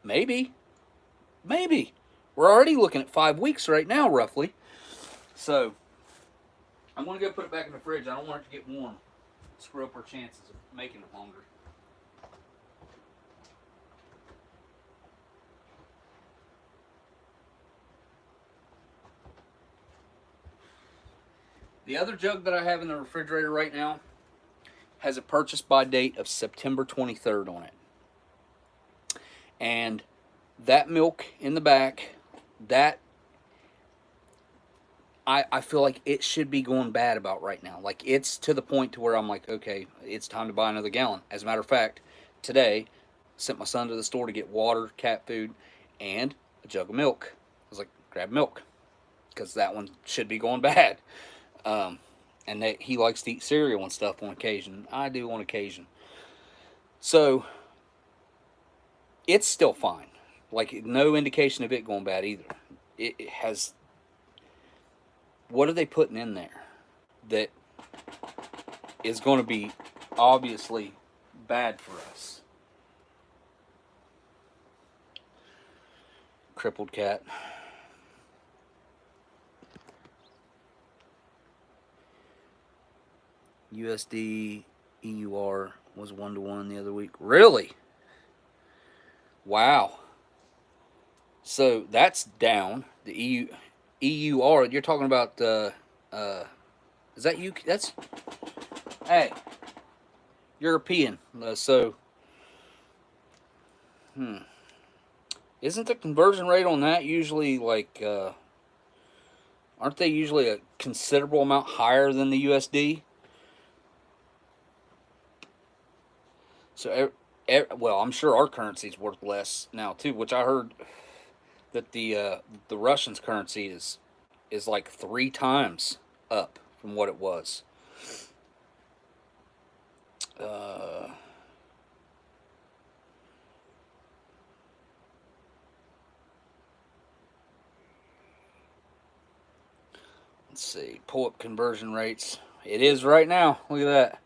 Maybe. Maybe. We're already looking at 5 weeks right now, roughly. So, I'm going to go put it back in the fridge. I don't want it to get warm. Screw up our chances of making it longer. The other jug that I have in the refrigerator right now has a purchase by date of September 23rd on it. And that milk in the back, that I feel like it should be going bad about right now. Like, it's to the point to where I'm like, okay, it's time to buy another gallon. As a matter of fact, today, sent my son to the store to get water, cat food, and a jug of milk. I was like, grab milk, because that one should be going bad. And that he likes to eat cereal and stuff on occasion. I do on occasion. So, it's still fine. Like, no indication of it going bad either. It has... What are they putting in there that is going to be obviously bad for us? Crippled cat. USD EUR was 1-to-1 the other week. Really? Wow. So that's down. The EUR. You're talking about is that you? That's, hey, European. Isn't the conversion rate on that usually like aren't they usually a considerable amount higher than the USD? So, well, I'm sure our currency's worth less now too, which I heard that the Russians' currency is like 3 times up from what it was. Let's see, pull up conversion rates. It is right now. Look at that.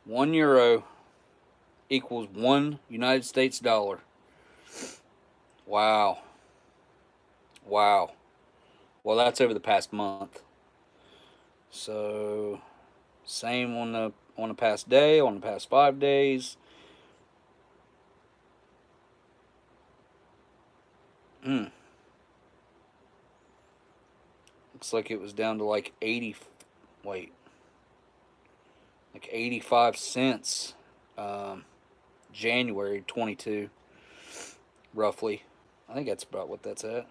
€1 equals 1 United States dollar. Wow. Wow. Well, that's over the past month. So, same on the past day, on the past 5 days. Looks like it was down to like 85 cents. January 22, roughly. I think that's about what that's at.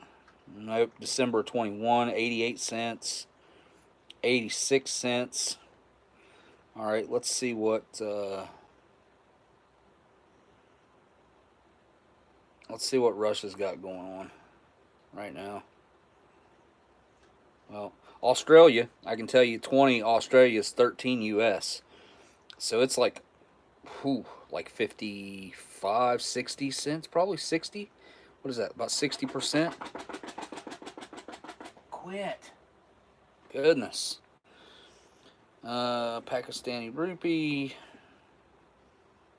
Nope, December 21, 88 cents, 86 cents. All right, let's see what Russia's got going on right now. Well, Australia, I can tell you 20 Australia is 13 US. So it's like, like 55, 60 cents, probably 60. What is that, about 60%? Quit. Goodness. Pakistani rupee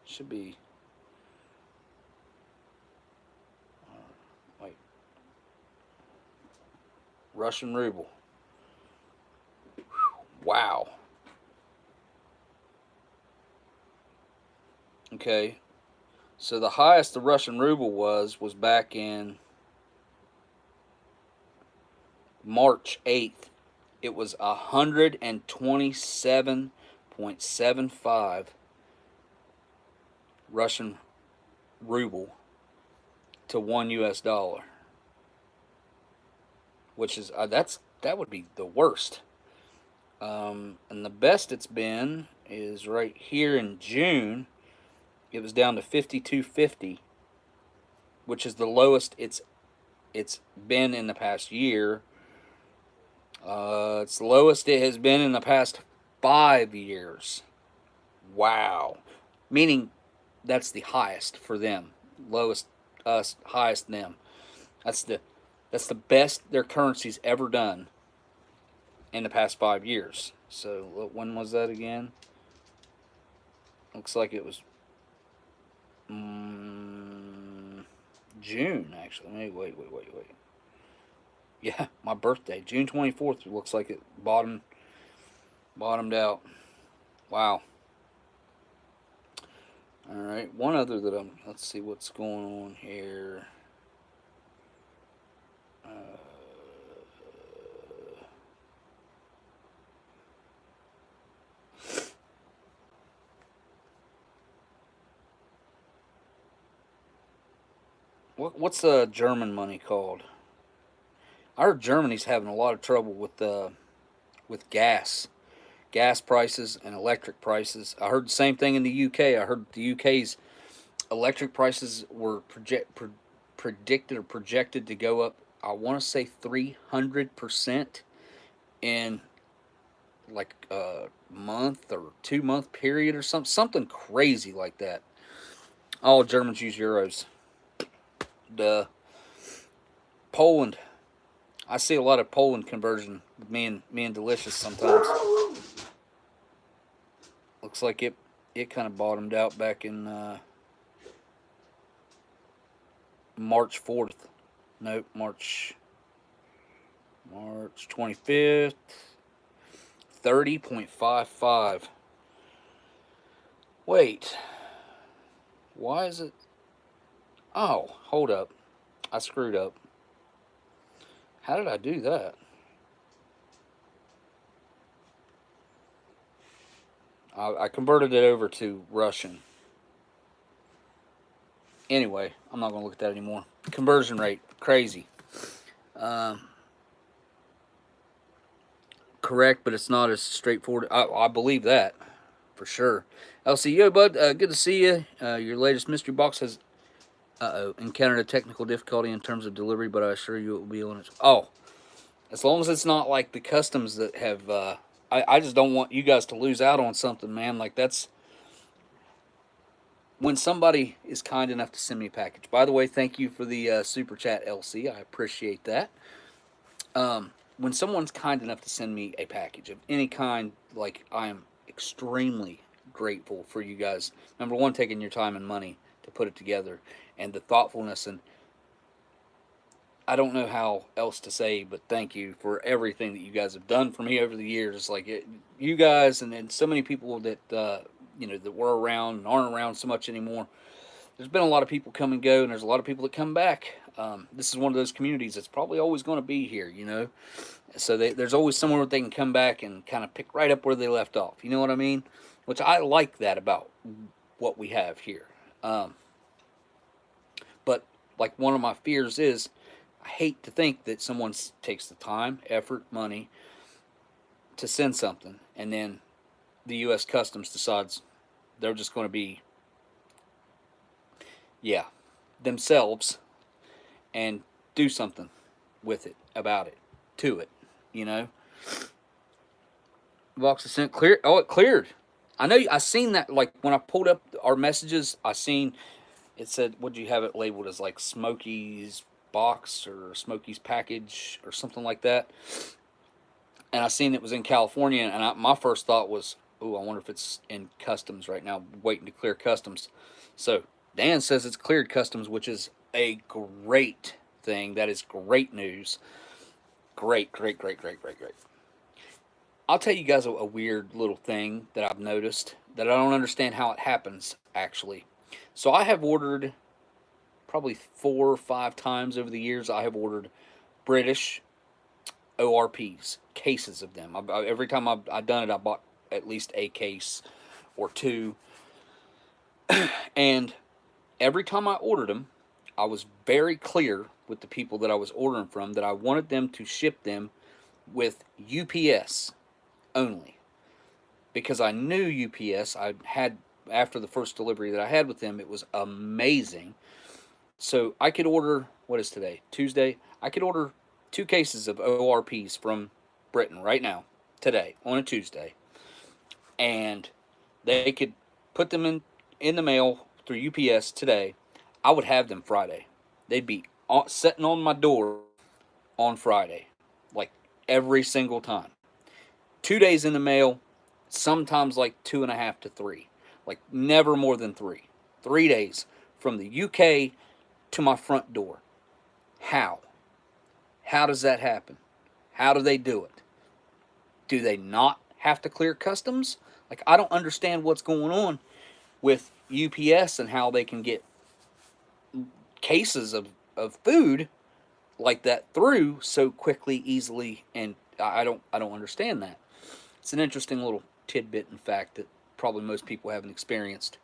should be, wait, Russian ruble. Wow. Okay, so the highest the Russian ruble was back in March 8th. It was 127.75 Russian ruble to 1 US dollar, which is that would be the worst. And the best it's been is right here in June. It was down to 52.50, which is the lowest it's been in the past year. It's the lowest it has been in the past 5 years. Wow. Meaning that's the highest for them. Lowest us, highest them. That's the best their currency's ever done in the past 5 years. So when was that again? Looks like it was June, actually. Wait. Yeah, my birthday, June 24th. It looks like it bottomed out. Wow. All right, one other that let's see what's going on here. What's German money called? I heard Germany's having a lot of trouble with gas prices and electric prices. I heard the same thing in the UK. I heard the UK's electric prices were predicted or projected to go up. I want to say 300% in like a month or 2 month period or something crazy like that. All Germans use euros. The Poland, I see a lot of Poland conversion with me and Delicious sometimes. Looks like it kind of bottomed out back in March 4th. Nope, March 25th. 30.55. Wait. Why is it? Oh, hold up. I screwed up. How did I do that? I converted it over to Russian. Anyway, I'm not going to look at that anymore. Conversion rate, crazy. Correct, but it's not as straightforward. I believe that for sure. LC, bud, good to see you. Your latest mystery box has encountered a technical difficulty in terms of delivery, but I assure you it will be on its. Oh, as long as it's not like the customs that have. I just don't want you guys to lose out on something, man. Like that's when somebody is kind enough to send me a package. By the way, thank you for the super chat, LC. I appreciate that. When someone's kind enough to send me a package of any kind, like I am extremely grateful for you guys. Number one, taking your time and money to put it together, and the thoughtfulness. And I don't know how else to say, but thank you for everything that you guys have done for me over the years. Like you guys, and then so many people that that were around and aren't around so much anymore. There's been a lot of people come and go, and there's a lot of people that come back. This is one of those communities that's probably always going to be here. So there's always somewhere where they can come back and kind of pick right up where they left off. You know what I mean? Which I like that about what we have here. But like one of my fears is, I hate to think that someone takes the time, effort, money to send something, and then the U.S. Customs decides they're just going to be, themselves and do something with it, about it, to it, you know. Box is sent clear. Oh, it cleared. I know. I seen that. Like when I pulled up our messages, I seen it said, "Would you have it labeled as like Smokey's box or Smokey's package or something like that?" And I seen it was in California, and my first thought was, "Oh, I wonder if it's in customs right now, waiting to clear customs." So Dan says it's cleared customs, which is a great thing. That is great news. Great, great, great, great, great, great. I'll tell you guys a weird little thing that I've noticed that I don't understand how it happens, actually. So I have ordered probably 4 or 5 times over the years. I have ordered British ORPs, cases of them. Every time I've done it, I bought at least a case or two. And every time I ordered them, I was very clear with the people that I was ordering from that I wanted them to ship them with UPS only. Because I knew UPS, I had, after the first delivery that I had with them, it was amazing. So I could order, what is today? Tuesday? I could order 2 cases of ORPs from Britain right now, today, on a Tuesday. And they could put them in the mail through UPS today. I would have them Friday. They'd be sitting on my door on Friday, like every single time. 2 days in the mail, sometimes like 2.5 to 3, like never more than 3. 3 days from the UK to my front door. How? How does that happen? How do they do it? Do they not have to clear customs? Like, I don't understand what's going on with UPS and how they can get cases of food like that through so quickly, easily, and I don't understand that. It's an interesting little tidbit, in fact, that probably most people haven't experienced,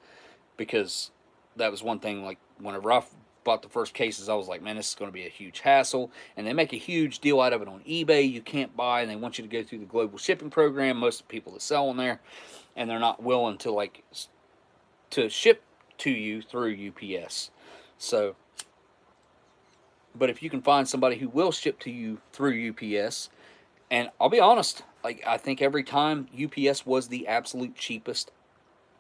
because that was one thing, like, whenever I bought the first cases, I was like, man, this is going to be a huge hassle. And they make a huge deal out of it on eBay. You can't buy, and they want you to go through the global shipping program. Most of the people that sell on there, and they're not willing to like to ship to you through UPS. So, but if you can find somebody who will ship to you through UPS, and I'll be honest, like I think every time UPS was the absolute cheapest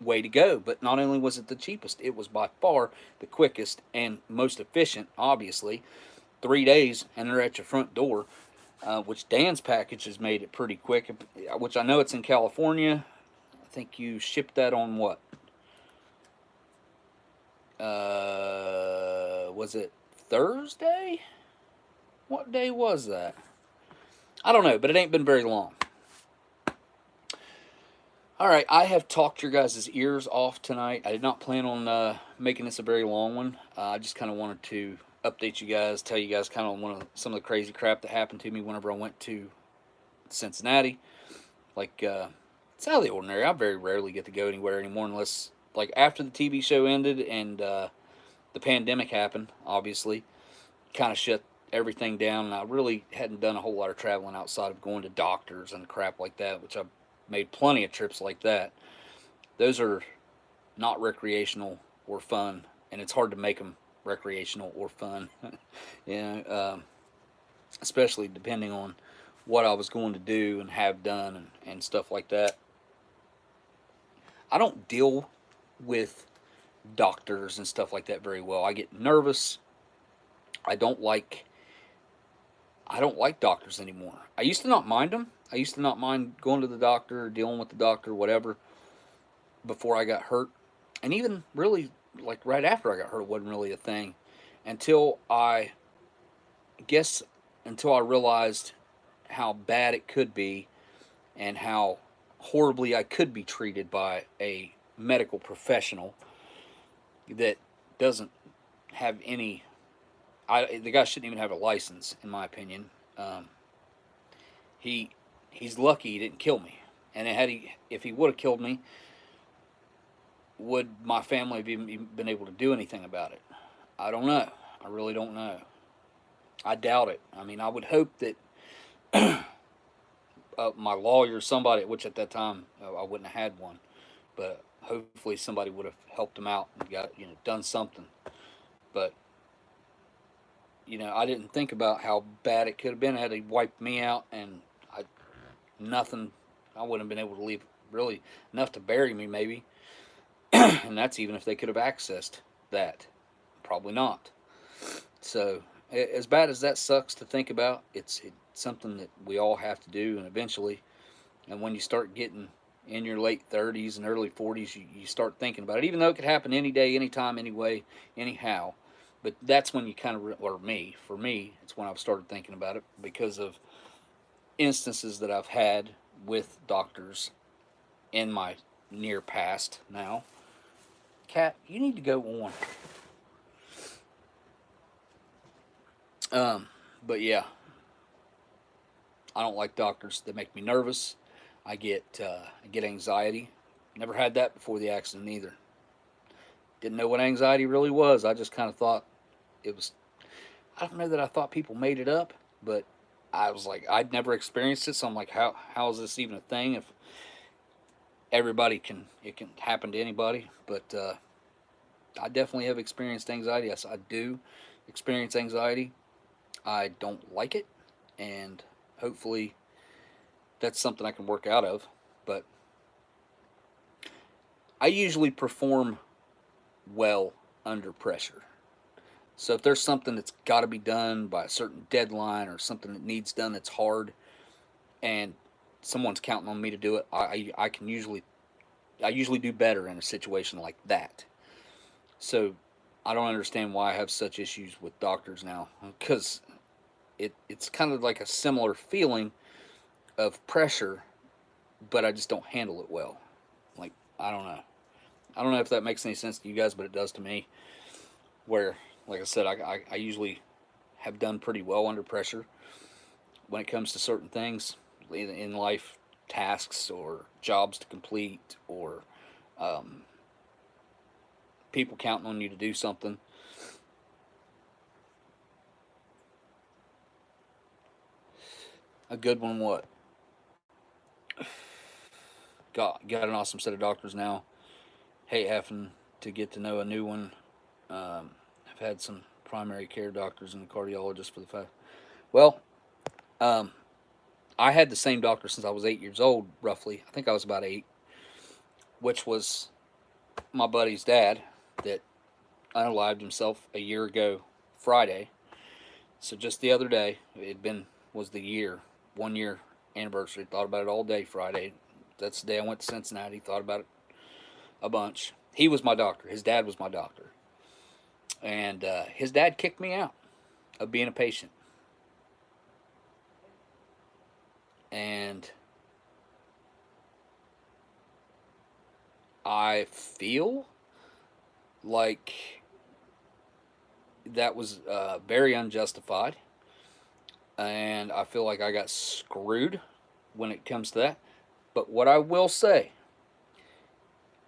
way to go. But not only was it the cheapest, it was by far the quickest and most efficient, obviously. 3 days and they're at your front door, which Dan's package has made it pretty quick, which I know it's in California. I think you shipped that on what? Was it Thursday? What day was that? I don't know, but it ain't been very long. All right, I have talked your guys' ears off tonight. I did not plan on making this a very long one. I just kind of wanted to update you guys, tell you guys kind of some of the crazy crap that happened to me whenever I went to Cincinnati. Like, it's out of the ordinary. I very rarely get to go anywhere anymore unless, like, after the TV show ended and the pandemic happened, obviously, kind of shut everything down. And I really hadn't done a whole lot of traveling outside of going to doctors and crap like that, which I've made plenty of trips like that. Those are not recreational or fun, and it's hard to make them recreational or fun. You know, especially depending on what I was going to do and have done and stuff like that. I don't deal with doctors and stuff like that very well. I get nervous. I don't like doctors anymore. I used to not mind them. I used to not mind going to the doctor, dealing with the doctor, whatever, before I got hurt. And even really, like right after I got hurt, it wasn't really a thing until I realized how bad it could be and how horribly I could be treated by a medical professional that doesn't have any. The guy shouldn't even have a license, in my opinion. He's lucky he didn't kill me. And if he would have killed me, would my family have even been able to do anything about it? I don't know. I really don't know. I doubt it. I mean, I would hope that my lawyer, somebody, which at that time I wouldn't have had one, but hopefully somebody would have helped him out and done something. But I didn't think about how bad it could have been had he wiped me out, and nothing. I wouldn't have been able to leave really enough to bury me, maybe. And that's even if they could have accessed that. Probably not. So, as bad as that sucks to think about, it's something that we all have to do, and eventually, and when you start getting in your late 30s and early 40s, you start thinking about it, even though it could happen any day, anytime, anyway, anyhow. But that's when you kind of, for me, it's when I've started thinking about it because of instances that I've had with doctors in my near past now. Cat, you need to go on. But yeah, I don't like doctors. They make me nervous. I get anxiety. Never had that before the accident either. Didn't know what anxiety really was. I just kind of thought it was. I don't know that I thought people made it up, but I was like, I'd never experienced it, so I'm like, how is this even a thing? If it can happen to anybody. But I definitely have experienced anxiety. Yes, I do experience anxiety. I don't like it, and hopefully that's something I can work out of. But I usually perform well under pressure. So if there's something that's got to be done by a certain deadline or something that needs done that's hard, and someone's counting on me to do it, I usually do better in a situation like that. So I don't understand why I have such issues with doctors now, because it's kind of like a similar feeling of pressure, but I just don't handle it well. Like, I don't know if that makes any sense to you guys, but it does to me. Where, like I said, I usually have done pretty well under pressure when it comes to certain things in life, tasks or jobs to complete, or people counting on you to do something. a good one. What? Got an awesome set of doctors now. Hate having to get to know a new one. I've had some primary care doctors and a cardiologist for the fact. Well, um, I had the same doctor since I was 8 years old, roughly. I think I was about 8, which was my buddy's dad that unalived himself a year ago Friday. So just the other day, was the 1 year anniversary. Thought about it all day Friday. That's the day I went to Cincinnati. Thought about it a bunch. He was my doctor. His dad was my doctor. And his dad kicked me out of being a patient. And I feel like that was very unjustified. And I feel like I got screwed when it comes to that. But what I will say,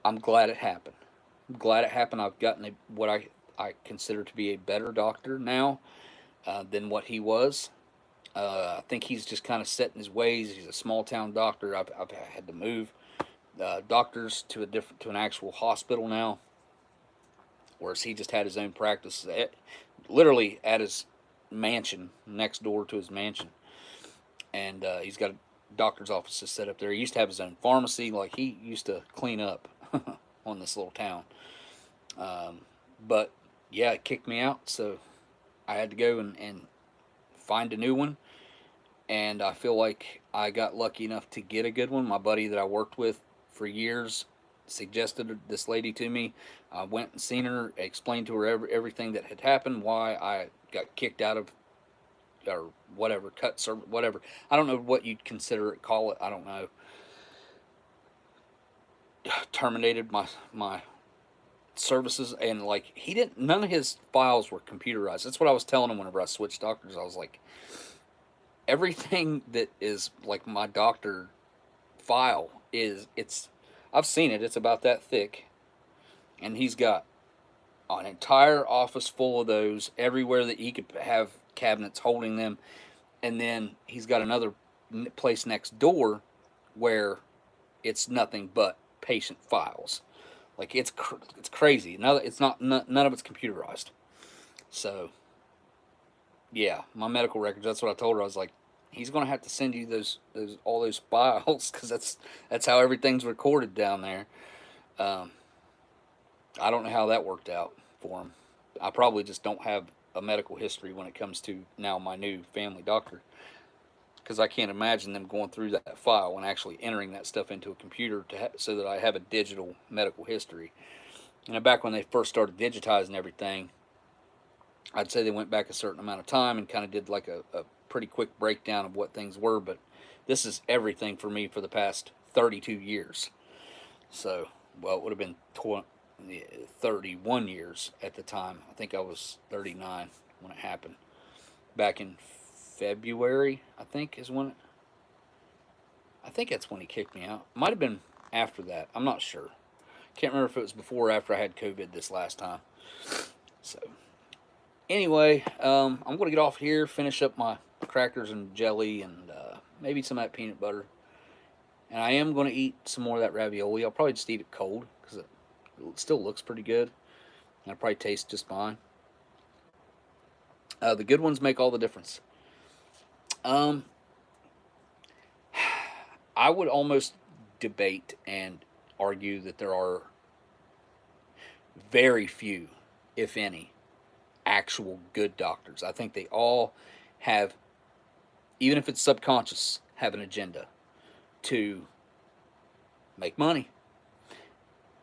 I'm glad it happened. I'm glad it happened. I've gotten what I consider to be a better doctor now than what he was. I think he's just kind of set in his ways. He's a small town doctor. I've had to move doctors to an actual hospital now, whereas he just had his own practice, literally at his mansion, next door to his mansion, and he's got a doctor's offices set up there. He used to have his own pharmacy. Like, he used to clean up on this little town. But yeah, it kicked me out, so I had to go and find a new one. And I feel like I got lucky enough to get a good one. My buddy that I worked with for years suggested this lady to me. I went and seen her, explained to her everything that had happened, why I got kicked out of, or whatever, whatever. I don't know what you'd call it. I don't know. Terminated my services, and like, none of his files were computerized. That's what I was telling him whenever I switched doctors. I was like, everything that is like my doctor file I've seen it. It's about that thick, and he's got an entire office full of those everywhere that he could have cabinets holding them, and then he's got another place next door where it's nothing but patient files. Like, it's crazy. None of it's computerized. So yeah, my medical records. That's what I told her. I was like, he's gonna have to send you all those files, because that's how everything's recorded down there. I don't know how that worked out for him. I probably just don't have a medical history when it comes to now my new family doctor, because I can't imagine them going through that file and actually entering that stuff into a computer so that I have a digital medical history. And back when they first started digitizing everything, I'd say they went back a certain amount of time and kind of did like a pretty quick breakdown of what things were. But this is everything for me for the past 32 years. So, well, it would have been 31 years at the time. I think I was 39 when it happened. Back in February, I think that's when he kicked me out. Might have been after that. I'm not sure. Can't remember if it was before or after I had COVID this last time. So anyway, I'm going to get off here, finish up my crackers and jelly, and maybe some of that peanut butter. And I am going to eat some more of that ravioli. I'll probably just eat it cold, because it still looks pretty good. And it'll probably taste just fine. The good ones make all the difference. I would almost debate and argue that there are very few, if any, actual good doctors. I think they all have, even if it's subconscious, have an agenda to make money,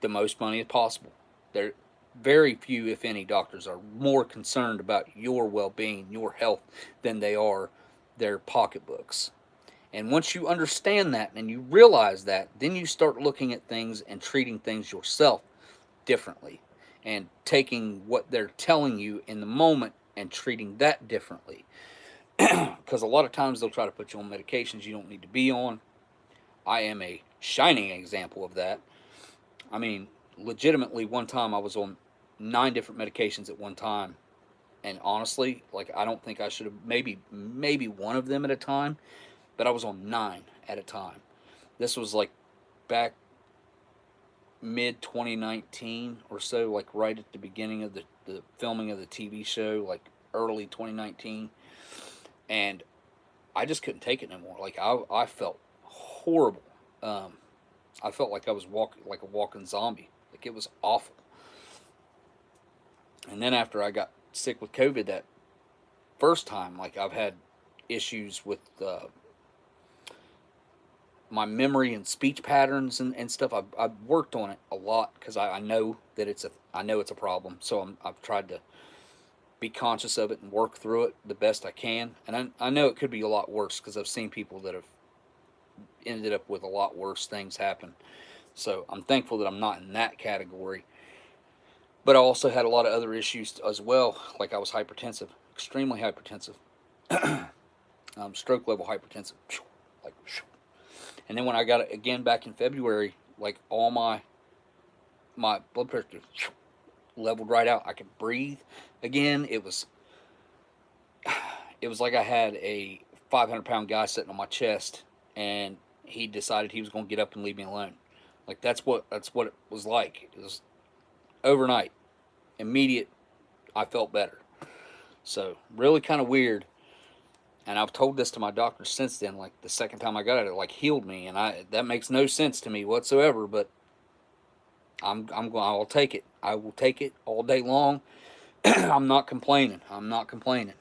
the most money as possible. There, very few, if any, doctors are more concerned about your well-being, your health, than they are their pocketbooks. And once you understand that and you realize that, then you start looking at things and treating things yourself differently, and taking what they're telling you in the moment and treating that differently. Because a lot of times they'll try to put you on medications you don't need to be on. I am a shining example of that. I mean, legitimately, one time I was on 9 different medications at one time, and honestly, like, I don't think I should have, maybe one of them at a time. but I was on 9 at a time. This was like back mid 2019 or so, like right at the beginning of the filming of the TV show, like early 2019. And I just couldn't take it no more. Like I felt horrible. I felt like I was walking like a walking zombie. Like it was awful. And then after I got sick with COVID that first time, like I've had issues with my memory and speech patterns and stuff. I've worked on it a lot because I know that it's a problem. So I've tried to be conscious of it and work through it the best I can. And I know it could be a lot worse because I've seen people that have ended up with a lot worse things happen. So I'm thankful that I'm not in that category. But I also had a lot of other issues as well. Like I was hypertensive, extremely hypertensive, stroke level hypertensive, like. And then when I got it again back in February, like all my blood pressure leveled right out. I could breathe again. It was like I had a 500-pound guy sitting on my chest, and he decided he was going to get up and leave me alone. Like that's what it was like. It was overnight, immediate. I felt better. So really kind of weird. And I've told this to my doctor since then. Like the second time I got it, it like healed me, and that makes no sense to me whatsoever. But I'll take it. I will take it all day long. I'm not complaining. I'm not complaining.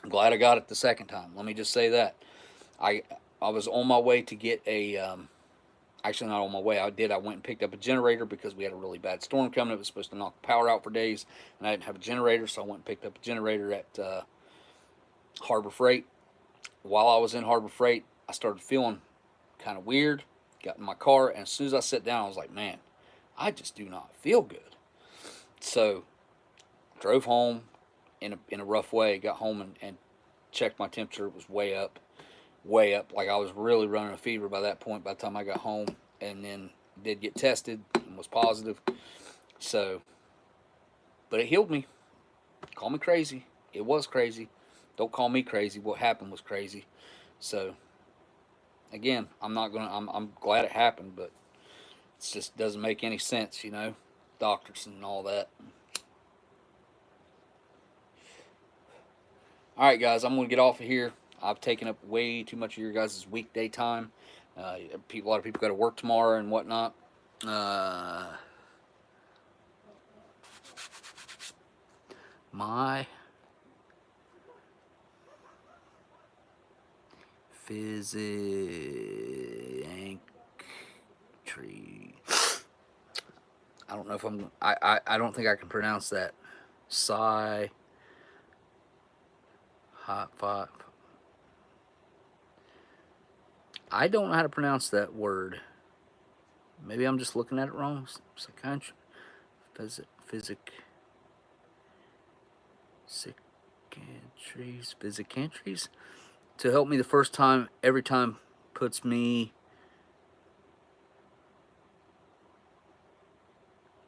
I'm glad I got it the second time. Let me just say that. I was on my way to get a. Actually, not on my way. I went and picked up a generator because we had a really bad storm coming. It was supposed to knock the power out for days, and I didn't have a generator, so I went and picked up a generator at Harbor Freight. While I was in Harbor Freight, I started feeling kind of weird. Got in my car, and as soon as I sat down, I was like, man, I just do not feel good. So drove home in a rough way. Got home and checked my temperature. It was way up. Like I was really running a fever by that point by the time I got home. And then did get tested and was positive. So, but it healed me. Call me crazy. It was crazy. Don't call me crazy. What happened was crazy. So, again, I'm glad it happened, but it just doesn't make any sense, you know, doctors and all that. All right, guys, I'm going to get off of here. I've taken up way too much of your guys' weekday time. A lot of people got to work tomorrow and whatnot. My physiantry. I don't know if I'm. I don't think I can pronounce that. Hot five. I don't know how to pronounce that word. Maybe I'm just looking at it wrong. Psychiatry, physicantries to help me the first time. Every time puts me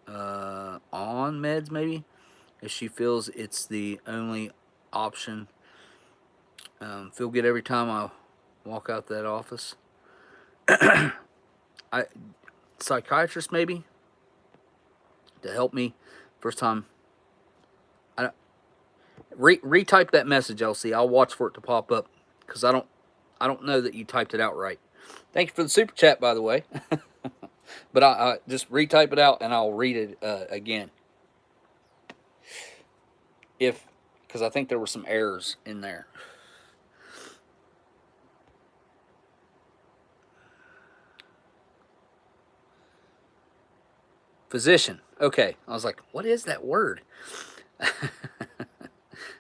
on meds, maybe if she feels it's the only option. Feel good every time I walk out that office. Psychiatrist maybe to help me first time. Retype that message, LC. I'll watch for it to pop up because I don't know that you typed it out right. Thank you for the super chat, by the way. But I just retype it out and I'll read it again. Because I think there were some errors in there. Physician. Okay. I was like, what is that word?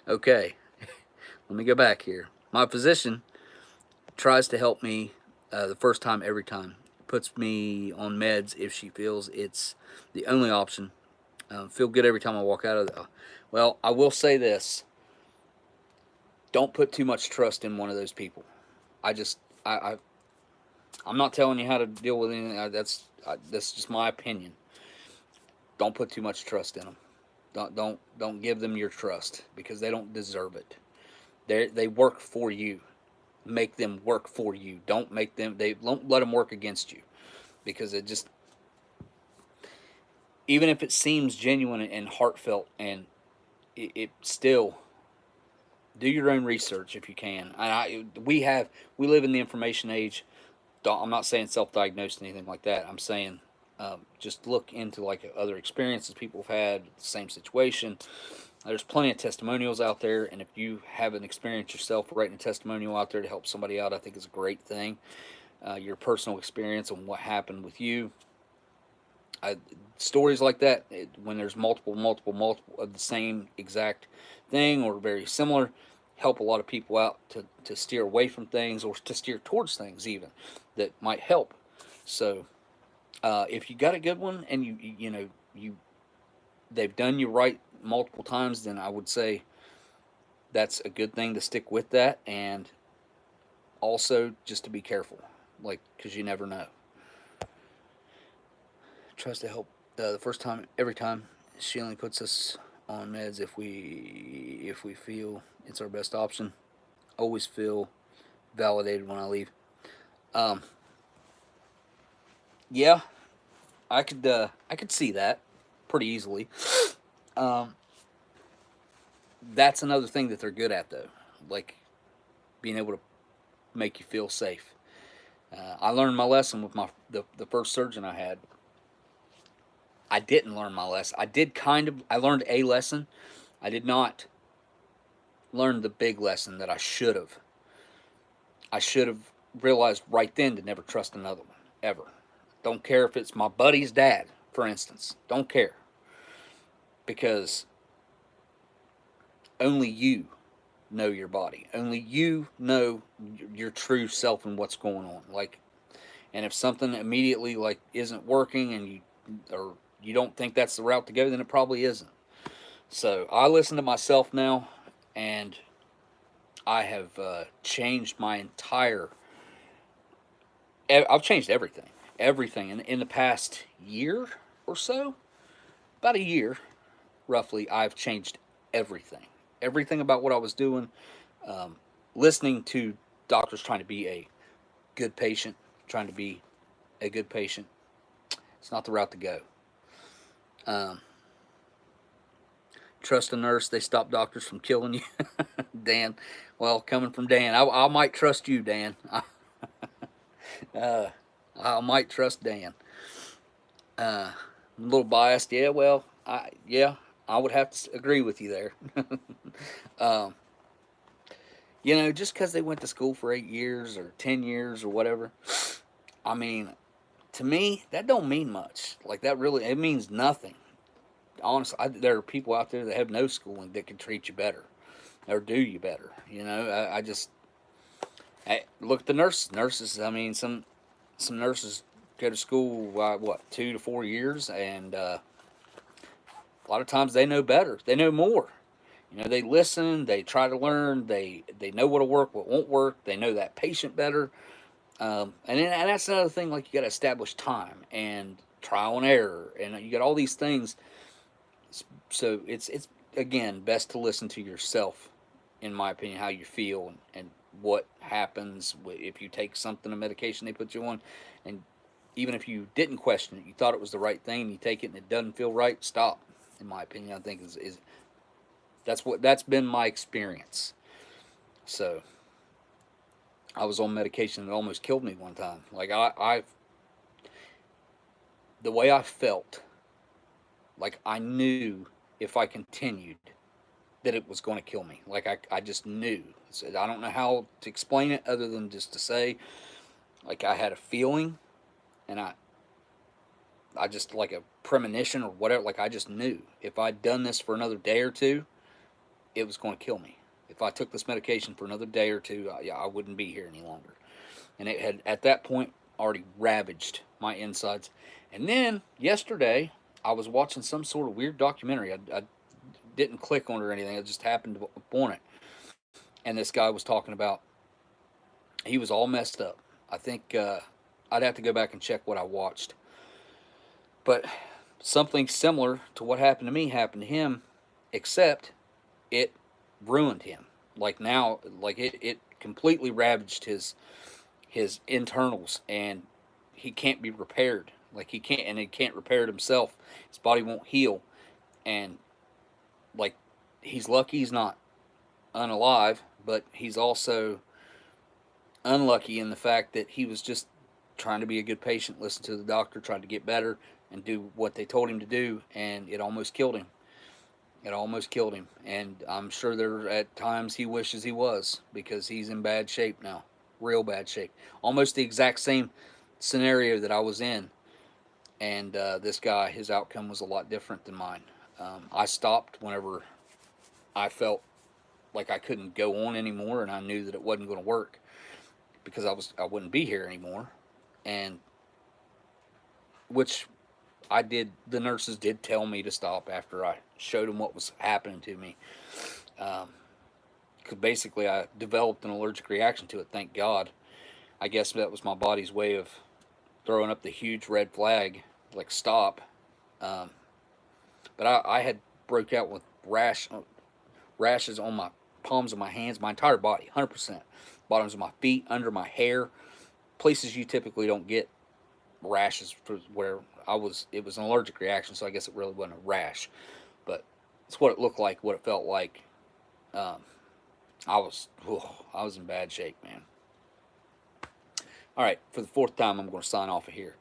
Okay. Let me go back here. My physician tries to help me the first time every time. Puts me on meds if she feels it's the only option. Feel good every time I walk out of the... Well, I will say this. Don't put too much trust in one of those people. I'm not telling you how to deal with anything. That's just my opinion. Don't put too much trust in them. Don't give them your trust because they don't deserve it. They work for you. make them work for you. Don't let them work against you, because it just, even if it seems genuine and heartfelt, and it still, do your own research if you can. We live in the information age. I'm not saying self-diagnosed or anything like that. I'm saying just look into like other experiences people have had, the same situation. There's plenty of testimonials out there, and if you have an experience yourself, writing a testimonial out there to help somebody out, I think is a great thing. Your personal experience and what happened with you. Stories like that, when there's multiple of the same exact thing or very similar, help a lot of people out to steer away from things, or to steer towards things even that might help. So if you got a good one, and they've done you right multiple times, then I would say that's a good thing to stick with that. And also just to be careful, like, because you never know. Tries to help the first time, every time. She only puts us on meds if we feel it's our best option. Always feel validated when I leave. Yeah, I could see that pretty easily. That's another thing that they're good at, though, like being able to make you feel safe. I learned my lesson with the first surgeon I had. I didn't learn my lesson. I learned a lesson. I did not learn the big lesson that I should have. I should have realized right then to never trust another one, ever. Don't care if it's my buddy's dad, for instance. Don't care. Because only you know your body. Only you know your true self and what's going on. Like, and if something immediately like isn't working, and you don't think that's the route to go, then it probably isn't. So I listen to myself now, and I have changed my entire. I've changed everything in the past year or so, about a year, roughly. I've changed everything about what I was doing. Listening to doctors trying to be a good patient, it's not the route to go. Trust a nurse. They stop doctors from killing you. Dan. Well, coming from Dan, I might trust you, Dan. I might trust Dan. I'm a little biased. Yeah, well, I would have to agree with you there. Just because they went to school for 8 years or 10 years or whatever, I mean, to me, that don't mean much. Like, it means nothing. Honestly, there are people out there that have no schooling that can treat you better or do you better. I look at the nurses. Nurses, I mean, some nurses go to school, 2 to 4 years, and a lot of times they know better. They know more. They listen. They try to learn. They know what'll work, what won't work. They know that patient better. And that's another thing. Like, you got to establish time and trial and error, and you got all these things. So it's again best to listen to yourself, in my opinion, how you feel and what happens if you take a medication they put you on, and even if you didn't question it, you thought it was the right thing, you take it and it doesn't feel right, stop. In my opinion, I think is that's been my experience. So I was on medication that almost killed me one time. Like, the way I felt, like, I knew if I continued that it was going to kill me. Like, I just knew. So I don't know how to explain it other than just to say, like, I had a feeling, and I just, like a premonition or whatever, like, I just knew if I'd done this for another day or two, it was going to kill me. If I took this medication for another day or two, I wouldn't be here any longer. And it had, at that point, already ravaged my insides. And then, yesterday, I was watching some sort of weird documentary. I didn't click on it or anything. I just happened upon it. And this guy was talking about, he was all messed up. I think I'd have to go back and check what I watched. But something similar to what happened to me happened to him, except it ruined him. Like, now, like, it completely ravaged his internals, and he can't be repaired. Like he can't repair it himself. His body won't heal, and like he's lucky he's not unalive, but he's also unlucky in the fact that he was just trying to be a good patient, listen to the doctor, tried to get better, and do what they told him to do, and it almost killed him. It almost killed him, and I'm sure there at times he wishes he was, because he's in bad shape now, real bad shape. Almost the exact same scenario that I was in, and this guy, his outcome was a lot different than mine. I stopped whenever I felt like I couldn't go on anymore, and I knew that it wasn't going to work because I wouldn't be here anymore, and which I did. The nurses did tell me to stop after I showed them what was happening to me. Because basically I developed an allergic reaction to it. Thank God. I guess that was my body's way of throwing up the huge red flag, like stop. But I had broke out with rashes on my palms of my hands, my entire body, 100%. Bottoms of my feet, under my hair, places you typically don't get rashes for where I was. It was an allergic reaction, so I guess it really wasn't a rash, but it's what it looked like, what it felt like. I was in bad shape, man. All right, for the fourth time, I'm going to sign off of here,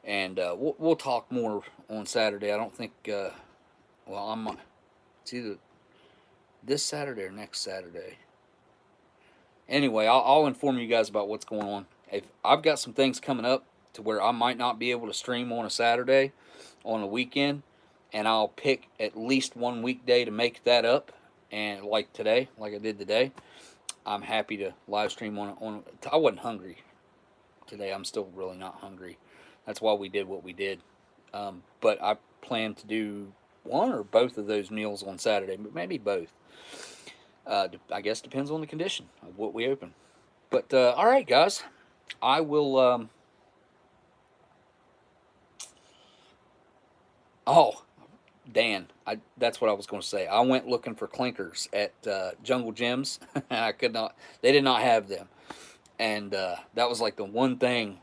and we'll talk more on Saturday. I don't think. Well, it's either this Saturday or next Saturday. Anyway, I'll inform you guys about what's going on. If I've got some things coming up to where I might not be able to stream on a Saturday, on a weekend, and I'll pick at least one weekday to make that up. And like today, like I did today, I'm happy to live stream on. I wasn't hungry today. I'm still really not hungry. That's why we did what we did. But I plan to do one or both of those meals on Saturday, but maybe both. I guess depends on the condition of what we open. But all right, guys, I will. Oh, Dan, that's what I was going to say. I went looking for clinkers at Jungle Gyms, and I could not. They did not have them, and that was like the one thing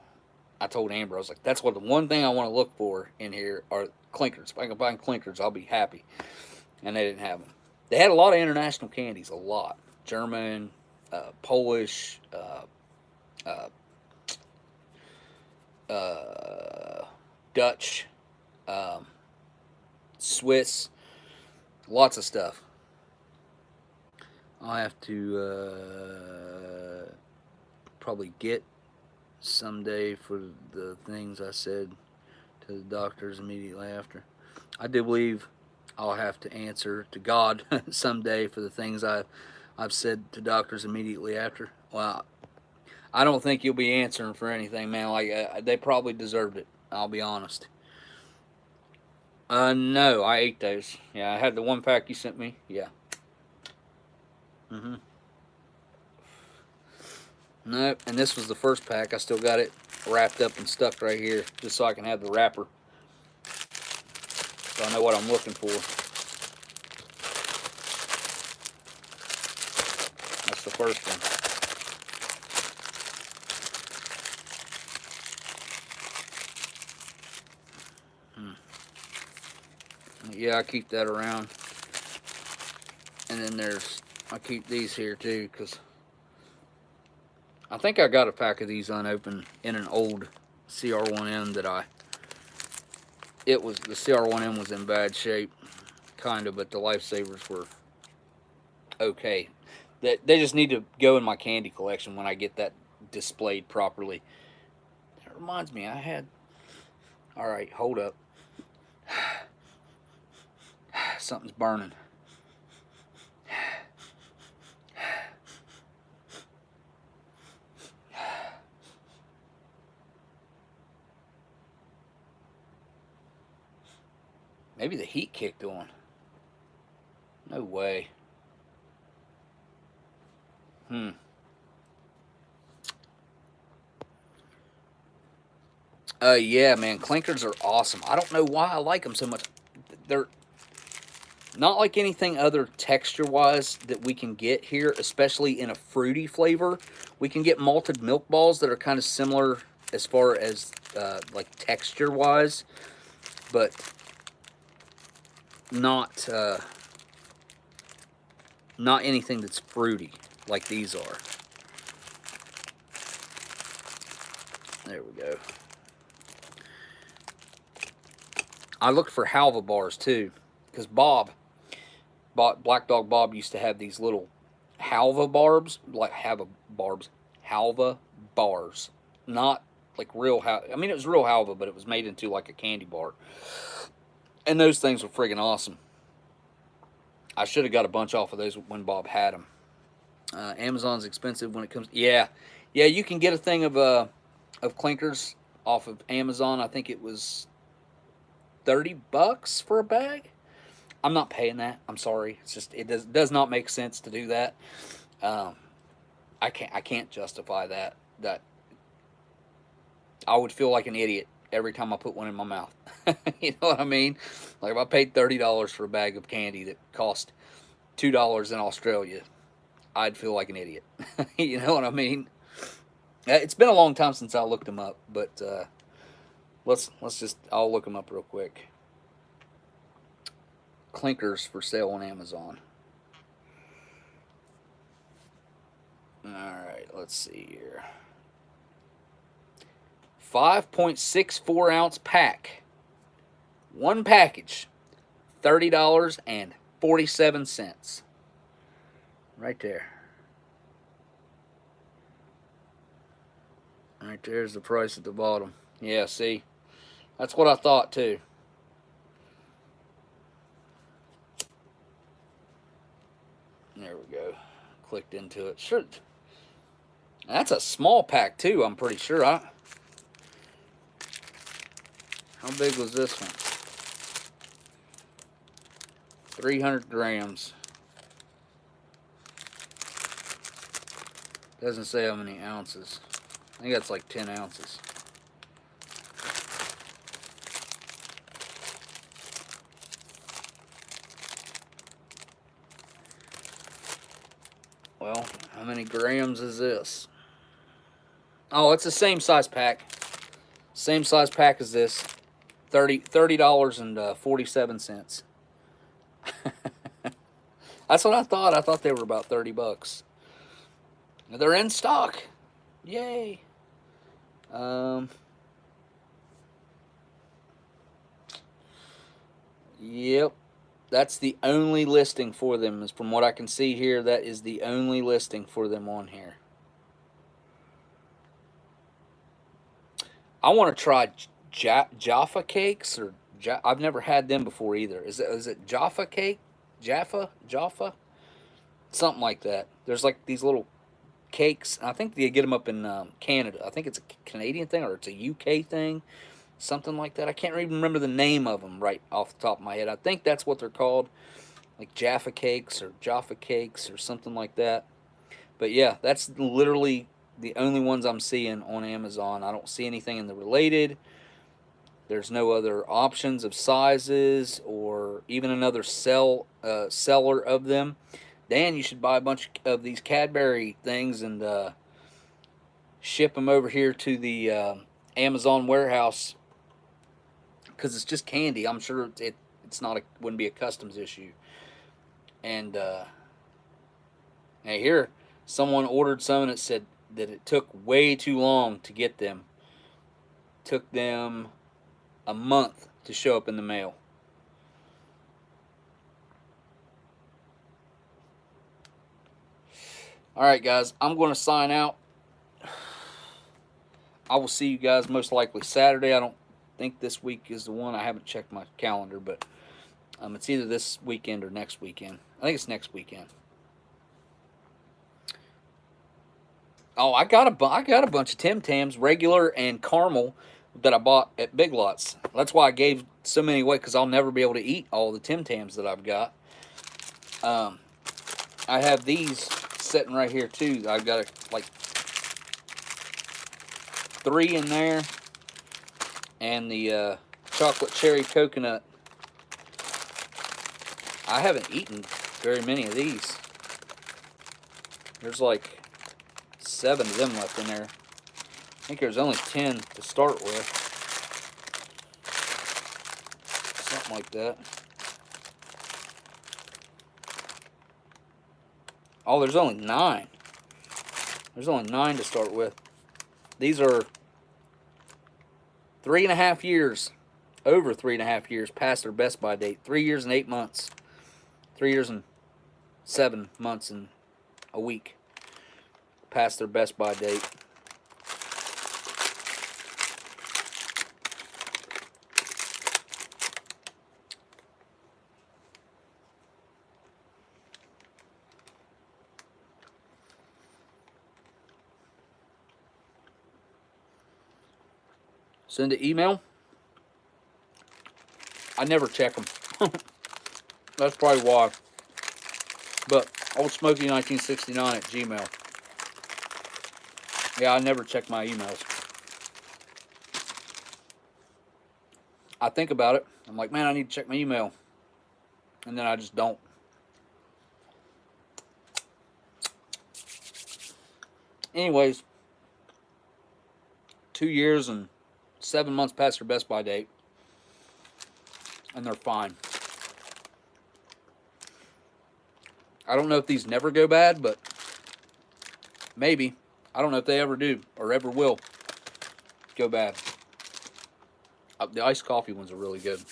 I told Amber. I was like, that's what the one thing I want to look for in here are clinkers. If I can find clinkers, I'll be happy. And they didn't have them. They had a lot of international candies, a lot. German, Polish, Dutch, Swiss, lots of stuff. I'll have to probably get someday for the things I said to the doctors immediately after. I do believe I'll have to answer to God someday for the things I've said to doctors immediately after. Well, I don't think you'll be answering for anything, man. Like they probably deserved it. I'll be honest. No, I ate those. Yeah, I had the one pack you sent me. Yeah. Nope. And this was the first pack. I still got it wrapped up and stuck right here, just so I can have the wrapper, so I know what I'm looking for. That's the first one. Yeah, I keep that around. And then I keep these here too, because I think I got a pack of these unopened in an old CR1M that the CR1M was in bad shape, kind of, but the Lifesavers were okay. They just need to go in my candy collection when I get that displayed properly. That reminds me, all right, hold up. Something's burning. Maybe the heat kicked on. No way. Yeah, man, clinkers are awesome. I don't know why I like them so much. They're Not like anything other texture-wise that we can get here, especially in a fruity flavor. We can get malted milk balls that are kind of similar as far as like texture-wise, but not not anything that's fruity like these are. There we go. I looked for halva bars too, because Black Dog Bob used to have these little halva barbs, like halva bars, not like real halva. I mean, it was real halva, but it was made into like a candy bar, and those things were friggin' awesome. I should have got a bunch off of those when Bob had them. Amazon's expensive when it comes. Yeah, you can get a thing of clinkers off of Amazon. I think it was $30 for a bag. I'm not paying that. I'm sorry. It's just it does not make sense to do that. I can't justify that. That I would feel like an idiot every time I put one in my mouth. You know what I mean? Like if I paid $30 for a bag of candy that cost $2 in Australia, I'd feel like an idiot. You know what I mean? It's been a long time since I looked them up, but I'll look them up real quick. Clinkers for sale on Amazon. Alright, let's see here. 5.64 ounce pack. One package. $30.47. Right there. Right there's the price at the bottom. Yeah, see? That's what I thought too. There we go. Clicked into it. Sure. That's a small pack too, I'm pretty sure. How big was this one? 300 grams. Doesn't say how many ounces. I think that's like 10 ounces. Well, how many grams is this? Oh, it's the same size pack. Same size pack as this. $30.47. That's what I thought. I thought they were about $30. They're in stock. Yay. Yep. That's the only listing for them. Is from what I can see here, that is the only listing for them on here. I want to try Jaffa cakes, or I've never had them before either. Is it Jaffa cake? Jaffa? Something like that. There's like these little cakes. I think they get them up in Canada. I think it's a Canadian thing or it's a UK thing. Something like that. I can't even remember the name of them right off the top of my head. I think that's what they're called. Like Jaffa cakes or Jaffa cakes or something like that. But yeah, that's literally the only ones I'm seeing on Amazon. I don't see anything in the related. There's no other options of sizes or even another seller of them. Dan, you should buy a bunch of these Cadbury things and ship them over here to the Amazon warehouse, because it's just candy. I'm sure it's not wouldn't be a customs issue. And hey, here someone ordered some and it said that it took way too long to get them. It took them a month to show up in the mail. Alright guys, I'm going to sign out. I will see you guys most likely Saturday. I don't think this week is the one. I haven't checked my calendar, but it's either this weekend or next weekend. I think it's next weekend. Oh, I got a bunch of Tim Tams, regular and caramel, that I bought at Big Lots. That's why I gave so many away, because I'll never be able to eat all the Tim Tams that I've got. I have these sitting right here too. I've got like 3 in there, and the chocolate cherry coconut I haven't eaten very many of these. There's like 7 of them left in there. I think there's only 10 to start with. Something like that. Oh, there's only 9. There's only 9 to start with. These are 3.5 years, over 3.5 years past their best by date. 3 years and 8 months. 3 years and 7 months and a week past their best by date. Send an email. I never check them. That's probably why. But Oldsmokey1969 @gmail. Yeah, I never check my emails. I think about it. I'm like, man, I need to check my email. And then I just don't. Anyways, 2 years and 7 months past their best by date. And they're fine. I don't know if these never go bad, but maybe. I don't know if they ever do or ever will go bad. The iced coffee ones are really good.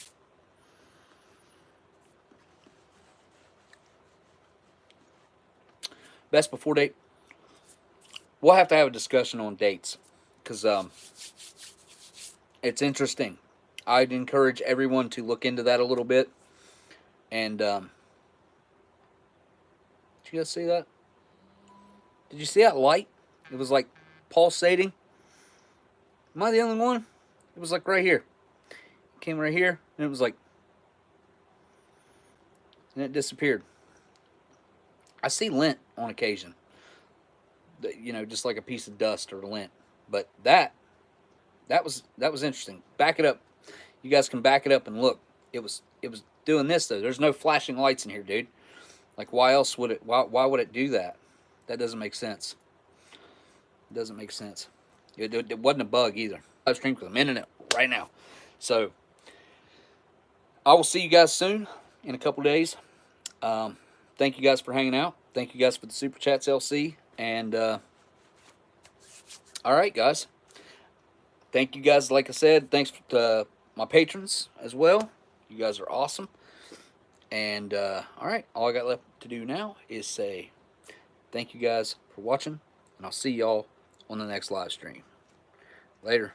Best before date. We'll have to have a discussion on dates because it's interesting. I'd encourage everyone to look into that a little bit. And did you guys see that? Did you see that light? It was like pulsating. Am I the only one? It was like right here. It came right here, and it was like, and it disappeared. I see lint on occasion. You know, just like a piece of dust or lint. But that was interesting. Back it up. You guys can back it up and look. It was doing this though. There's no flashing lights in here, dude. Like, why else would it? Why would it do that? That doesn't make sense. It doesn't make sense. It wasn't a bug either. Live stream because I'm in it right now. So I will see you guys soon in a couple days. Thank you guys for hanging out. Thank you guys for the super chats, LC. And all right, guys. Thank you guys. Like I said, thanks to my patrons as well. You guys are awesome. And all right, all I got left to do now is say thank you guys for watching, and I'll see y'all on the next live stream. Later.